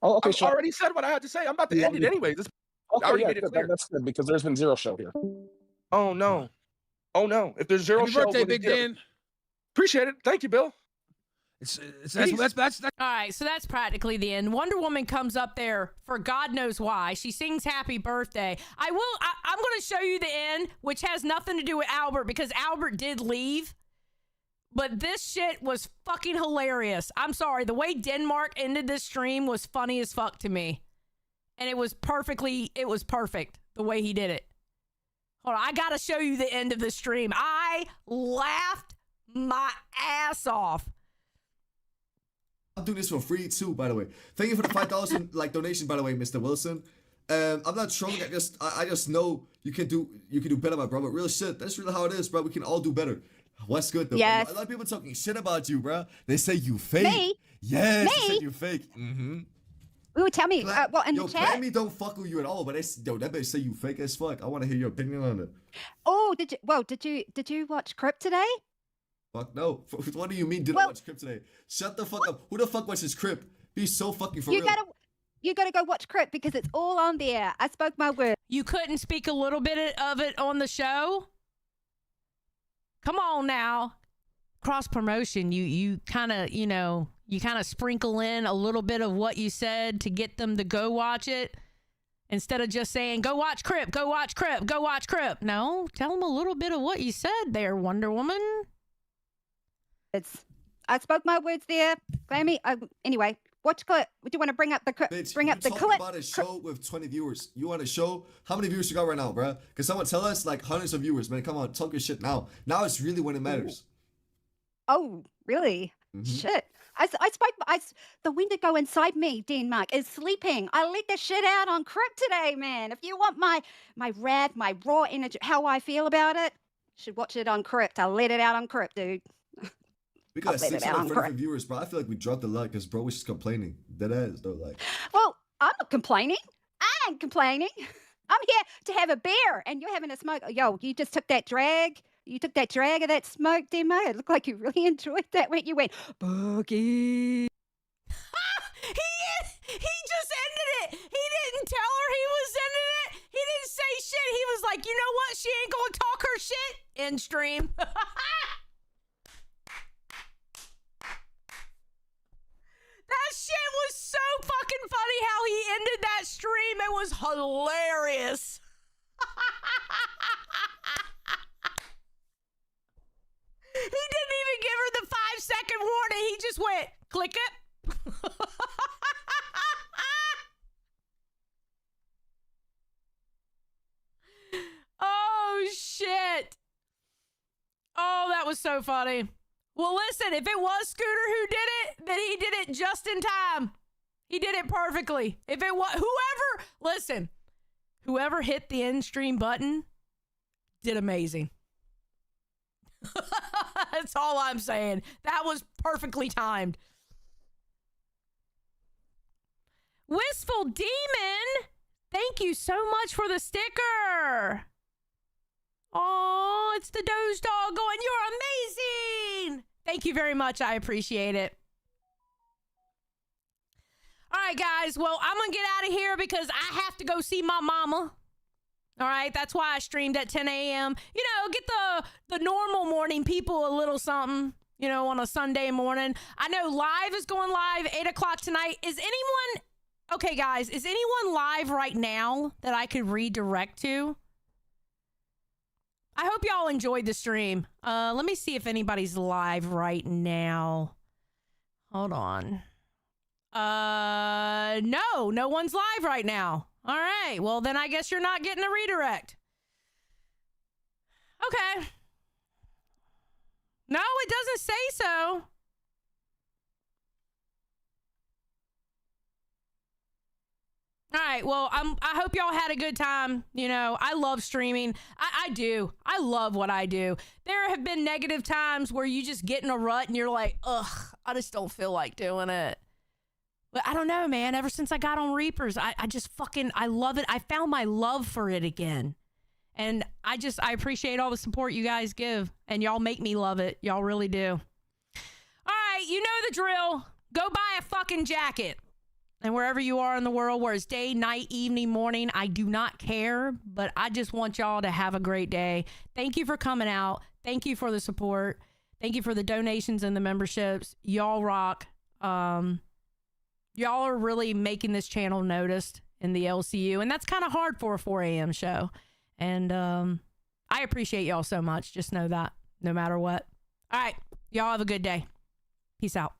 Oh, okay, I've sure. already said what I had to say. I'm about to You end it already- anyway. This. Okay, already yeah, made it good. clear. That's good because there's been zero show here. Oh no. Oh no. If there's zero Happy shows, birthday, what is Big it? Dan. Appreciate it. Thank you, Bill. That's All right, so that's practically the end. Wonder Woman comes up there for God knows why. She sings happy birthday. I'm going to show you the end, which has nothing to do with Albert because Albert did leave. But this shit was fucking hilarious. I'm sorry. The way Denmark ended this stream was funny as fuck to me. And it was perfect the way he did it. Hold on, I got to show you the end of the stream. I laughed my ass off. I'm doing this for free too, by the way. Thank you for the 5,000 donation, by the way, Mr. Wilson. I'm not trolling. I just know you can do better, my bro. But real shit, that's really how it is, bro. We can all do better. What's good though? Yes. A lot of people talking shit about you, bro. They say you fake. Me? Yes, they say Me? you fake. Mm-hmm. Ooh, tell me. Well, in Yo, the chat. Grammy don't fuck with you at all, but that bitch say you fake as fuck. I want to hear your opinion on it. Oh, did you watch Crypt today? Fuck no. What do you mean? Did I Well- watch Crip today? Shut the fuck up. Who the fuck watches Crip? Be so fucking for You real. gotta You got to go watch Crypt because it's all on there. I spoke my word. You couldn't speak a little bit of it on the show? Come on now. Cross promotion. You kind of, you kind of sprinkle in a little bit of what you said to get them to go watch it. Instead of just saying, go watch Crypt, go watch Crypt, go watch Crypt. No, tell them a little bit of what you said there, Wonder Woman. I spoke my words there. Glammy. Anyway, watch Clip. Do you want to bring up the Clip? Bitch, Bring up the talk clip. about a show with 20 viewers. You want a show? How many viewers you got right now, bruh? Because someone tell us like hundreds of viewers, man. Come on, talk your shit now. Now it's really when it matters. Oh, really? Shit. The Wendigo inside me, Denmark, is sleeping. I let the shit out on Crypt today, man. If you want my raw energy, how I feel about it, you should watch it on Crypt. I let it out on Crypt, dude. We got I'll let it out on 630 Crypt. viewers, bro. I feel like we dropped the luck because bro was just complaining. Dead ass though, like. Well, I'm not complaining. I ain't complaining. I'm here to have a beer, and you're having a smoke. Yo, you just took that drag. You took that drag of that smoke, Demo. It looked like you really enjoyed that when you went, Boogie. He just ended it. He didn't tell her he was ending it. He didn't say shit. He was like, you know what? She ain't gonna talk her shit. End stream. That shit was so fucking funny how he ended that stream. It was hilarious. He didn't even give her the 5-second warning. He just went, click it. Oh, shit. Oh, that was so funny. Well, listen, if it was Scooter who did it, then he did it just in time. He did it perfectly. If it was whoever hit the end stream button did amazing. That's all I'm saying. That was perfectly timed. Wistful Demon, thank you so much for the sticker. Oh, it's the Doge Dog going, you're amazing. Thank you very much. I appreciate it. All right, guys. Well, I'm going to get out of here because I have to go see my mama. All right, that's why I streamed at 10 a.m. You know, get the normal morning people a little something, you know, on a Sunday morning. I know live is going live 8 o'clock tonight. Is anyone, okay, guys, is anyone live right now that I could redirect to? I hope y'all enjoyed the stream. Let me see if anybody's live right now. Hold on. No one's live right now. All right, well, then I guess you're not getting a redirect. Okay. No, it doesn't say so. All right, well, I hope y'all had a good time. You know, I love streaming. I do. I love what I do. There have been negative times where you just get in a rut and you're like, ugh, I just don't feel like doing it. But I don't know, man. Ever since I got on Reapers, I just I love it. I found my love for it again. And I appreciate all the support you guys give. And y'all make me love it. Y'all really do. All right, you know the drill. Go buy a fucking jacket. And wherever you are in the world, where it's day, night, evening, morning, I do not care. But I just want y'all to have a great day. Thank you for coming out. Thank you for the support. Thank you for the donations and the memberships. Y'all rock. Y'all are really making this channel noticed in the LCU, and that's kind of hard for a 4 a.m. show. And I appreciate y'all so much. Just know that, no matter what. All right, y'all have a good day. Peace out.